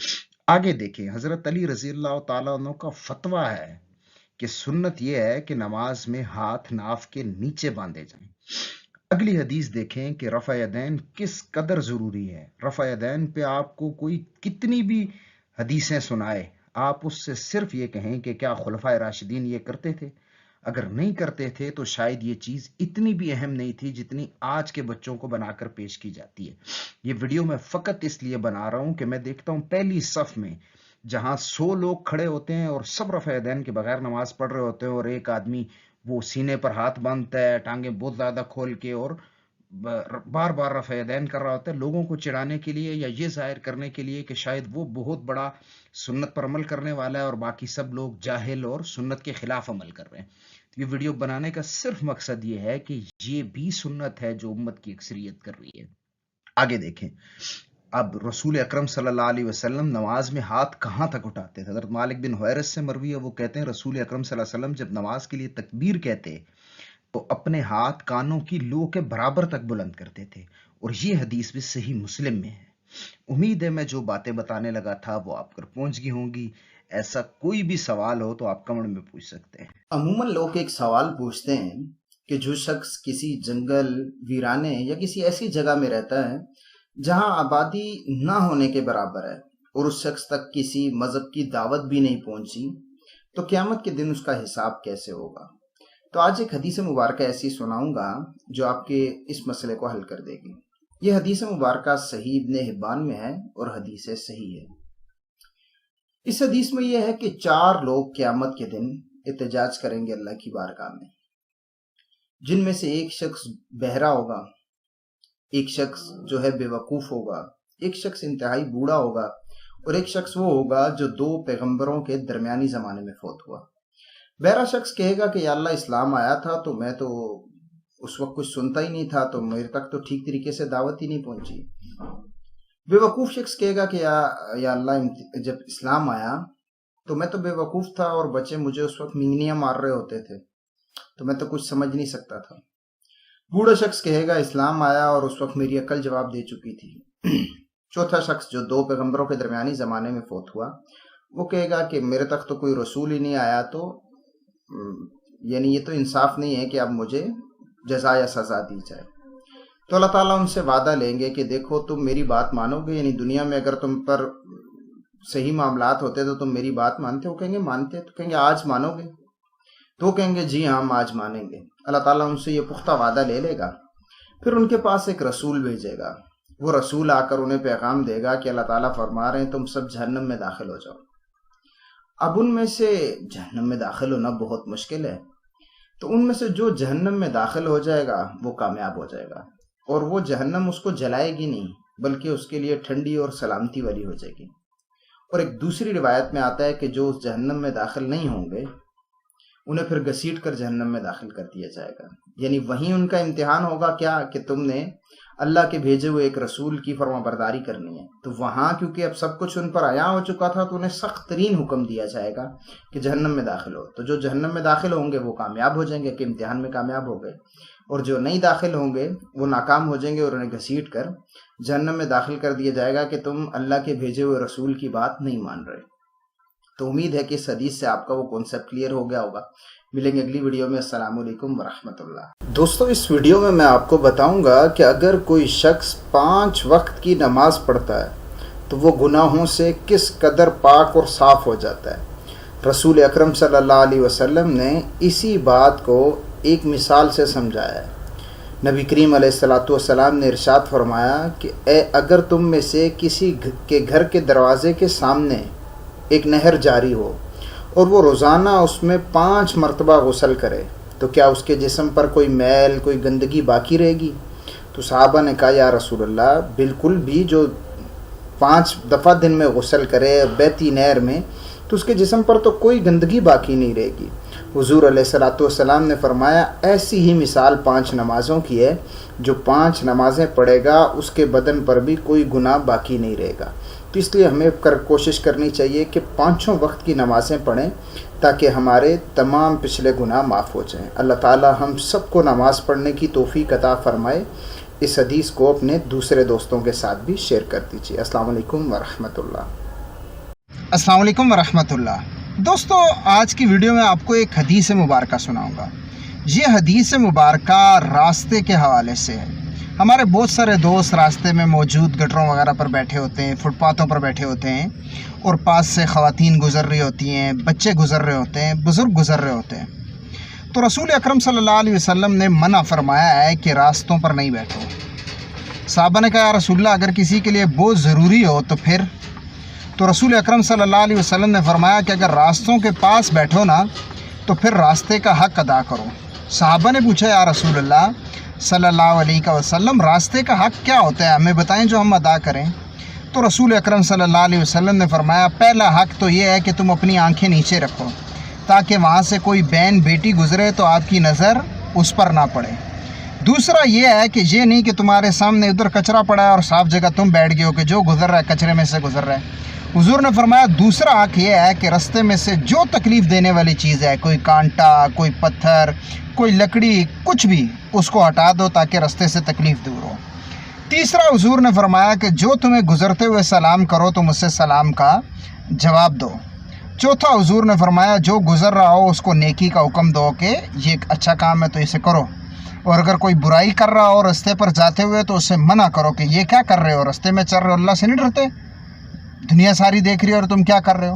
آگے دیکھیں، حضرت علی رضی اللہ تعالیٰ عنہ کا فتویٰ ہے کہ سنت یہ ہے کہ نماز میں ہاتھ ناف کے نیچے باندھے جائیں۔ اگلی حدیث دیکھیں کہ رفع یدین کس قدر ضروری ہے۔ رفع یدین پہ آپ کو کوئی کتنی بھی حدیثیں سنائے، آپ اس سے صرف یہ کہیں کہ کیا خلفائے راشدین یہ کرتے تھے؟ اگر نہیں کرتے تھے تو شاید یہ چیز اتنی بھی اہم نہیں تھی جتنی آج کے بچوں کو بنا کر پیش کی جاتی ہے۔ یہ ویڈیو میں فقط اس لیے بنا رہا ہوں کہ میں دیکھتا ہوں پہلی صف میں جہاں 100 لوگ کھڑے ہوتے ہیں اور سب رفع یدین کے بغیر نماز پڑھ رہے ہوتے ہیں، اور ایک آدمی وہ سینے پر ہاتھ باندھتا ہے ٹانگیں بہت زیادہ کھول کے اور بار بار رفع یدین کر رہا ہوتا ہے، لوگوں کو چڑھانے کے لیے یا یہ ظاہر کرنے کے لیے کہ شاید وہ بہت بڑا سنت پر عمل کرنے والا ہے اور باقی سب لوگ جاہل اور سنت کے خلاف عمل کر رہے ہیں۔ یہ ویڈیو بنانے کا صرف مقصد یہ ہے کہ یہ بھی سنت ہے جو امت کی اکثریت کر رہی ہے۔ آگے دیکھیں، اب رسول اکرم صلی اللہ علیہ وسلم نماز میں ہاتھ کہاں تک اٹھاتے تھے؟ حضرت مالک بن حویرث سے مروی ہے، وہ کہتے ہیں رسول اکرم صلی اللہ علیہ وسلم جب نماز کے لیے تکبیر کہتے تو اپنے ہاتھ کانوں کی لو کے برابر تک بلند کرتے تھے، اور یہ حدیث بھی صحیح مسلم میں ہے۔ امید ہے میں جو باتیں بتانے لگا تھا وہ آپ پر پہنچ گئی ہوں گی۔ ایسا کوئی بھی سوال ہو تو آپ کمنٹ میں پوچھ سکتے ہیں۔ عموماً لوگ ایک سوال پوچھتے ہیں کہ جو شخص کسی جنگل، ویرانے یا کسی ایسی جگہ میں رہتا ہے جہاں آبادی نہ ہونے کے برابر ہے اور اس شخص تک کسی مذہب کی دعوت بھی نہیں پہنچی، تو قیامت کے دن اس کا حساب کیسے ہوگا؟ تو آج ایک حدیث مبارکہ ایسی سناؤں گا جو آپ کے اس مسئلے کو حل کر دے گی۔ یہ حدیث مبارکہ صحیح ابن حبان میں ہے اور حدیث صحیح ہے۔ اس حدیث میں یہ ہے کہ 4 لوگ قیامت کے دن احتجاج کریں گے اللہ کی بارگاہ میں، جن میں سے ایک شخص بہرا ہوگا، ایک شخص جو ہے بے وقوف ہوگا، ایک شخص انتہائی بوڑھا ہوگا، اور ایک شخص وہ ہوگا جو 2 پیغمبروں کے درمیانی زمانے میں فوت ہوا۔ بہرا شخص کہے گا کہ یا اللہ اسلام آیا تھا تو میں تو اس وقت کچھ سنتا ہی نہیں تھا، تو میرے تک تو ٹھیک طریقے سے دعوت ہی نہیں پہنچی۔ بے وقوف شخص کہے گا کہ یا اللہ جب اسلام آیا تو میں تو بے وقوف تھا اور بچے مجھے اس وقت منگنیاں مار رہے ہوتے تھے، تو میں تو کچھ سمجھ نہیں سکتا تھا۔ بوڑھا شخص کہے گا اسلام آیا اور اس وقت میری عقل جواب دے چکی تھی۔ چوتھا شخص جو 2 پیغمبروں کے درمیانی زمانے میں فوت ہوا، وہ کہے گا کہ میرے تک تو کوئی رسول ہی نہیں آیا، تو یعنی یہ تو انصاف نہیں ہے کہ اب مجھے جزا یا سزا دی جائے۔ تو اللہ تعالیٰ ان سے وعدہ لیں گے کہ دیکھو تم میری بات مانو گے، یعنی دنیا میں اگر تم پر صحیح معاملات ہوتے تو تم میری بات مانتے ہو؟ کہیں گے مانتے. تو کہیں گے آج مانو گے؟ تو کہیں گے جی ہم آج مانیں گے. اللہ تعالیٰ ان سے یہ پختہ وعدہ لے لے گا. پھر ان کے پاس ایک رسول بھیجے گا. وہ رسول آ کر انہیں پیغام دے گا کہ اللہ تعالیٰ فرما رہے ہیں تم سب جہنم میں داخل ہو جاؤ. اب ان میں سے جہنم میں داخل ہونا بہت مشکل ہے، تو ان میں سے جو جہنم میں داخل ہو جائے گا وہ کامیاب ہو جائے گا، اور وہ جہنم اس کو جلائے گی نہیں بلکہ اس کے لیے ٹھنڈی اور سلامتی والی ہو جائے گی. اور ایک دوسری روایت میں آتا ہے کہ جو اس جہنم میں داخل نہیں ہوں گے انہیں پھر گھسیٹ کر جہنم میں داخل کر دیا جائے گا. یعنی وہیں ان کا امتحان ہوگا کیا کہ تم نے اللہ کے بھیجے ہوئے ایک رسول کی فرما برداری کرنی ہے. تو وہاں کیونکہ اب سب کچھ ان پر عیاں ہو چکا تھا تو انہیں سخت ترین حکم دیا جائے گا کہ جہنم میں داخل ہو. تو جو جہنم میں داخل ہوں گے وہ کامیاب ہو جائیں گے کہ امتحان میں کامیاب ہو گئے، اور جو نہیں داخل ہوں گے وہ ناکام ہو جائیں گے اور انہیں گھسیٹ کر جہنم میں داخل کر دیا جائے گا کہ تم اللہ کے بھیجے ہوئے رسول کی بات نہیں مان رہے. تو امید ہے کہ اس حدیث سے آپ کا وہ کانسیپٹ کلیئر ہو گیا ہوگا. ملیں گے اگلی ویڈیو میں. السلام علیکم ورحمۃ اللہ. دوستو اس ویڈیو میں آپ کو بتاؤں گا کہ اگر کوئی شخص 5 وقت کی نماز پڑھتا ہے تو وہ گناہوں سے کس قدر پاک اور صاف ہو جاتا ہے. رسول اکرم صلی اللہ علیہ وسلم نے اسی بات کو ایک مثال سے سمجھایا ہے. نبی کریم علیہ السلام نے ارشاد فرمایا کہ اگر تم میں سے کسی کے گھر کے دروازے کے سامنے ایک نہر جاری ہو اور وہ روزانہ اس میں 5 مرتبہ غسل کرے تو کیا اس کے جسم پر کوئی میل کوئی گندگی باقی رہے گی؟ تو صحابہ نے کہا یا رسول اللہ بالکل بھی، جو 5 دفعہ دن میں غسل کرے بیتی نہر میں تو اس کے جسم پر تو کوئی گندگی باقی نہیں رہے گی. حضور علیہ السلام نے فرمایا ایسی ہی مثال 5 نمازوں کی ہے. جو 5 نمازیں پڑھے گا اس کے بدن پر بھی کوئی گناہ باقی نہیں رہے گا. تو اس لیے ہمیں کوشش کرنی چاہیے کہ 5 وقت کی نمازیں پڑھیں تاکہ ہمارے تمام پچھلے گناہ معاف ہو جائیں. اللہ تعالی ہم سب کو نماز پڑھنے کی توفیق عطا فرمائے. اس حدیث کو اپنے دوسرے دوستوں کے ساتھ بھی شیئر کر دیجیے. السلام علیکم ورحمۃ اللہ. السلام علیکم ورحمۃ اللہ. دوستو آج کی ویڈیو میں آپ کو ایک حدیث مبارکہ سناؤں گا. یہ حدیث مبارکہ راستے کے حوالے سے ہے. ہمارے بہت سارے دوست راستے میں موجود گٹروں وغیرہ پر بیٹھے ہوتے ہیں، فٹ پاتھوں پر بیٹھے ہوتے ہیں، اور پاس سے خواتین گزر رہی ہوتی ہیں، بچے گزر رہے ہوتے ہیں، بزرگ گزر رہے ہوتے ہیں. تو رسول اکرم صلی اللہ علیہ وسلم نے منع فرمایا ہے کہ راستوں پر نہیں بیٹھو. صحابہ نے کہا یا رسول اللہ اگر کسی کے لیے بہت ضروری ہو تو پھر؟ تو رسول اکرم صلی اللہ علیہ وسلم نے فرمایا کہ اگر راستوں کے پاس بیٹھو نا تو پھر راستے کا حق ادا کرو. صحابہ نے پوچھا یا رسول اللہ صلی اللہ علیہ وسلم راستے کا حق کیا ہوتا ہے، ہمیں بتائیں جو ہم ادا کریں. تو رسول اکرم صلی اللہ علیہ وسلم نے فرمایا پہلا حق تو یہ ہے کہ تم اپنی آنکھیں نیچے رکھو تاکہ وہاں سے کوئی بہن بیٹی گزرے تو آپ کی نظر اس پر نہ پڑے. دوسرا یہ ہے کہ یہ نہیں کہ تمہارے سامنے ادھر کچرا پڑا ہے اور صاف جگہ تم بیٹھ گئے ہو کہ جو گزر رہا ہے کچرے میں سے گزر رہا ہے. حضور نے فرمایا دوسرا حق یہ ہے کہ رستے میں سے جو تکلیف دینے والی چیز ہے، کوئی کانٹا، کوئی پتھر، کوئی لکڑی، کچھ بھی، اس کو ہٹا دو تاکہ رستے سے تکلیف دور ہو. تیسرا حضور نے فرمایا کہ جو تمہیں گزرتے ہوئے سلام کرو تو مجھ سے سلام کا جواب دو. چوتھا حضور نے فرمایا جو گزر رہا ہو اس کو نیکی کا حکم دو کہ یہ ایک اچھا کام ہے تو اسے کرو، اور اگر کوئی برائی کر رہا ہو رستے پر جاتے ہوئے تو اسے منع کرو کہ یہ کیا کر رہے ہو، رستے میں چل رہے ہو، اللہ سے نہیں ڈرتے، دنیا ساری دیکھ رہی ہے اور تم کیا کر رہے ہو.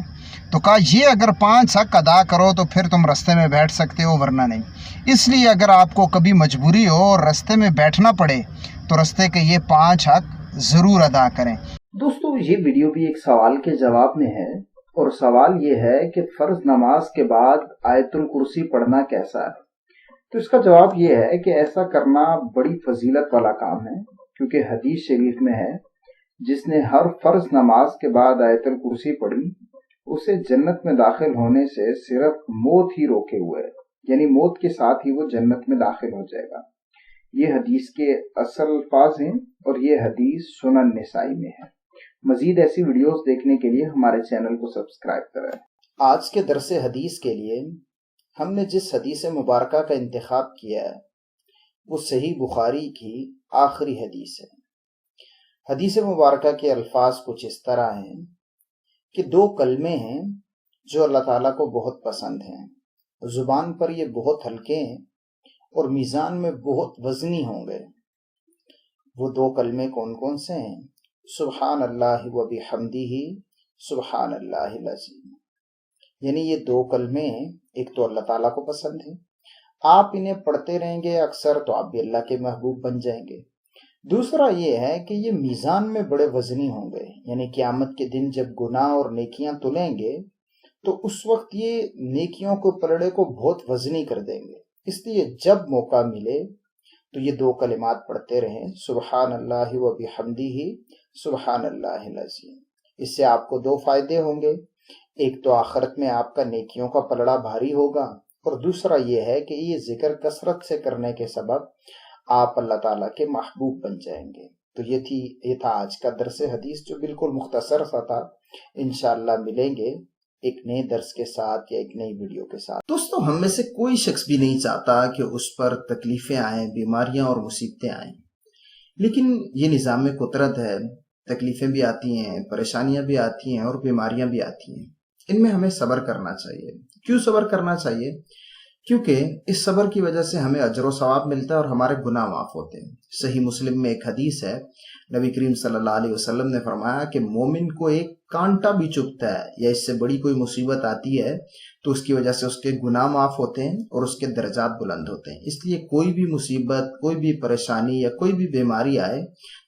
تو کہا یہ اگر 5 حق ادا کرو تو پھر تم رستے میں بیٹھ سکتے ہو ورنہ نہیں. اس لیے اگر آپ کو کبھی مجبوری ہو اور رستے میں بیٹھنا پڑے تو رستے کے یہ 5 حق ضرور ادا کریں. دوستو یہ ویڈیو بھی ایک سوال کے جواب میں ہے، اور سوال یہ ہے کہ فرض نماز کے بعد آیت الکرسی پڑھنا کیسا ہے. تو اس کا جواب یہ ہے کہ ایسا کرنا بڑی فضیلت والا کام ہے، کیونکہ حدیث شریف میں ہے جس نے ہر فرض نماز کے بعد آیت الکرسی پڑھی اسے جنت میں داخل ہونے سے صرف موت ہی روکے ہوئے ہے، یعنی موت کے ساتھ ہی وہ جنت میں داخل ہو جائے گا. یہ حدیث کے اصل الفاظ ہیں اور یہ حدیث سنن نسائی میں ہے. مزید ایسی ویڈیوز دیکھنے کے لیے ہمارے چینل کو سبسکرائب کریں. آج کے درس حدیث کے لیے ہم نے جس حدیث مبارکہ کا انتخاب کیا ہے وہ صحیح بخاری کی آخری حدیث ہے. حدیث مبارکہ کے الفاظ کچھ اس طرح ہیں کہ 2 کلمے ہیں جو اللہ تعالیٰ کو بہت پسند ہیں، زبان پر یہ بہت ہلکے ہیں اور میزان میں بہت وزنی ہوں گے. وہ 2 کلمے کون کون سے ہیں؟ سبحان اللہ و بحمدہ سبحان اللہ العظیم۔ یعنی یہ دو کلمے ایک تو اللہ تعالیٰ کو پسند ہے، آپ انہیں پڑھتے رہیں گے اکثر تو آپ بھی اللہ کے محبوب بن جائیں گے۔ دوسرا یہ ہے کہ یہ میزان میں بڑے وزنی ہوں گے، یعنی قیامت کے دن جب گناہ اور نیکیاں تلیں گے تو اس وقت یہ نیکیوں کو پلڑے کو بہت وزنی کر دیں گے۔ اس لیے جب موقع ملے تو یہ دو کلمات پڑھتے رہیں، سبحان اللہ و بحمدہ سبحان اللہ العظیم۔ اس سے آپ کو دو فائدے ہوں گے، ایک تو آخرت میں آپ کا نیکیوں کا پلڑا بھاری ہوگا، اور دوسرا یہ ہے کہ یہ ذکر کثرت سے کرنے کے سبب آپ اللہ تعالیٰ کے محبوب بن جائیں گے۔ تو یہ تھا آج کا درس حدیث جو بالکل مختصر سا تھا۔ انشاءاللہ ملیں گے ایک نئے درس کے ساتھ یا ایک نئی ویڈیو کے ساتھ۔ دوستو، ہم میں سے کوئی شخص بھی نہیں چاہتا کہ اس پر تکلیفیں آئیں، بیماریاں اور مصیبتیں آئیں، لیکن یہ نظام قدرت ہے، تکلیفیں بھی آتی ہیں، پریشانیاں بھی آتی ہیں اور بیماریاں بھی آتی ہیں۔ ان میں ہمیں صبر کرنا چاہیے۔ کیوں صبر کرنا چاہیے؟ کیونکہ اس صبر کی وجہ سے ہمیں اجر و ثواب ملتا ہے اور ہمارے گناہ معاف ہوتے ہیں۔ صحیح مسلم میں ایک حدیث ہے، نبی کریم صلی اللہ علیہ وسلم نے فرمایا کہ مومن کو ایک کانٹا بھی چبھتا ہے یا اس سے بڑی کوئی مصیبت آتی ہے تو اس کی وجہ سے اس کے گناہ معاف ہوتے ہیں اور اس کے درجات بلند ہوتے ہیں۔ اس لیے کوئی بھی مصیبت، کوئی بھی پریشانی یا کوئی بھی بیماری آئے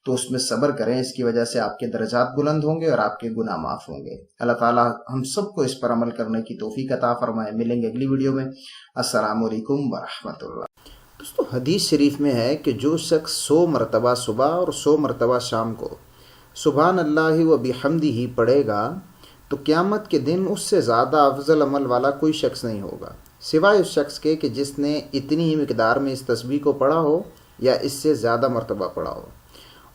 تو اس میں صبر کریں، اس کی وجہ سے آپ کے درجات بلند ہوں گے اور آپ کے گناہ معاف ہوں گے۔ اللہ تعالیٰ ہم سب کو اس پر عمل کرنے کی توفیق عطا فرمائے۔ ملیں گے اگلی ویڈیو میں۔ السلام علیکم ورحمۃ اللہ۔ دوستو، حدیث شریف میں ہے کہ جو شخص 100 مرتبہ صبح اور 100 مرتبہ شام کو سبحان اللہ و بحمدہ پڑھے گا تو قیامت کے دن اس سے زیادہ افضل عمل والا کوئی شخص نہیں ہوگا، سوائے اس شخص کے کہ جس نے اتنی ہی مقدار میں اس تسبیح کو پڑھا ہو یا اس سے زیادہ مرتبہ پڑھا ہو۔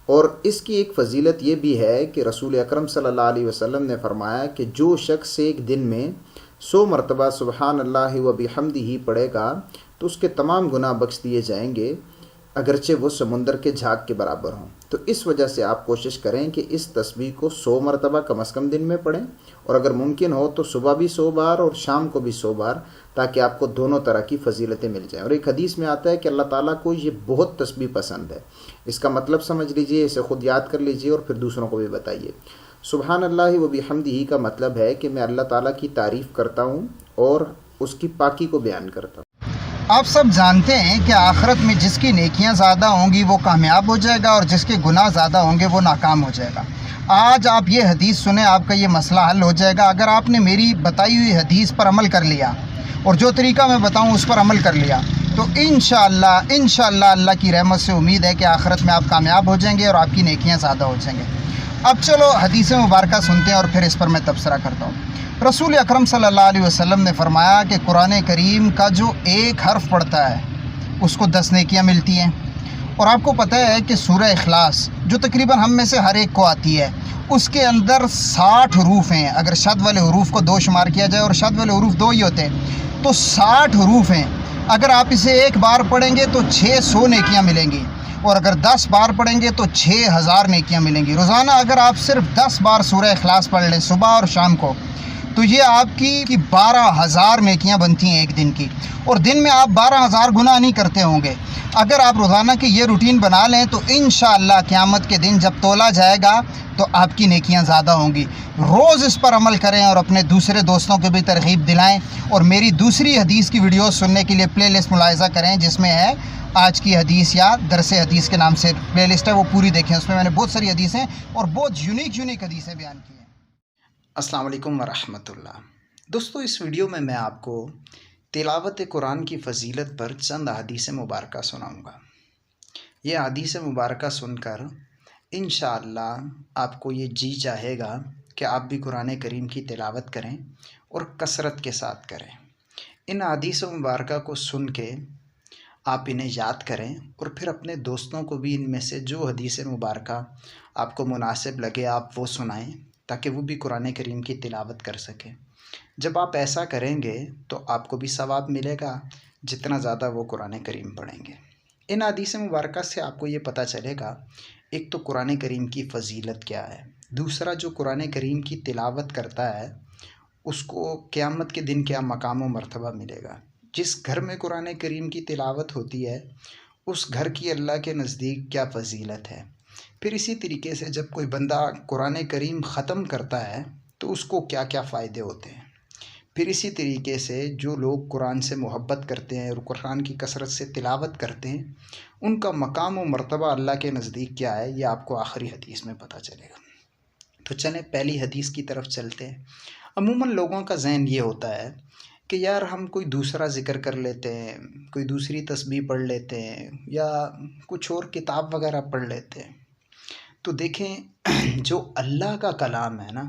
اور اس کی ایک فضیلت یہ بھی ہے کہ رسول اکرم صلی اللہ علیہ وسلم نے فرمایا کہ جو شخص ایک دن میں 100 مرتبہ سبحان اللہ و بحمدہ پڑھے گا تو اس کے تمام گناہ بخش دیے جائیں گے، اگرچہ وہ سمندر کے جھاگ کے برابر ہوں۔ تو اس وجہ سے آپ کوشش کریں کہ اس تسبیح کو 100 مرتبہ کم از کم دن میں پڑھیں، اور اگر ممکن ہو تو صبح بھی 100 بار اور شام کو بھی 100 بار، تاکہ آپ کو دونوں طرح کی فضیلتیں مل جائیں۔ اور ایک حدیث میں آتا ہے کہ اللہ تعالیٰ کو یہ بہت تسبیح پسند ہے۔ اس کا مطلب سمجھ لیجئے، اسے خود یاد کر لیجئے اور پھر دوسروں کو بھی بتائیے۔ سبحان اللہ و بحمدہ کا مطلب ہے کہ میں اللہ تعالیٰ کی تعریف کرتا ہوں اور اس کی پاکی کو بیان کرتا ہوں۔ آپ سب جانتے ہیں کہ آخرت میں جس کی نیکیاں زیادہ ہوں گی وہ کامیاب ہو جائے گا اور جس کے گناہ زیادہ ہوں گے وہ ناکام ہو جائے گا۔ آج آپ یہ حدیث سنیں، آپ کا یہ مسئلہ حل ہو جائے گا۔ اگر آپ نے میری بتائی ہوئی حدیث پر عمل کر لیا اور جو طریقہ میں بتاؤں اس پر عمل کر لیا تو انشاءاللہ اللہ کی رحمت سے امید ہے کہ آخرت میں آپ کامیاب ہو جائیں گے اور آپ کی نیکیاں زیادہ ہو جائیں گے۔ اب چلو حدیث مبارکہ سنتے ہیں اور پھر اس پر میں تبصرہ کرتا ہوں۔ رسول اکرم صلی اللہ علیہ وسلم نے فرمایا کہ قرآن کریم کا جو ایک حرف پڑھتا ہے اس کو 10 نیکیاں ملتی ہیں۔ اور آپ کو پتہ ہے کہ سورہ اخلاص جو تقریباً ہم میں سے ہر ایک کو آتی ہے، اس کے اندر 60 حروف ہیں۔ اگر شد والے حروف کو 2 شمار کیا جائے اور شد والے حروف 2 ہی ہوتے ہیں تو 60 حروف ہیں۔ اگر آپ اسے ایک بار پڑھیں گے تو 600 نیکیاں ملیں گی، اور اگر 10 بار پڑھیں گے تو 6000 نیکیاں ملیں گی۔ روزانہ اگر آپ صرف 10 بار سورہ اخلاص پڑھ لیں صبح اور شام کو تو یہ آپ کی 12000 نیکیاں بنتی ہیں ایک دن کی، اور دن میں آپ 12000 گناہ نہیں کرتے ہوں گے۔ اگر آپ روزانہ کی یہ روٹین بنا لیں تو انشاءاللہ قیامت کے دن جب تولا جائے گا تو آپ کی نیکیاں زیادہ ہوں گی۔ روز اس پر عمل کریں اور اپنے دوسرے دوستوں کو بھی ترغیب دلائیں، اور میری دوسری حدیث کی ویڈیوز سننے کے لیے پلے لسٹ ملاحظہ کریں جس میں ہے آج کی حدیث یا درس حدیث کے نام سے پلے لسٹ ہے، وہ پوری دیکھیں۔ اس میں میں نے بہت ساری حدیثیں اور بہت یونیک حدیثیں بیان کی ہیں۔ السلام علیکم ورحمۃ اللہ۔ دوستو، اس ویڈیو میں آپ کو تلاوت قرآن کی فضیلت پر چند احادیث مبارکہ سناؤں گا۔ یہ احادیث مبارکہ سن کر انشاءاللہ آپ کو یہ جی چاہے گا کہ آپ بھی قرآن کریم کی تلاوت کریں اور کثرت کے ساتھ کریں۔ ان احادیث مبارکہ کو سن کے آپ انہیں یاد کریں اور پھر اپنے دوستوں کو بھی ان میں سے جو حدیث مبارکہ آپ کو مناسب لگے آپ وہ سنائیں، تاکہ وہ بھی قرآن کریم کی تلاوت کر سکیں۔ جب آپ ایسا کریں گے تو آپ کو بھی ثواب ملے گا جتنا زیادہ وہ قرآن کریم پڑھیں گے۔ ان حدیث مبارکہ سے آپ کو یہ پتہ چلے گا، ایک تو قرآن کریم کی فضیلت کیا ہے، دوسرا جو قرآن کریم کی تلاوت کرتا ہے اس کو قیامت کے دن کیا مقام و مرتبہ ملے گا۔ جس گھر میں قرآن کریم کی تلاوت ہوتی ہے اس گھر کی اللہ کے نزدیک کیا فضیلت ہے۔ پھر اسی طریقے سے جب کوئی بندہ قرآن کریم ختم کرتا ہے تو اس کو کیا کیا فائدے ہوتے ہیں۔ پھر اسی طریقے سے جو لوگ قرآن سے محبت کرتے ہیں اور قرآن کی کثرت سے تلاوت کرتے ہیں، ان کا مقام و مرتبہ اللہ کے نزدیک کیا ہے، یہ آپ کو آخری حدیث میں پتہ چلے گا۔ تو چلیں پہلی حدیث کی طرف چلتے ہیں۔ عموماً لوگوں کا ذہن یہ ہوتا ہے کہ یار ہم کوئی دوسرا ذکر کر لیتے ہیں، کوئی دوسری تسبیح پڑھ لیتے ہیں، یا کچھ اور کتاب وغیرہ پڑھ لیتے ہیں۔ تو دیکھیں جو اللہ کا کلام ہے نا،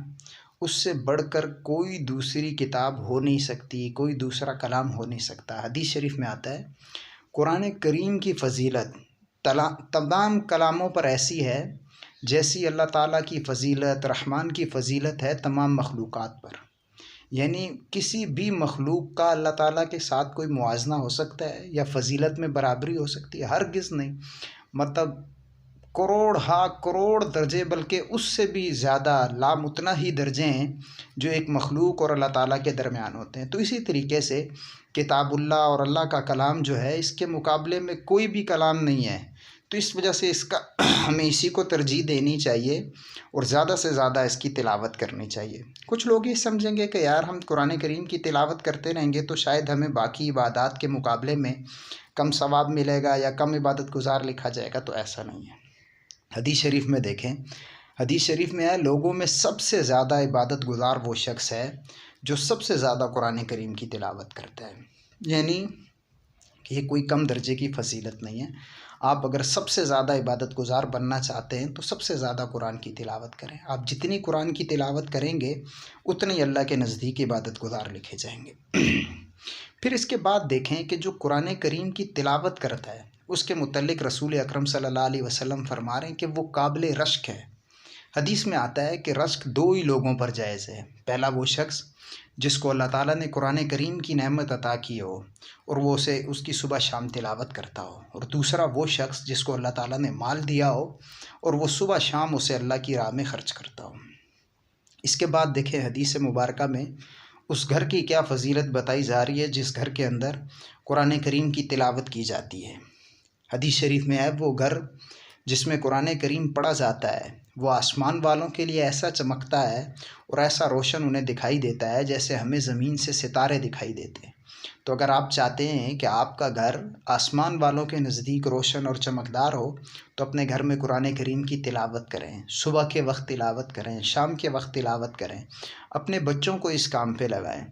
اس سے بڑھ کر کوئی دوسری کتاب ہو نہیں سکتی، کوئی دوسرا کلام ہو نہیں سکتا۔ حدیث شریف میں آتا ہے قرآن کریم کی فضیلت تمام کلاموں پر ایسی ہے جیسی اللہ تعالیٰ کی فضیلت، رحمان کی فضیلت ہے تمام مخلوقات پر۔ یعنی کسی بھی مخلوق کا اللہ تعالیٰ کے ساتھ کوئی موازنہ ہو سکتا ہے یا فضیلت میں برابری ہو سکتی ہے؟ ہرگز نہیں۔ مطلب کروڑ درجے، بلکہ اس سے بھی زیادہ لامتنا ہی درجے ہیں جو ایک مخلوق اور اللہ تعالیٰ کے درمیان ہوتے ہیں۔ تو اسی طریقے سے کتاب اللہ اور اللہ کا کلام جو ہے، اس کے مقابلے میں کوئی بھی کلام نہیں ہے۔ تو اس وجہ سے اس کا ہمیں اسی کو ترجیح دینی چاہیے اور زیادہ سے زیادہ اس کی تلاوت کرنی چاہیے۔ کچھ لوگ یہ سمجھیں گے کہ یار ہم قرآن کریم کی تلاوت کرتے رہیں گے تو شاید ہمیں باقی عبادات کے مقابلے میں کم ثواب ملے گا یا کم عبادت گزار لکھا جائے گا، تو ایسا نہیں ہے۔ حدیث شریف میں دیکھیں، حدیث شریف میں ہے لوگوں میں سب سے زیادہ عبادت گزار وہ شخص ہے جو سب سے زیادہ قرآن کریم کی تلاوت کرتا ہے۔ یعنی کہ یہ کوئی کم درجے کی فضیلت نہیں ہے۔ آپ اگر سب سے زیادہ عبادت گزار بننا چاہتے ہیں تو سب سے زیادہ قرآن کی تلاوت کریں۔ آپ جتنی قرآن کی تلاوت کریں گے اتنی اللہ کے نزدیک عبادت گزار لکھے جائیں گے۔ پھر اس کے بعد دیکھیں کہ جو قرآن کریم کی تلاوت کرتا ہے اس کے متعلق رسول اکرم صلی اللہ علیہ وسلم فرما رہے ہیں کہ وہ قابل رشک ہے۔ حدیث میں آتا ہے کہ رشک دو ہی لوگوں پر جائز ہے۔ پہلا وہ شخص جس کو اللہ تعالیٰ نے قرآن کریم کی نعمت عطا کی ہو اور وہ اس کی صبح شام تلاوت کرتا ہو، اور دوسرا وہ شخص جس کو اللہ تعالیٰ نے مال دیا ہو اور وہ صبح شام اسے اللہ کی راہ میں خرچ کرتا ہو۔ اس کے بعد دیکھیں حدیث مبارکہ میں اس گھر کی کیا فضیلت بتائی جا رہی ہے جس گھر کے اندر قرآن کریم کی تلاوت کی جاتی ہے۔ حدیث شریف میں ہے وہ گھر جس میں قرآن کریم پڑھا جاتا ہے وہ آسمان والوں کے لیے ایسا چمکتا ہے اور ایسا روشن انہیں دکھائی دیتا ہے جیسے ہمیں زمین سے ستارے دکھائی دیتے ہیں۔ تو اگر آپ چاہتے ہیں کہ آپ کا گھر آسمان والوں کے نزدیک روشن اور چمکدار ہو تو اپنے گھر میں قرآن کریم کی تلاوت کریں، صبح کے وقت تلاوت کریں، شام کے وقت تلاوت کریں، اپنے بچوں کو اس کام پہ لگائیں،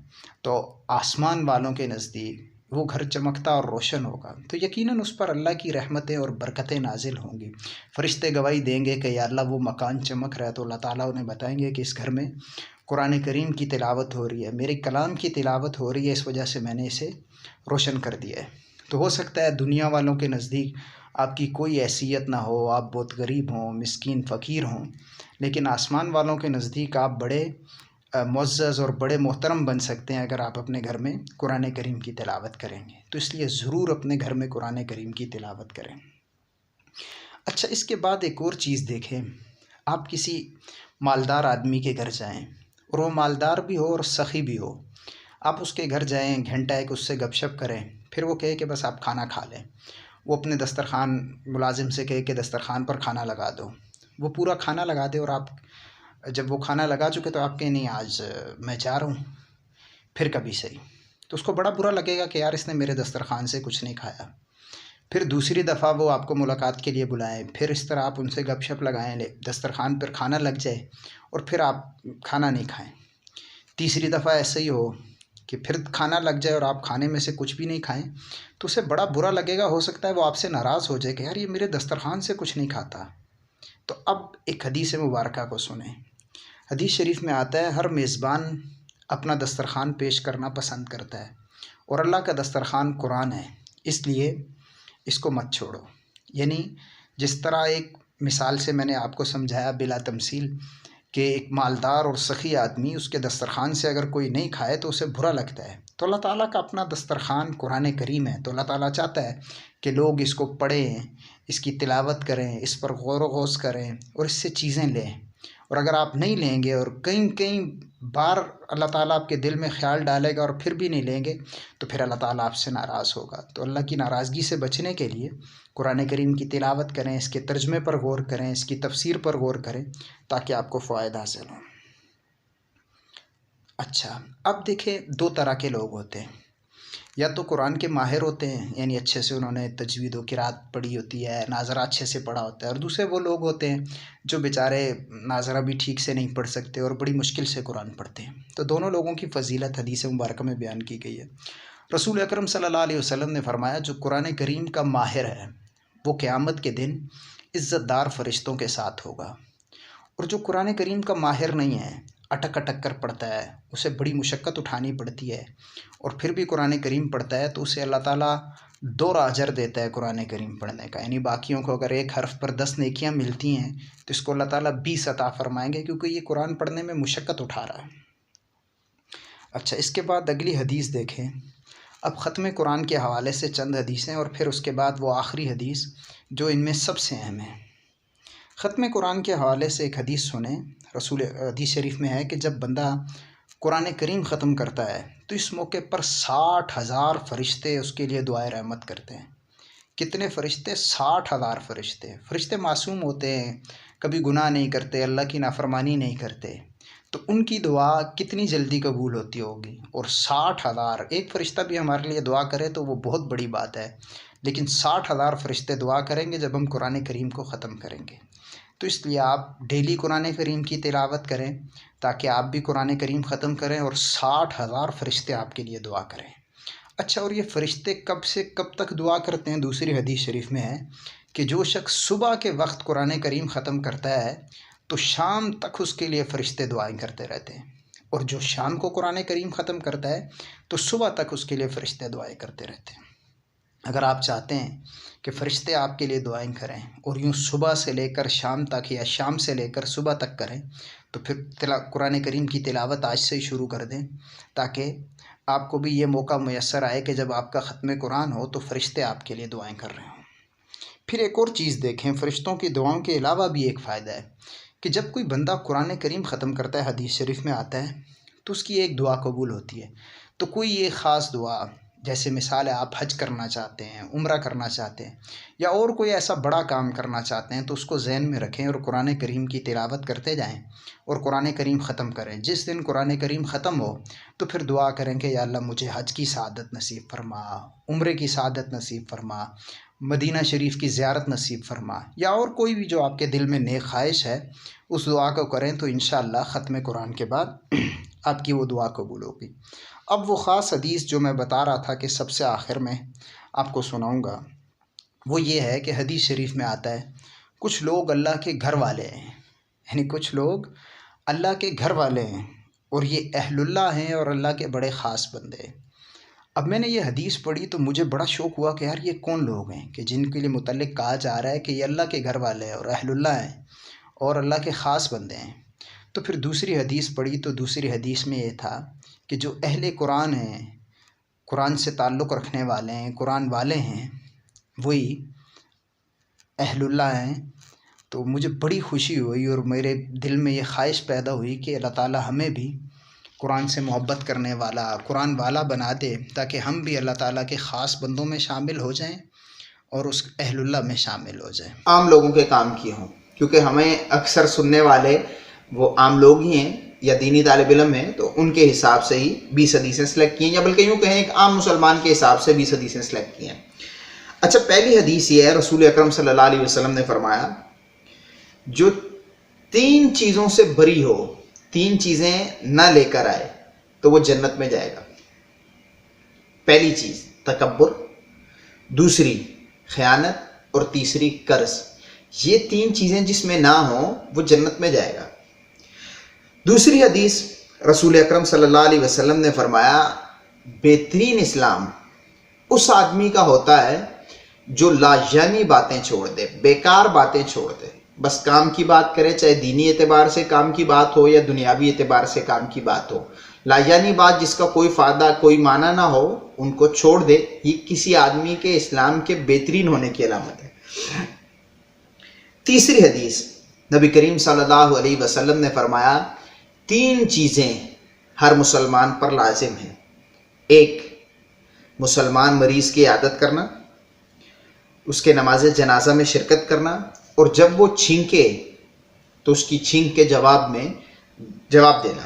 تو آسمان والوں کے نزدیک وہ گھر چمکتا اور روشن ہوگا۔ تو یقیناً اس پر اللہ کی رحمتیں اور برکتیں نازل ہوں گی۔ فرشتے گواہی دیں گے کہ یا اللہ وہ مکان چمک رہا ہے، تو اللہ تعالیٰ انہیں بتائیں گے کہ اس گھر میں قرآن کریم کی تلاوت ہو رہی ہے، میرے کلام کی تلاوت ہو رہی ہے، اس وجہ سے میں نے اسے روشن کر دیا ہے۔ تو ہو سکتا ہے دنیا والوں کے نزدیک آپ کی کوئی حیثیت نہ ہو، آپ بہت غریب ہوں، مسکین فقیر ہوں، لیکن آسمان والوں کے نزدیک آپ بڑے معزز اور بڑے محترم بن سکتے ہیں اگر آپ اپنے گھر میں قرآن کریم کی تلاوت کریں گے۔ تو اس لیے ضرور اپنے گھر میں قرآن کریم کی تلاوت کریں۔ اچھا، اس کے بعد ایک اور چیز دیکھیں، آپ کسی مالدار آدمی کے گھر جائیں اور وہ مالدار بھی ہو اور سخی بھی ہو، آپ اس کے گھر جائیں، گھنٹہ ایک اس سے گپ شپ کریں، پھر وہ کہے کہ بس آپ کھانا کھا لیں، وہ اپنے دسترخوان ملازم سے کہے کہ دسترخوان پر کھانا لگا دو، وہ پورا کھانا لگا دے، اور آپ جب وہ کھانا لگا چکے تو آپ کہیں نہیں آج میں جا رہا ہوں، پھر کبھی صحیح، تو اس کو بڑا برا لگے گا کہ یار اس نے میرے دسترخوان سے کچھ نہیں کھایا۔ پھر دوسری دفعہ وہ آپ کو ملاقات کے لیے بلائیں، پھر اس طرح آپ ان سے گپ شپ لگائیں، دسترخوان پر کھانا لگ جائے اور پھر آپ کھانا نہیں کھائیں۔ تیسری دفعہ ایسے ہی ہو کہ پھر کھانا لگ جائے اور آپ کھانے میں سے کچھ بھی نہیں کھائیں، تو اسے بڑا برا لگے گا، ہو سکتا ہے وہ آپ سے ناراض ہو جائے کہ یار یہ میرے دسترخوان سے کچھ نہیں کھاتا۔ تو اب ایک حدیث مبارکہ کو سنیں۔ حدیث شریف میں آتا ہے ہر میزبان اپنا دسترخوان پیش کرنا پسند کرتا ہے، اور اللہ کا دسترخوان قرآن ہے، اس لیے اس کو مت چھوڑو۔ یعنی جس طرح ایک مثال سے میں نے آپ کو سمجھایا بلا تمثیل کہ ایک مالدار اور سخی آدمی اس کے دسترخوان سے اگر کوئی نہیں کھائے تو اسے برا لگتا ہے، تو اللہ تعالیٰ کا اپنا دسترخوان قرآن کریم ہے، تو اللہ تعالیٰ چاہتا ہے کہ لوگ اس کو پڑھیں، اس کی تلاوت کریں، اس پر غور و خوض کریں اور اس سے چیزیں لیں۔ اور اگر آپ نہیں لیں گے اور کئی بار اللہ تعالیٰ آپ کے دل میں خیال ڈالے گا اور پھر بھی نہیں لیں گے تو پھر اللہ تعالیٰ آپ سے ناراض ہوگا۔ تو اللہ کی ناراضگی سے بچنے کے لیے قرآن کریم کی تلاوت کریں، اس کے ترجمے پر غور کریں، اس کی تفسیر پر غور کریں، تاکہ آپ کو فوائد حاصل ہوں۔ اچھا، اب دیکھیں دو طرح کے لوگ ہوتے ہیں، یا تو قرآن کے ماہر ہوتے ہیں، یعنی اچھے سے انہوں نے تجوید و قرات پڑھی ہوتی ہے، ناظرہ اچھے سے پڑھا ہوتا ہے، اور دوسرے وہ لوگ ہوتے ہیں جو بیچارے ناظرہ بھی ٹھیک سے نہیں پڑھ سکتے اور بڑی مشکل سے قرآن پڑھتے ہیں۔ تو دونوں لوگوں کی فضیلت حدیث مبارکہ میں بیان کی گئی ہے۔ رسول اکرم صلی اللہ علیہ وسلم نے فرمایا جو قرآن کریم کا ماہر ہے وہ قیامت کے دن عزت دار فرشتوں کے ساتھ ہوگا، اور جو قرآن کریم کا ماہر نہیں ہے، اٹک اٹک کر پڑھتا ہے، اسے بڑی مشقت اٹھانی پڑتی ہے اور پھر بھی قرآن کریم پڑھتا ہے، تو اسے اللہ تعالیٰ 2 اجر دیتا ہے قرآن کریم پڑھنے کا، یعنی باقیوں کو اگر ایک حرف پر 10 نیکیاں ملتی ہیں تو اس کو اللہ تعالیٰ 20 عطا فرمائیں گے، کیونکہ یہ قرآن پڑھنے میں مشقت اٹھا رہا ہے۔ اچھا، اس کے بعد اگلی حدیث دیکھیں۔ اب ختم قرآن کے حوالے سے چند حدیثیں اور پھر اس کے بعد وہ آخری حدیث جو ان میں سب سے اہم ہے۔ ختم قرآن کے حوالے سے ایک حدیث سنیں۔ حدیث شریف میں ہے کہ جب بندہ قرآن کریم ختم کرتا ہے تو اس موقع پر 60,000 فرشتے اس کے لیے دعائے رحمت کرتے ہیں۔ کتنے فرشتے؟ 60,000 فرشتے۔ فرشتے معصوم ہوتے ہیں، کبھی گناہ نہیں کرتے، اللہ کی نافرمانی نہیں کرتے، تو ان کی دعا کتنی جلدی قبول ہوتی ہوگی۔ اور 60,000، ایک فرشتہ بھی ہمارے لیے دعا کرے تو وہ بہت بڑی بات ہے، لیکن 60,000 فرشتے دعا کریں گے جب ہم قرآن کریم کو ختم کریں گے۔ تو اس لیے آپ ڈیلی قرآن کریم کی تلاوت کریں تاکہ آپ بھی قرآن کریم ختم کریں اور 60,000 فرشتے آپ کے لیے دعا کریں۔ اچھا، اور یہ فرشتے کب سے کب تک دعا کرتے ہیں؟ دوسری حدیث شریف میں ہے کہ جو شخص صبح کے وقت قرآن کریم ختم کرتا ہے تو شام تک اس کے لیے فرشتے دعائیں کرتے رہتے ہیں، اور جو شام کو قرآن کریم ختم کرتا ہے تو صبح تک اس کے لیے فرشتے دعائیں کرتے رہتے ہیں۔ اگر آپ چاہتے ہیں کہ فرشتے آپ کے لیے دعائیں کریں اور یوں صبح سے لے کر شام تک یا شام سے لے کر صبح تک کریں، تو پھر قرآن کریم کی تلاوت آج سے ہی شروع کر دیں تاکہ آپ کو بھی یہ موقع میسر آئے کہ جب آپ کا ختم قرآن ہو تو فرشتے آپ کے لیے دعائیں کر رہے ہوں۔ پھر ایک اور چیز دیکھیں، فرشتوں کی دعاؤں کے علاوہ بھی ایک فائدہ ہے کہ جب کوئی بندہ قرآن کریم ختم کرتا ہے، حدیث شریف میں آتا ہے، تو اس کی ایک دعا قبول ہوتی ہے۔ تو کوئی ایک خاص دعا، جیسے مثال ہے آپ حج کرنا چاہتے ہیں، عمرہ کرنا چاہتے ہیں، یا اور کوئی ایسا بڑا کام کرنا چاہتے ہیں، تو اس کو ذہن میں رکھیں اور قرآن کریم کی تلاوت کرتے جائیں اور قرآن کریم ختم کریں۔ جس دن قرآن کریم ختم ہو تو پھر دعا کریں کہ یا اللہ مجھے حج کی سعادت نصیب فرما، عمرے کی سعادت نصیب فرما، مدینہ شریف کی زیارت نصیب فرما، یا اور کوئی بھی جو آپ کے دل میں نیک خواہش ہے اس دعا کو کریں، تو انشاءاللہ ختم قرآن کے بعد آپ کی وہ دعا قبول ہوگی۔ اب وہ خاص حدیث جو میں بتا رہا تھا کہ سب سے آخر میں آپ کو سناؤں گا، وہ یہ ہے کہ حدیث شریف میں آتا ہے کچھ لوگ اللہ کے گھر والے ہیں، یعنی کچھ لوگ اللہ کے گھر والے ہیں اور یہ اہل اللہ ہیں اور اللہ کے بڑے خاص بندے ہیں۔ اب میں نے یہ حدیث پڑھی تو مجھے بڑا شوق ہوا کہ یار یہ کون لوگ ہیں کہ جن کے لیے متعلق کہا جا رہا ہے کہ یہ اللہ کے گھر والے ہیں اور اہل اللہ ہیں اور اللہ کے خاص بندے ہیں۔ تو پھر دوسری حدیث پڑھی تو دوسری حدیث میں یہ تھا کہ جو اہل قرآن ہیں، قرآن سے تعلق رکھنے والے ہیں، قرآن والے ہیں، وہی اہل اللہ ہیں۔ تو مجھے بڑی خوشی ہوئی اور میرے دل میں یہ خواہش پیدا ہوئی کہ اللہ تعالیٰ ہمیں بھی قرآن سے محبت کرنے والا، قرآن والا بنا دے تاکہ ہم بھی اللہ تعالیٰ کے خاص بندوں میں شامل ہو جائیں اور اس اہل اللہ میں شامل ہو جائیں۔ عام لوگوں کے کام کی ہوں، کیونکہ ہمیں اکثر سننے والے وہ عام لوگ ہی ہیں یا دینی طالب علم ہیں، تو ان کے حساب سے ہی 20 حدیثیں سلیکٹ کی ہیں، یا بلکہ یوں کہیں ایک عام مسلمان کے حساب سے 20 حدیثیں سلیکٹ کی ہیں۔ اچھا، پہلی حدیث یہ ہے، رسول اکرم صلی اللہ علیہ وسلم نے فرمایا جو 3 چیزوں سے بری ہو، 3 چیزیں نہ لے کر آئے تو وہ جنت میں جائے گا۔ پہلی چیز تکبر، دوسری خیانت اور تیسری قرض۔ یہ 3 چیزیں جس میں نہ ہوں وہ جنت میں جائے گا۔ دوسری حدیث رسول اکرم صلی اللہ علیہ وسلم نے فرمایا بہترین اسلام اس آدمی کا ہوتا ہے جو لاجانی باتیں چھوڑ دے، بیکار باتیں چھوڑ دے، بس کام کی بات کرے، چاہے دینی اعتبار سے کام کی بات ہو یا دنیاوی اعتبار سے کام کی بات ہو۔ لاجانی بات جس کا کوئی فائدہ، کوئی معنی نہ ہو، ان کو چھوڑ دے۔ یہ کسی آدمی کے اسلام کے بہترین ہونے کی علامت ہے۔ تیسری حدیث نبی کریم صلی اللہ علیہ وسلم نے فرمایا 3 چیزیں ہر مسلمان پر لازم ہیں۔ ایک، مسلمان مریض کی عیادت کرنا، اس کے نماز جنازہ میں شرکت کرنا، اور جب وہ چھینکے تو اس کی چھینک کے جواب دینا۔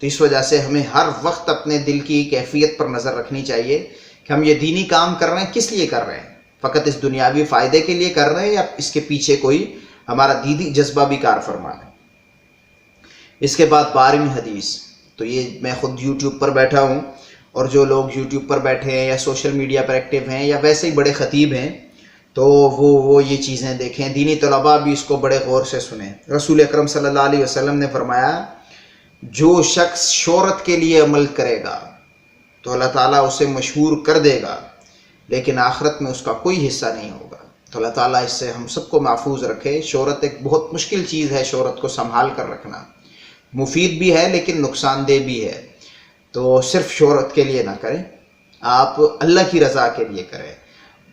تو اس وجہ سے ہمیں ہر وقت اپنے دل کی کیفیت پر نظر رکھنی چاہیے کہ ہم یہ دینی کام کر رہے ہیں کس لیے کر رہے ہیں، فقط اس دنیاوی فائدے کے لیے کر رہے ہیں یا اس کے پیچھے کوئی ہمارا دینی جذبہ بھی کار فرما ہے۔ اس کے بعد 12ویں حدیث، تو یہ میں خود یوٹیوب پر بیٹھا ہوں اور جو لوگ یوٹیوب پر بیٹھے ہیں یا سوشل میڈیا پر ایکٹیو ہیں یا ویسے ہی بڑے خطیب ہیں تو وہ یہ چیزیں دیکھیں، دینی طلباء بھی اس کو بڑے غور سے سنیں۔ رسول اکرم صلی اللہ علیہ وسلم نے فرمایا جو شخص شہرت کے لیے عمل کرے گا تو اللہ تعالیٰ اسے مشہور کر دے گا، لیکن آخرت میں اس کا کوئی حصہ نہیں ہوگا۔ تو اللہ تعالیٰ اس سے ہم سب کو محفوظ رکھے۔ شہرت ایک بہت مشکل چیز ہے، شہرت کو سنبھال کر رکھنا مفید بھی ہے لیکن نقصان دہ بھی ہے۔ تو صرف شہرت کے لیے نہ کریں، آپ اللہ کی رضا کے لیے کریں،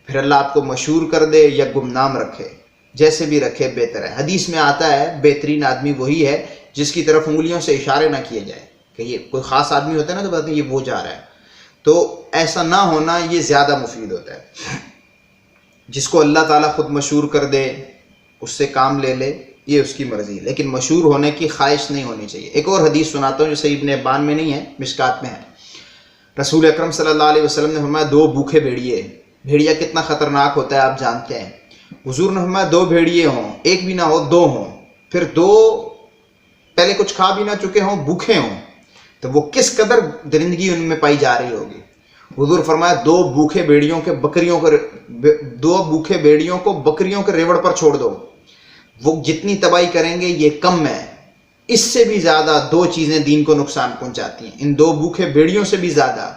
پھر اللہ آپ کو مشہور کر دے یا گمنام رکھے، جیسے بھی رکھے بہتر ہے۔ حدیث میں آتا ہے بہترین آدمی وہی ہے جس کی طرف انگلیوں سے اشارے نہ کیے جائے کہ یہ کوئی خاص آدمی ہوتا ہے نا تو بتاتے ہیں یہ وہ جا رہا ہے، تو ایسا نہ ہونا یہ زیادہ مفید ہوتا ہے۔ جس کو اللہ تعالیٰ خود مشہور کر دے اس سے کام لے لے، یہ اس کی مرضی، لیکن مشہور ہونے کی خواہش نہیں ہونی چاہیے۔ ایک اور حدیث سناتا ہوں جو صحیح ابن حبان میں نہیں ہے، مشکات میں ہے۔ رسول اکرم صلی اللہ علیہ وسلم نے فرمایا 2 بھوکے بھیڑیے، بھیڑیا کتنا خطرناک ہوتا ہے آپ جانتے ہیں۔ حضور نے فرمایا 2 بھیڑیے ہوں، ایک بھی نہ ہو 2 ہوں، پھر 2 پہلے کچھ کھا بھی نہ چکے ہوں، بھوکے ہوں، تو وہ کس قدر درندگی ان میں پائی جا رہی ہوگی۔ حضور فرمایا 2 بھوکے بھیڑیوں کو بکریوں کے ریوڑ پر چھوڑ دو، وہ جتنی تباہی کریں گے یہ کم ہے، اس سے بھی زیادہ 2 چیزیں دین کو نقصان پہنچاتی ہیں، ان 2 بھوکے بھیڑیوں سے بھی زیادہ۔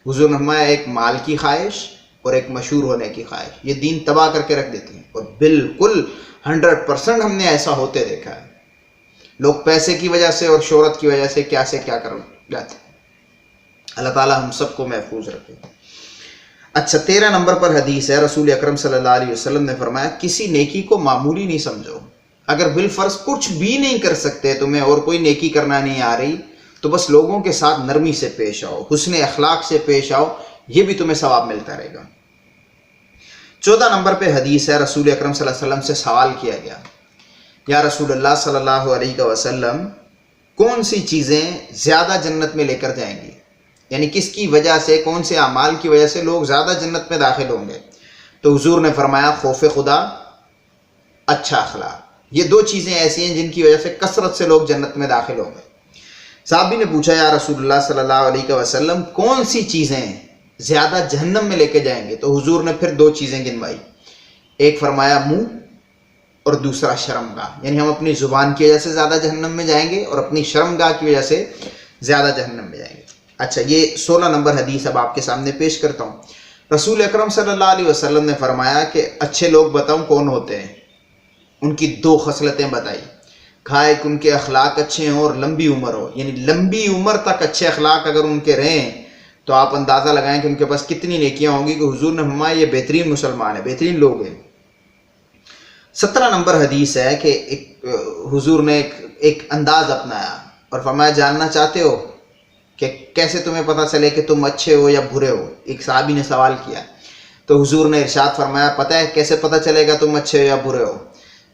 حضور نے فرمایا ایک مال کی خواہش اور ایک مشہور ہونے کی خواہش، یہ دین تباہ کر کے رکھ دیتی ہیں، اور بالکل 100% ہم نے ایسا ہوتے دیکھا ہے۔ لوگ پیسے کی وجہ سے اور شہرت کی وجہ سے کیا کر جاتے ہیں۔ اللہ تعالیٰ ہم سب کو محفوظ رکھے۔ اچھا 13 نمبر پر حدیث ہے، رسول اکرم صلی اللہ علیہ وسلم نے فرمایا کسی نیکی کو معمولی نہیں سمجھو، اگر بالفرض کچھ بھی نہیں کر سکتے، تمہیں اور کوئی نیکی کرنا نہیں آ رہی، تو بس لوگوں کے ساتھ نرمی سے پیش آؤ، حسن اخلاق سے پیش آؤ، یہ بھی تمہیں ثواب ملتا رہے گا۔ 14 نمبر پہ حدیث ہے، رسول اکرم صلی اللہ علیہ وسلم سے سوال کیا گیا، یا رسول اللہ صلی اللہ علیہ وسلم کون سی چیزیں زیادہ جنت میں لے کر جائیں گی، یعنی کس کی وجہ سے، کون سے اعمال کی وجہ سے لوگ زیادہ جنت میں داخل ہوں گے؟ تو حضور نے فرمایا خوف خدا، اچھا اخلاق، یہ 2 چیزیں ایسی ہیں جن کی وجہ سے کثرت سے لوگ جنت میں داخل ہوں گے۔ صحابی نے پوچھا یا رسول اللہ صلی اللہ علیہ وسلم کون سی چیزیں زیادہ جہنم میں لے کے جائیں گے؟ تو حضور نے پھر 2 چیزیں گنوائی، ایک فرمایا منہ اور دوسرا شرمگاہ، یعنی ہم اپنی زبان کی وجہ سے زیادہ جہنم میں جائیں گے اور اپنی شرمگاہ کی وجہ سے زیادہ جہنم میں جائیں گے۔ اچھا یہ 16 نمبر حدیث اب آپ کے سامنے پیش کرتا ہوں۔ رسول اکرم صلی اللہ علیہ وسلم نے فرمایا کہ اچھے لوگ بتاؤں کون ہوتے ہیں؟ ان کی 2 خصلتیں بتائی، کہا ایک ان کے اخلاق اچھے ہوں اور لمبی عمر ہو، یعنی لمبی عمر تک اچھے اخلاق اگر ان کے رہیں تو آپ اندازہ لگائیں کہ ان کے پاس کتنی نیکیاں ہوں گی، کہ حضور نے فرمایا یہ بہترین مسلمان ہیں، بہترین لوگ ہیں۔ 17 نمبر حدیث ہے کہ حضور نے ایک انداز اپنایا اور فرمایا جاننا چاہتے ہو کہ کیسے تمہیں پتہ چلے کہ تم اچھے ہو یا برے ہو؟ ایک صحابی نے سوال کیا تو حضور نے ارشاد فرمایا پتہ ہے کیسے پتہ چلے گا تم اچھے ہو یا برے ہو؟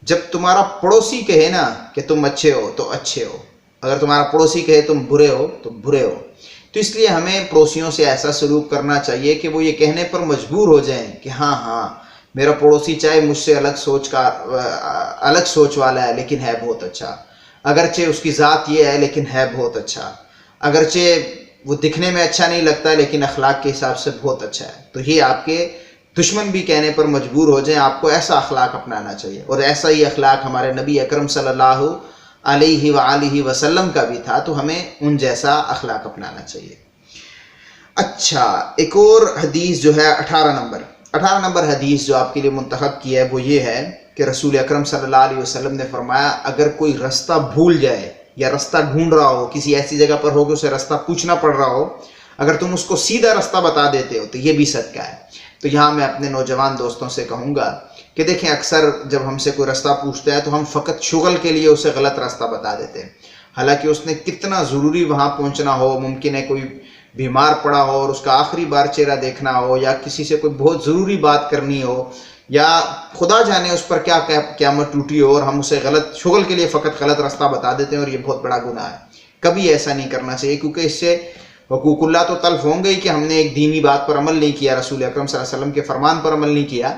جب تمہارا پڑوسی کہے نا کہ تم اچھے ہو تو اچھے ہو، اگر تمہارا پڑوسی کہے تم برے ہو تو برے ہو۔ تو اس لیے ہمیں پڑوسیوں سے ایسا سلوک کرنا چاہیے کہ وہ یہ کہنے پر مجبور ہو جائیں کہ ہاں میرا پڑوسی چاہے مجھ سے الگ سوچ والا ہے لیکن ہے بہت اچھا، اگرچہ اس کی ذات یہ ہے لیکن ہے بہت اچھا، اگرچہ وہ دکھنے میں اچھا نہیں لگتا لیکن اخلاق کے حساب سے بہت اچھا ہے۔ تو یہ آپ کے دشمن بھی کہنے پر مجبور ہو جائیں، آپ کو ایسا اخلاق اپنانا چاہیے، اور ایسا ہی اخلاق ہمارے نبی اکرم صلی اللہ علیہ وآلہ وسلم کا بھی تھا، تو ہمیں ان جیسا اخلاق اپنانا چاہیے۔ اچھا ایک اور حدیث جو ہے 18 نمبر حدیث جو آپ کے لیے منتخب کی ہے وہ یہ ہے کہ رسول اکرم صلی اللہ علیہ وسلم نے فرمایا اگر کوئی رستہ بھول جائے یا رستہ ڈھونڈ رہا ہو، کسی ایسی جگہ پر ہو کہ اسے رستہ پوچھنا پڑ رہا ہو، اگر تم اس کو سیدھا رستہ بتا دیتے ہو تو یہ بھی صدقہ ہے۔ تو یہاں میں اپنے نوجوان دوستوں سے کہوں گا کہ دیکھیں اکثر جب ہم سے کوئی رستہ پوچھتا ہے تو ہم فقط شغل کے لیے اسے غلط راستہ بتا دیتے ہیں، حالانکہ اس نے کتنا ضروری وہاں پہنچنا ہو، ممکن ہے کوئی بیمار پڑا ہو اور اس کا آخری بار چہرہ دیکھنا ہو، یا کسی سے کوئی بہت ضروری بات کرنی ہو، یا خدا جانے اس پر کیا قیامت ٹوٹی ہو، اور ہم اسے غلط شغل کے لیے فقط غلط راستہ بتا دیتے ہیں، اور یہ بہت بڑا گناہ ہے۔ کبھی ایسا نہیں کرنا چاہیے، کیونکہ اس سے حقوق اللہ تو تلف ہوں گے کہ ہم نے ایک دینی بات پر عمل نہیں کیا، رسول اکرم صلی اللہ علیہ وسلم کے فرمان پر عمل نہیں کیا،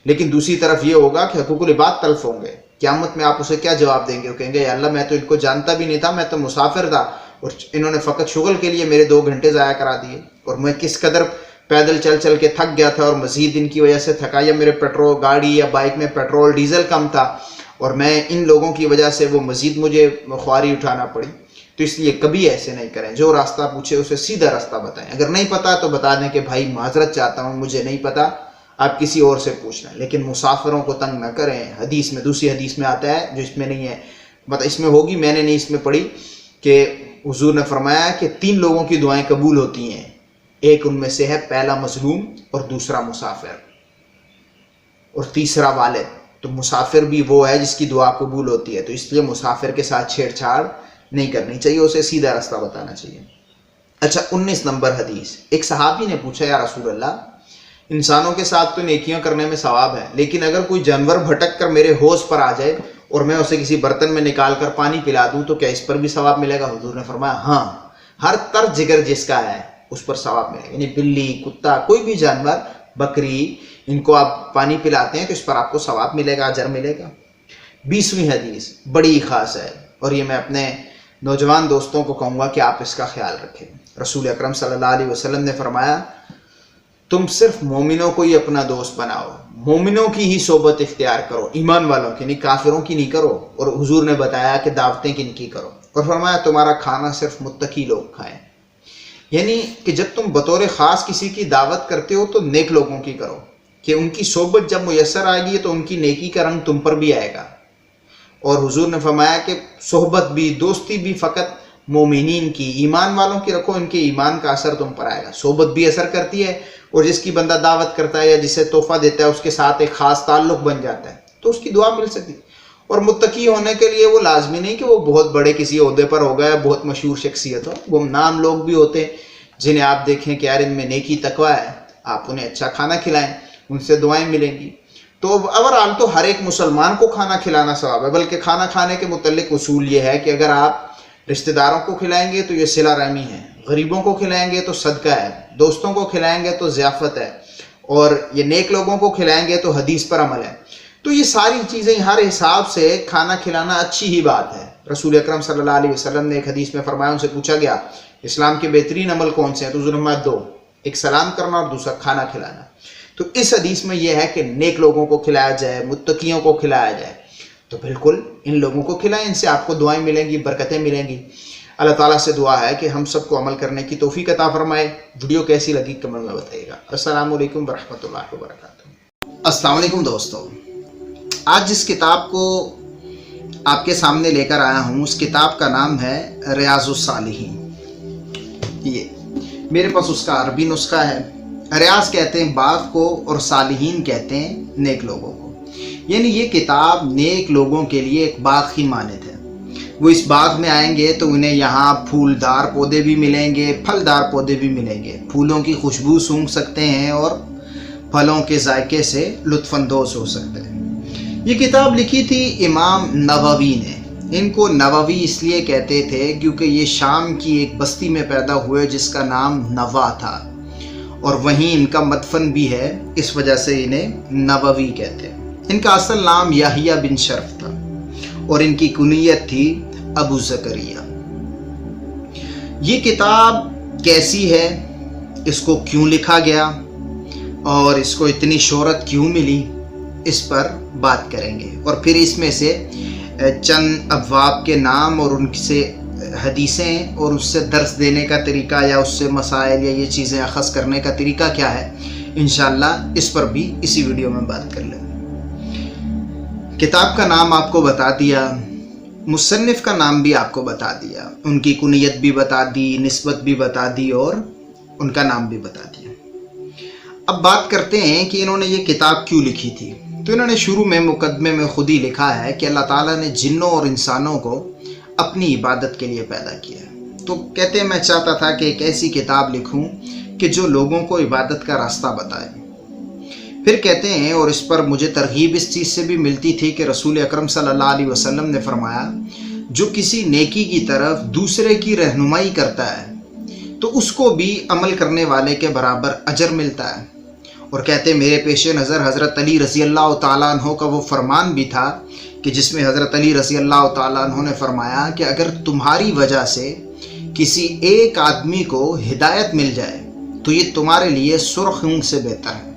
لیکن دوسری طرف یہ ہوگا کہ حقوق العباد تلف ہوں گے۔ قیامت میں آپ اسے کیا جواب دیں گے؟ وہ کہیں گے یا اللہ میں تو ان کو جانتا بھی نہیں تھا، میں تو مسافر تھا اور انہوں نے فقط شغل کے لیے میرے 2 گھنٹے ضائع کرا دیے، اور میں کس قدر پیدل چل چل کے تھک گیا تھا، اور مزید ان کی وجہ سے تھکا، یا میرے پیٹرول گاڑی یا بائک میں پیٹرول ڈیزل کم تھا، اور میں ان لوگوں کی وجہ سے وہ مزید مجھے خواری اٹھانا پڑی۔ تو اس لیے کبھی ایسے نہیں کریں، جو راستہ پوچھے اسے سیدھا راستہ بتائیں، اگر نہیں پتا تو بتا دیں کہ بھائی معذرت چاہتا ہوں، مجھے نہیں پتا، آپ کسی اور سے پوچھ لیں، لیکن مسافروں کو تنگ نہ کریں۔ حدیث میں، دوسری حدیث میں آتا ہے جو اس میں نہیں ہے، مطلب اس میں ہوگی، میں نے نہیں اس میں پڑھی، کہ حضور نے فرمایا کہ 3 لوگوں کی دعائیں قبول ہوتی ہیں، ایک ان میں سے ہے پہلا مظلوم، اور دوسرا مسافر، اور تیسرا والد۔ تو مسافر بھی وہ ہے جس کی دعا قبول ہوتی ہے، تو اس لیے مسافر کے ساتھ چھیڑ چھاڑ نہیں کرنی چاہیے، اسے سیدھا راستہ بتانا چاہیے۔ اچھا 19 نمبر حدیث، ایک صحابی نے پوچھا یا رسول اللہ، انسانوں کے ساتھ تو نیکیاں کرنے میں ثواب ہے، لیکن اگر کوئی جانور بھٹک کر میرے حوض پر آ جائے اور میں اسے کسی برتن میں نکال کر پانی پلا دوں تو کیا اس پر بھی ثواب ملے گا؟ حضور نے فرمایا ہاں، ہر تر جگر جس کا ہے اس پر ثواب ملے گا، یعنی بلی، کتا، کوئی بھی جانور، بکری، ان کو آپ پانی پلاتے ہیں تو اس پر آپ کو ثواب ملے گا، اجر ملے گا۔ 20ویں حدیث بڑی خاص ہے، اور یہ میں اپنے نوجوان دوستوں کو کہوں گا کہ آپ اس کا خیال رکھیں۔ رسول اکرم صلی اللہ علیہ وسلم نے فرمایا تم صرف مومنوں کو ہی اپنا دوست بناؤ، مومنوں کی ہی صحبت اختیار کرو، ایمان والوں کی نہیں، کافروں کی نہیں کرو، اور حضور نے بتایا کہ دعوتیں کن کی کرو، اور فرمایا تمہارا کھانا صرف متقی لوگ کھائیں، یعنی کہ جب تم بطور خاص کسی کی دعوت کرتے ہو تو نیک لوگوں کی کرو، کہ ان کی صحبت جب میسر آئے گی تو ان کی نیکی کا رنگ تم پر بھی آئے گا۔ اور حضور نے فرمایا کہ صحبت بھی، دوستی بھی فقط مومنین کی، ایمان والوں کی رکھو، ان کے ایمان کا اثر تم پر آئے گا۔ صحبت بھی اثر کرتی ہے، اور جس کی بندہ دعوت کرتا ہے یا جسے تحفہ دیتا ہے اس کے ساتھ ایک خاص تعلق بن جاتا ہے تو اس کی دعا مل سکتی ہے۔ اور متقی ہونے کے لیے وہ لازمی نہیں کہ وہ بہت بڑے کسی عہدے پر ہو گئے، بہت مشہور شخصیت ہو، وہ نام لوگ بھی ہوتے ہیں جنہیں آپ دیکھیں کہ یار ان میں نیکی تقویٰ ہے، آپ انہیں اچھا کھانا کھلائیں، ان سے دعائیں ملیں گی۔ تو اوورآل تو ہر ایک مسلمان کو کھانا کھلانا ثواب ہے، بلکہ کھانا کھانے کے متعلق اصول یہ ہے کہ اگر آپ رشتہ داروں کو کھلائیں گے تو یہ صلہ رحمی ہے، غریبوں کو کھلائیں گے تو صدقہ ہے، دوستوں کو کھلائیں گے تو ضیافت ہے، اور یہ نیک لوگوں کو کھلائیں گے تو حدیث پر عمل ہے۔ تو یہ ساری چیزیں ہر حساب سے کھانا کھلانا اچھی ہی بات ہے۔ رسول اکرم صلی اللہ علیہ وسلم نے ایک حدیث میں فرمایا، ان سے پوچھا گیا اسلام کے بہترین عمل کون سے ہیں؟ تو حضور نے فرمایا 2، ایک سلام کرنا اور دوسرا کھانا کھلانا۔ تو اس حدیث میں یہ ہے کہ نیک لوگوں کو کھلایا جائے، متقیوں کو کھلایا جائے، تو بالکل ان لوگوں کو کھلائیں، ان سے آپ کو دعائیں ملیں گی، برکتیں ملیں گی۔ اللہ تعالیٰ سے دعا ہے کہ ہم سب کو عمل کرنے کی توفیق عطا فرمائے۔ ویڈیو کیسی لگی کمنٹ میں بتائیے گا۔ السلام علیکم ورحمۃ اللہ وبرکاتہ۔ السلام علیکم دوستو، آج جس کتاب کو آپ کے سامنے لے کر آیا ہوں اس کتاب کا نام ہے ریاض الصالحین۔ یہ میرے پاس اس کا عربی نسخہ ہے۔ ریاض کہتے ہیں باغ کو اور صالحین کہتے ہیں نیک لوگوں کو، یعنی یہ کتاب نیک لوگوں کے لیے ایک باغ کی مانند ہے۔ وہ اس باغ میں آئیں گے تو انہیں یہاں پھولدار پودے بھی ملیں گے، پھلدار پودے بھی ملیں گے، پھولوں کی خوشبو سونگھ سکتے ہیں اور پھلوں کے ذائقے سے لطف اندوز ہو سکتے ہیں۔ یہ کتاب لکھی تھی امام نووی نے۔ ان کو نووی اس لیے کہتے تھے کیونکہ یہ شام کی ایک بستی میں پیدا ہوئے جس کا نام نوا تھا، اور وہیں ان کا مدفن بھی ہے، اس وجہ سے انہیں نووی کہتے ہیں۔ ان کا اصل نام یحییٰ بن شرف تھا اور ان کی کنیت تھی ابو زکریا۔ یہ کتاب کیسی ہے، اس کو کیوں لکھا گیا اور اس کو اتنی شہرت کیوں ملی، اس پر بات کریں گے، اور پھر اس میں سے چند ابواب کے نام اور ان سے حدیثیں اور اس سے درس دینے کا طریقہ یا اس سے مسائل یا یہ چیزیں اخذ کرنے کا طریقہ کیا ہے، انشاءاللہ اس پر بھی اسی ویڈیو میں بات کر لیں۔ کتاب کا نام آپ کو بتا دیا، مصنف کا نام بھی آپ کو بتا دیا، ان کی کنیت بھی بتا دی، نسبت بھی بتا دی اور ان کا نام بھی بتا دیا۔ اب بات کرتے ہیں کہ انہوں نے یہ کتاب کیوں لکھی تھی۔ تو انہوں نے شروع میں مقدمے میں خود ہی لکھا ہے کہ اللہ تعالیٰ نے جنوں اور انسانوں کو اپنی عبادت کے لیے پیدا کیا ہے، تو کہتے ہیں میں چاہتا تھا کہ ایک ایسی کتاب لکھوں کہ جو لوگوں کو عبادت کا راستہ بتائے۔ پھر کہتے ہیں اور اس پر مجھے ترغیب اس چیز سے بھی ملتی تھی کہ رسول اکرم صلی اللہ علیہ وسلم نے فرمایا جو کسی نیکی کی طرف دوسرے کی رہنمائی کرتا ہے تو اس کو بھی عمل کرنے والے کے برابر اجر ملتا ہے۔ اور کہتے میرے پیش نظر حضرت علی رضی اللہ تعالیٰ عنہ کا وہ فرمان بھی تھا کہ جس میں حضرت علی رضی اللہ تعالیٰ عنہ نے فرمایا کہ اگر تمہاری وجہ سے کسی ایک آدمی کو ہدایت مل جائے تو یہ تمہارے لیے سرخ اونٹ سے بہتر ہے۔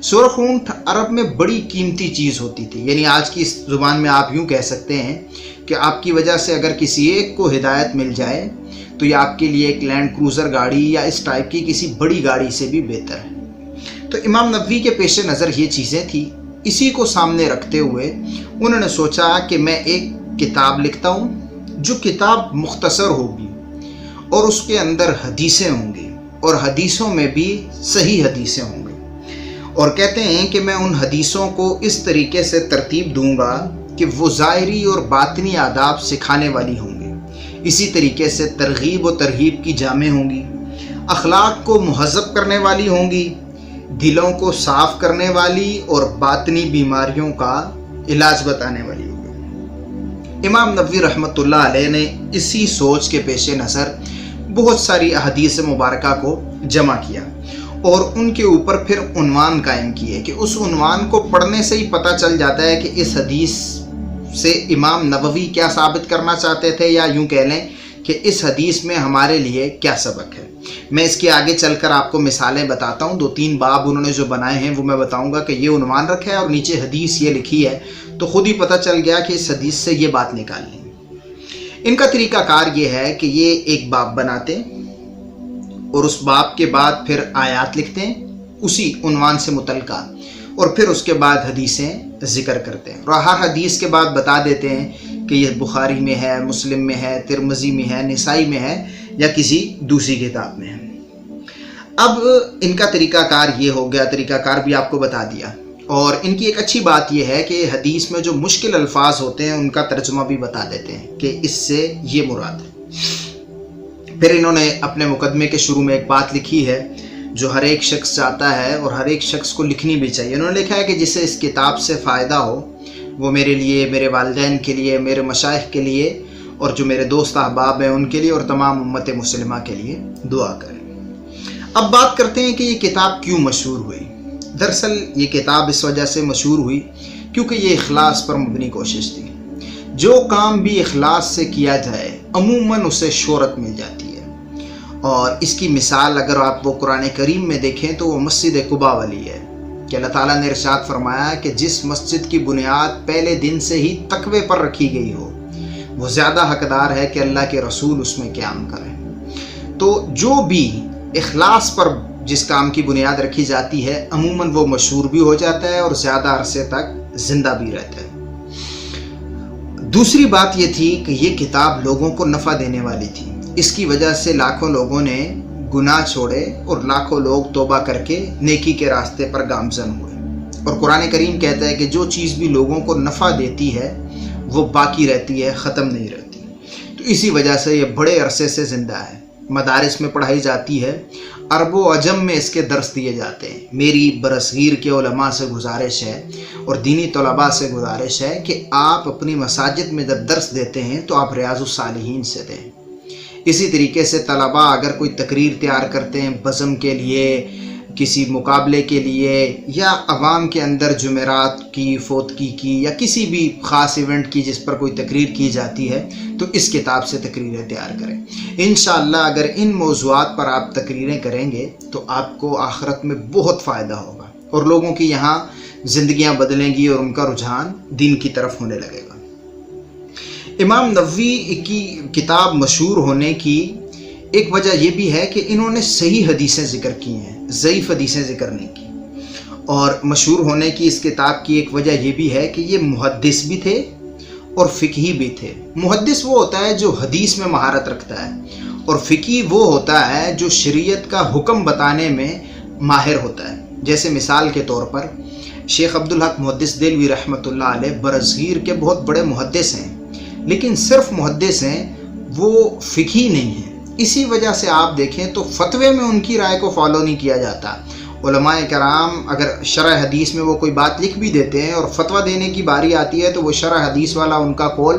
سرخ اونٹ عرب میں بڑی قیمتی چیز ہوتی تھی، یعنی آج کی اس زبان میں آپ یوں کہہ سکتے ہیں کہ آپ کی وجہ سے اگر کسی ایک کو ہدایت مل جائے تو یہ آپ کے لیے ایک لینڈ کروزر گاڑی یا اس ٹائپ کی کسی بڑی گاڑی سے بھی بہتر ہے۔ تو امام نبوی کے پیش نظر یہ چیزیں تھیں۔ اسی کو سامنے رکھتے ہوئے انہوں نے سوچا کہ میں ایک کتاب لکھتا ہوں جو کتاب مختصر ہوگی اور اس کے اندر حدیثیں ہوں گی اور حدیثوں میں بھی صحیح حدیثیں ہوں گی، اور کہتے ہیں کہ میں ان حدیثوں کو اس طریقے سے ترتیب دوں گا کہ وہ ظاہری اور باطنی آداب سکھانے والی ہوں گی، اسی طریقے سے ترغیب و ترہیب کی جامع ہوں گی، اخلاق کو مہذب کرنے والی ہوں گی، دلوں کو صاف کرنے والی اور باطنی بیماریوں کا علاج بتانے والی ہوگی۔ امام نبوی رحمۃ اللہ علیہ نے اسی سوچ کے پیش نظر بہت ساری احادیث مبارکہ کو جمع کیا اور ان کے اوپر پھر عنوان قائم کیے کہ اس عنوان کو پڑھنے سے ہی پتہ چل جاتا ہے کہ اس حدیث سے امام نبوی کیا ثابت کرنا چاہتے تھے، یا یوں کہہ لیں کہ اس حدیث میں ہمارے لیے کیا سبق ہے۔ میں اس کے آگے چل کر آپ کو مثالیں بتاتا ہوں، 2-3 باب انہوں نے جو بنائے ہیں وہ میں بتاؤں گا کہ یہ عنوان رکھا ہے اور نیچے حدیث یہ لکھی ہے، تو خود ہی پتہ چل گیا کہ اس حدیث سے یہ بات نکالنی ہے۔ ان کا طریقہ کار یہ ہے کہ یہ ایک باب بناتے اور اس باب کے بعد پھر آیات لکھتے ہیں اسی عنوان سے متعلقہ، اور پھر اس کے بعد حدیثیں ذکر کرتے ہیں، اور ہر حدیث کے بعد بتا دیتے ہیں کہ یہ بخاری میں ہے، مسلم میں ہے، ترمذی میں ہے، نسائی میں ہے یا کسی دوسری کتاب میں ہے۔ اب ان کا طریقہ کار یہ ہو گیا، طریقہ کار بھی آپ کو بتا دیا، اور ان کی ایک اچھی بات یہ ہے کہ حدیث میں جو مشکل الفاظ ہوتے ہیں ان کا ترجمہ بھی بتا دیتے ہیں کہ اس سے یہ مراد ہے۔ پھر انہوں نے اپنے مقدمے کے شروع میں ایک بات لکھی ہے جو ہر ایک شخص چاہتا ہے اور ہر ایک شخص کو لکھنی بھی چاہیے۔ انہوں نے لکھا ہے کہ جسے اس کتاب سے فائدہ ہو وہ میرے لیے، میرے والدین کے لیے، میرے مشائخ کے لیے اور جو میرے دوست احباب ہیں ان کے لیے اور تمام امت مسلمہ کے لیے دعا کریں۔ اب بات کرتے ہیں کہ یہ کتاب کیوں مشہور ہوئی۔ دراصل یہ کتاب اس وجہ سے مشہور ہوئی کیونکہ یہ اخلاص پر مبنی کوشش تھی۔ جو کام بھی اخلاص سے کیا جائے عموماً اسے شہرت مل جاتی ہے، اور اس کی مثال اگر آپ وہ قرآن کریم میں دیکھیں تو وہ مسجد قباء والی ہے کہ اللہ تعالیٰ نے ارشاد فرمایا کہ جس مسجد کی بنیاد پہلے دن سے ہی تقوی پر رکھی گئی ہو وہ زیادہ حقدار ہے کہ اللہ کے رسول اس میں قیام کریں۔ تو جو بھی اخلاص پر جس کام کی بنیاد رکھی جاتی ہے عموماً وہ مشہور بھی ہو جاتا ہے اور زیادہ عرصے تک زندہ بھی رہتا ہے۔ دوسری بات یہ تھی کہ یہ کتاب لوگوں کو نفع دینے والی تھی، اس کی وجہ سے لاکھوں لوگوں نے گناہ چھوڑے اور لاکھوں لوگ توبہ کر کے نیکی کے راستے پر گامزن ہوئے۔ اور قرآن کریم کہتا ہے کہ جو چیز بھی لوگوں کو نفع دیتی ہے وہ باقی رہتی ہے، ختم نہیں رہتی۔ تو اسی وجہ سے یہ بڑے عرصے سے زندہ ہے، مدارس میں پڑھائی جاتی ہے، عرب و عجم میں اس کے درس دیے جاتے ہیں۔ میری برصغیر کے علماء سے گزارش ہے اور دینی طلباء سے گزارش ہے کہ آپ اپنی مساجد میں جب درس دیتے ہیں تو آپ ریاض الصالحین سے دیں۔ اسی طریقے سے طلباء اگر کوئی تقریر تیار کرتے ہیں بزم کے لیے، کسی مقابلے کے لیے، یا عوام کے اندر جمعرات کی، فوتگی کی یا کسی بھی خاص ایونٹ کی جس پر کوئی تقریر کی جاتی ہے تو اس کتاب سے تقریریں تیار کریں۔ انشاءاللہ اگر ان موضوعات پر آپ تقریریں کریں گے تو آپ کو آخرت میں بہت فائدہ ہوگا اور لوگوں کی یہاں زندگیاں بدلیں گی اور ان کا رجحان دین کی طرف ہونے لگے گا۔ امام نبوی کی کتاب مشہور ہونے کی ایک وجہ یہ بھی ہے کہ انہوں نے صحیح حدیثیں ذکر کی ہیں، ضعیف حدیثیں ذکر نہیں کی۔ اور مشہور ہونے کی اس کتاب کی ایک وجہ یہ بھی ہے کہ یہ محدث بھی تھے اور فقہی بھی تھے۔ محدث وہ ہوتا ہے جو حدیث میں مہارت رکھتا ہے، اور فقہی وہ ہوتا ہے جو شریعت کا حکم بتانے میں ماہر ہوتا ہے۔ جیسے مثال کے طور پر شیخ عبدالحق محدث دہلوی رحمۃ اللہ علیہ برصغیر کے بہت بڑے محدث ہیں، لیکن صرف محدث ہیں، وہ فقہی نہیں ہیں۔ اسی وجہ سے آپ دیکھیں تو فتوے میں ان کی رائے کو فالو نہیں کیا جاتا۔ علماء کرام اگر شرح حدیث میں وہ کوئی بات لکھ بھی دیتے ہیں اور فتویٰ دینے کی باری آتی ہے تو وہ شرح حدیث والا ان کا قول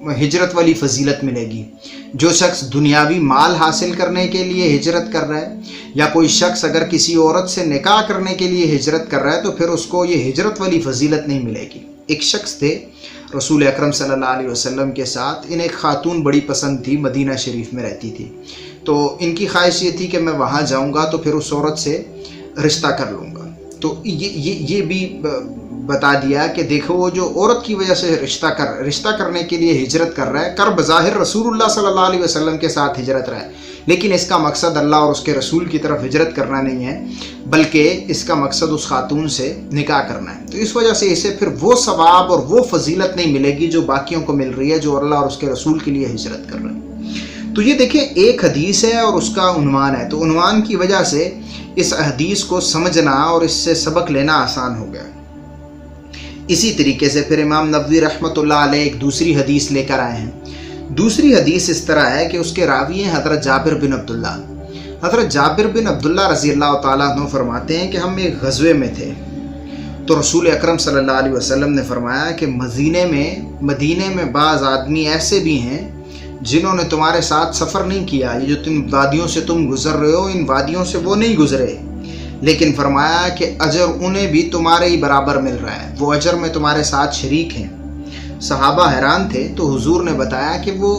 ہجرت والی فضیلت ملے گی. جو شخص دنیاوی مال حاصل کرنے کے لیے ہجرت کر رہا ہے، یا کوئی شخص اگر کسی عورت سے نکاح کرنے کے لیے ہجرت کر رہا ہے، تو پھر اس کو یہ ہجرت والی فضیلت نہیں ملے گی. ایک شخص تھے رسول اکرم صلی اللہ علیہ وسلم کے ساتھ، انہیں ایک خاتون بڑی پسند تھی، مدینہ شریف میں رہتی تھی. تو ان کی خواہش یہ تھی کہ میں وہاں جاؤں گا تو پھر اس عورت سے رشتہ کر لوں گا. تو یہ بھی بتا دیا کہ دیکھو وہ جو عورت کی وجہ سے رشتہ کرنے کے لیے ہجرت کر رہا ہے، کر بظاہر رسول اللہ صلی اللہ علیہ وسلم کے ساتھ ہجرت رہا ہے، لیکن اس کا مقصد اللہ اور اس کے رسول کی طرف ہجرت کرنا نہیں ہے، بلکہ اس کا مقصد اس خاتون سے نکاح کرنا ہے. تو اس وجہ سے اسے پھر وہ ثواب اور وہ فضیلت نہیں ملے گی جو باقیوں کو مل رہی ہے جو اللہ اور اس کے رسول کے لیے ہجرت کر رہے ہیں. تو یہ دیکھیں ایک حدیث ہے اور اس کا عنوان ہے. تو عنوان کی وجہ سے اس حدیث کو سمجھنا اور اس سے سبق لینا آسان ہو گیا. اسی طریقے سے پھر امام نووی رحمۃ اللہ علیہ ایک دوسری حدیث لے کر آئے ہیں. دوسری حدیث اس طرح ہے کہ اس کے راوی ہیں حضرت جابر بن عبداللہ. حضرت جابر بن عبداللہ رضی اللہ تعالیٰ عنہ فرماتے ہیں کہ ہم ایک غزوے میں تھے، تو رسول اکرم صلی اللہ علیہ وسلم نے فرمایا کہ مدینے میں بعض آدمی ایسے بھی ہیں جنہوں نے تمہارے ساتھ سفر نہیں کیا، یہ جو تم وادیوں سے تم گزر رہے ہو، ان وادیوں سے وہ نہیں گزرے، لیکن فرمایا کہ اجر انہیں بھی تمہارے ہی برابر مل رہا ہے، وہ اجر میں تمہارے ساتھ شریک ہیں. صحابہ حیران تھے، تو حضور نے بتایا کہ وہ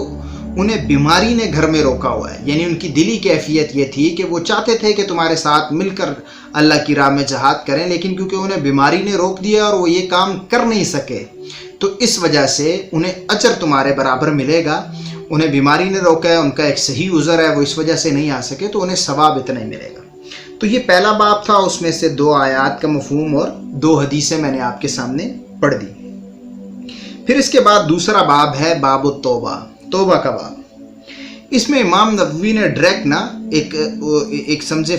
انہیں بیماری نے گھر میں روکا ہوا ہے. یعنی ان کی دلی کیفیت یہ تھی کہ وہ چاہتے تھے کہ تمہارے ساتھ مل کر اللہ کی راہ میں جہاد کریں، لیکن کیونکہ انہیں بیماری نے روک دیا اور وہ یہ کام کر نہیں سکے، تو اس وجہ سے انہیں اجر تمہارے برابر ملے گا. انہیں بیماری نے روکا ہے، ان کا ایک صحیح عذر ہے، وہ اس وجہ سے نہیں آ سکے، تو انہیں ثواب اتنا ہی ملے گا. تو یہ پہلا باب تھا، اس میں سے 2 آیات کا مفہوم اور 2 حدیثیں میں نے آپ کے سامنے پڑھ دی. پھر اس کے بعد دوسرا باب ہے باب التوبہ، توبہ کا باب. اس میں امام نووی نے ڈائریکٹ ایک سمجھے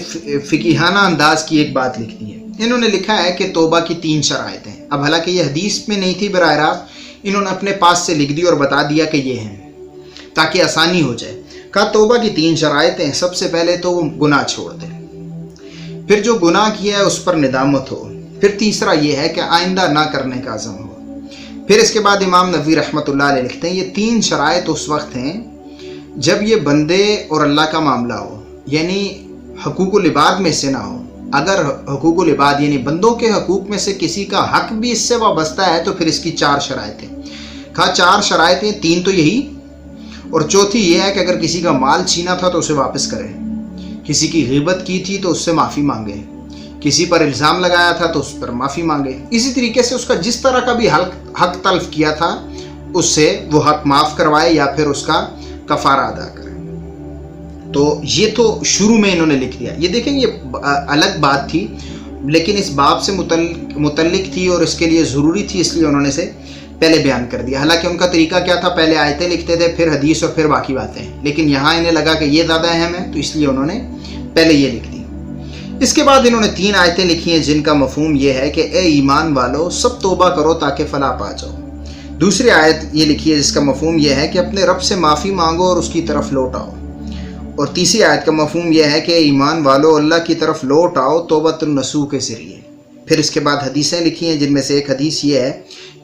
فقیہانہ انداز کی ایک بات لکھ دی ہے. انہوں نے لکھا ہے کہ توبہ کی 3 شرائط ہیں. اب حالانکہ یہ حدیث میں نہیں تھی براہ راست، انہوں نے اپنے پاس سے لکھ دی اور بتا دیا کہ یہ ہیں تاکہ آسانی ہو جائے. کہا توبہ کی 3 شرائط ہیں. سب سے پہلے تو وہ گناہ چھوڑ دیں، پھر جو گناہ کیا ہے اس پر ندامت ہو، پھر تیسرا یہ ہے کہ آئندہ نہ کرنے کا عزم ہو. پھر اس کے بعد امام نووی رحمۃ اللہ علیہ لکھتے ہیں یہ 3 شرائط اس وقت ہیں جب یہ بندے اور اللہ کا معاملہ ہو، یعنی حقوق العباد میں سے نہ ہو. اگر حقوق العباد یعنی بندوں کے حقوق میں سے کسی کا حق بھی اس سے وابستہ ہے تو پھر اس کی 4 شرائط ہیں. کہا 4 شرائط ہیں، 3 تو یہی، اور چوتھی یہ ہے کہ اگر کسی کا مال چھینا تھا تو اسے واپس کرے، کسی کی غیبت کی تھی تو اس سے معافی مانگے، کسی پر الزام لگایا تھا تو اس پر معافی مانگے. اسی طریقے سے اس کا جس طرح کا بھی حق تلف کیا تھا اس سے وہ حق معاف کروائے یا پھر اس کا کفارہ ادا کرے. تو یہ تو شروع میں انہوں نے لکھ دیا. یہ دیکھیں یہ الگ بات تھی لیکن اس باب سے متعلق تھی اور اس کے لیے ضروری تھی، اس لیے انہوں نے اسے پہلے بیان کر دیا. حالانکہ ان کا طریقہ کیا تھا، پہلے آیتیں لکھتے تھے پھر حدیث اور پھر باقی باتیں، لیکن یہاں انہیں لگا کہ یہ زیادہ اہم ہے تو اس لیے انہوں نے پہلے یہ لکھ دی. اس کے بعد انہوں نے 3 آیتیں لکھی ہیں جن کا مفہوم یہ ہے کہ اے ایمان والو سب توبہ کرو تاکہ فلاح پا جاؤ. دوسری آیت یہ لکھی ہے جس کا مفہوم یہ ہے کہ اپنے رب سے معافی مانگو اور اس کی طرف لوٹ آؤ. اور تیسری آیت کا مفہوم یہ ہے کہ ایمان والو اللہ کی طرف لوٹ آؤ توبۃ النصوح کے ذریعے. پھر اس کے بعد حدیثیں لکھی ہیں جن میں سے ایک حدیث یہ ہے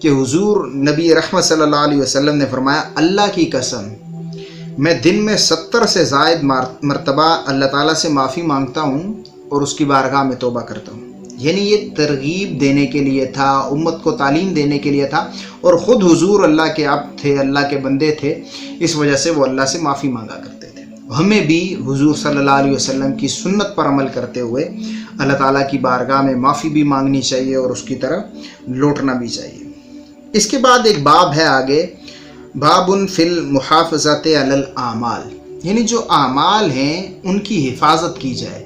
کہ حضور نبی رحمت صلی اللہ علیہ وسلم نے فرمایا اللہ کی قسم میں دن میں 70 سے زائد مرتبہ اللہ تعالیٰ سے معافی مانگتا ہوں اور اس کی بارگاہ میں توبہ کرتا ہوں. یعنی یہ ترغیب دینے کے لیے تھا، امت کو تعلیم دینے کے لیے تھا، اور خود حضور اللہ کے عبد تھے، اللہ کے بندے تھے، اس وجہ سے وہ اللہ سے معافی مانگا کرتے تھے. ہمیں بھی حضور صلی اللہ علیہ وسلم کی سنت پر عمل کرتے ہوئے اللہ تعالیٰ کی بارگاہ میں معافی بھی مانگنی چاہیے اور اس کی طرف لوٹنا بھی چاہیے. اس کے بعد ایک باب ہے آگے، باب فی المحافظت علی الاعمال، یعنی جو اعمال ہیں ان کی حفاظت کی جائے.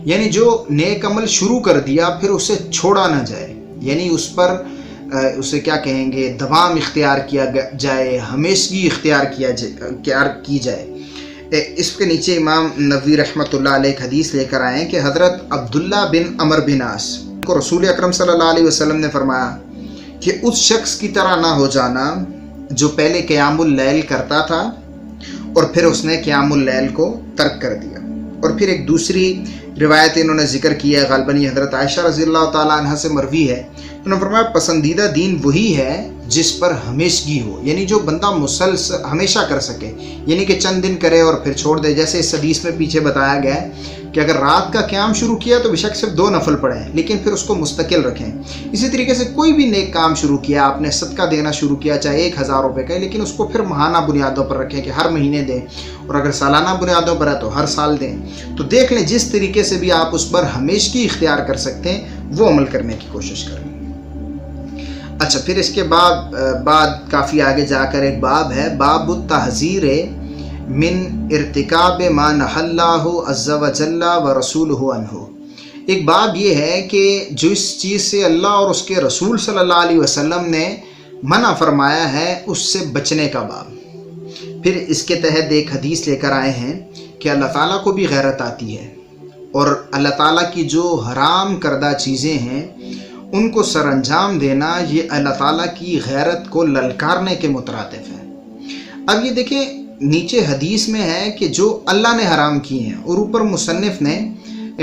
یعنی جو نیک عمل شروع کر دیا پھر اسے چھوڑا نہ جائے، یعنی اس پر اسے کیا کہیں گے دوام اختیار کیا جائے، ہمیشگی اختیار کی جائے. اس کے نیچے امام نووی رحمۃ اللہ علیہ ایک حدیث لے کر آئے ہیں کہ حضرت عبداللہ بن عمر بن عاص کو رسول اکرم صلی اللہ علیہ وسلم نے فرمایا کہ اس شخص کی طرح نہ ہو جانا جو پہلے قیام اللیل کرتا تھا اور پھر اس نے قیام اللیل کو ترک کر دیا. اور پھر ایک دوسری روایت انہوں نے ذکر کیا ہے، غالباً یہ حضرت عائشہ رضی اللہ تعالیٰ عنہ سے مروی ہے۔ انہوں نے فرمایا پسندیدہ دین وہی ہے جس پر ہمیشگی ہو، یعنی جو بندہ مسلسل ہمیشہ کر سکے، یعنی کہ چند دن کرے اور پھر چھوڑ دے۔ جیسے اس حدیث میں پیچھے بتایا گیا ہے کہ اگر رات کا قیام شروع کیا تو بے شک صرف 2 نفل پڑھیں، لیکن پھر اس کو مستقل رکھیں۔ اسی طریقے سے کوئی بھی نیک کام شروع کیا، آپ نے صدقہ دینا شروع کیا چاہے 1000 روپے کا، لیکن اس کو پھر ماہانہ بنیادوں پر رکھیں کہ ہر مہینے دیں، اور اگر سالانہ بنیادوں پر ہے تو ہر سال دیں۔ تو دیکھ لیں جس طریقے سے بھی آپ اس پر ہمیشگی اختیار کر سکتے ہیں وہ عمل کرنے کی کوشش کریں۔ اچھا، پھر اس کے بعد کافی آگے جا کر ایک باب ہے، باب التحذیر من ارتکاب ما نہی اللہ عز وجل ورسولہ عنہ۔ ایک باب یہ ہے کہ جو اس چیز سے اللہ اور اس کے رسول صلی اللہ علیہ وسلم نے منع فرمایا ہے اس سے بچنے کا باب۔ پھر اس کے تحت ایک حدیث لے کر آئے ہیں کہ اللہ تعالیٰ کو بھی غیرت آتی ہے، اور اللہ تعالیٰ کی جو حرام کردہ چیزیں ہیں ان کو سر انجام دینا یہ اللہ تعالیٰ کی غیرت کو للکارنے کے مترادف ہے۔ اب یہ دیکھیں نیچے حدیث میں ہے کہ جو اللہ نے حرام کی ہیں، اور اوپر مصنف نے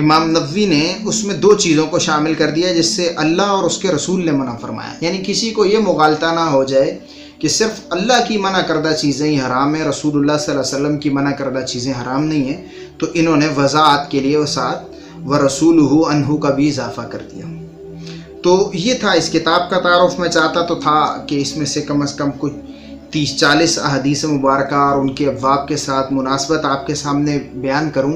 امام نووی نے اس میں 2 چیزوں کو شامل کر دیا جس سے اللہ اور اس کے رسول نے منع فرمایا، یعنی کسی کو یہ مغالطہ نہ ہو جائے کہ صرف اللہ کی منع کردہ چیزیں ہی حرام ہیں، رسول اللہ صلی اللہ علیہ وسلم کی منع کردہ چیزیں حرام نہیں ہیں، تو انہوں نے وضاحت کے لیے وہ ساتھ ورسولہ عنہ کا بھی اضافہ کر دیا۔ تو یہ تھا اس کتاب کا تعارف۔ میں چاہتا تو تھا کہ اس میں سے کم از کم کچھ 30-40 احادیث مبارکہ اور ان کے ابواب کے ساتھ مناسبت آپ کے سامنے بیان کروں،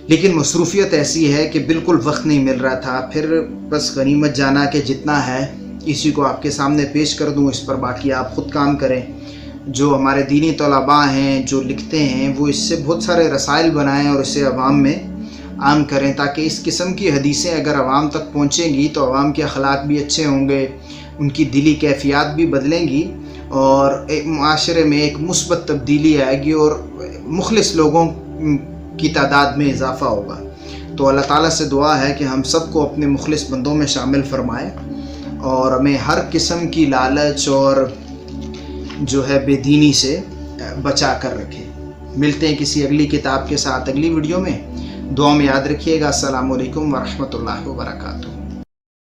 لیکن مصروفیت ایسی ہے کہ بالکل وقت نہیں مل رہا تھا۔ پھر بس غنیمت جانا کہ جتنا ہے اسی کو آپ کے سامنے پیش کر دوں، اس پر باقی آپ خود کام کریں۔ جو ہمارے دینی طلباء ہیں جو لکھتے ہیں وہ اس سے بہت سارے رسائل بنائیں اور اسے عوام میں عام کریں، تاکہ اس قسم کی حدیثیں اگر عوام تک پہنچیں گی تو عوام کے اخلاق بھی اچھے ہوں گے، ان کی دلی کیفیات بھی بدلیں گی، اور ایک معاشرے میں ایک مثبت تبدیلی آئے گی، اور مخلص لوگوں کی تعداد میں اضافہ ہوگا۔ تو اللہ تعالیٰ سے دعا ہے کہ ہم سب کو اپنے مخلص بندوں میں شامل فرمائے، اور ہمیں ہر قسم کی لالچ اور جو ہے بے دینی سے بچا کر رکھے۔ ملتے ہیں کسی اگلی کتاب کے ساتھ اگلی ویڈیو میں۔ دعا میں یاد رکھیے گا۔ السلام علیکم ورحمۃ اللہ وبرکاتہ۔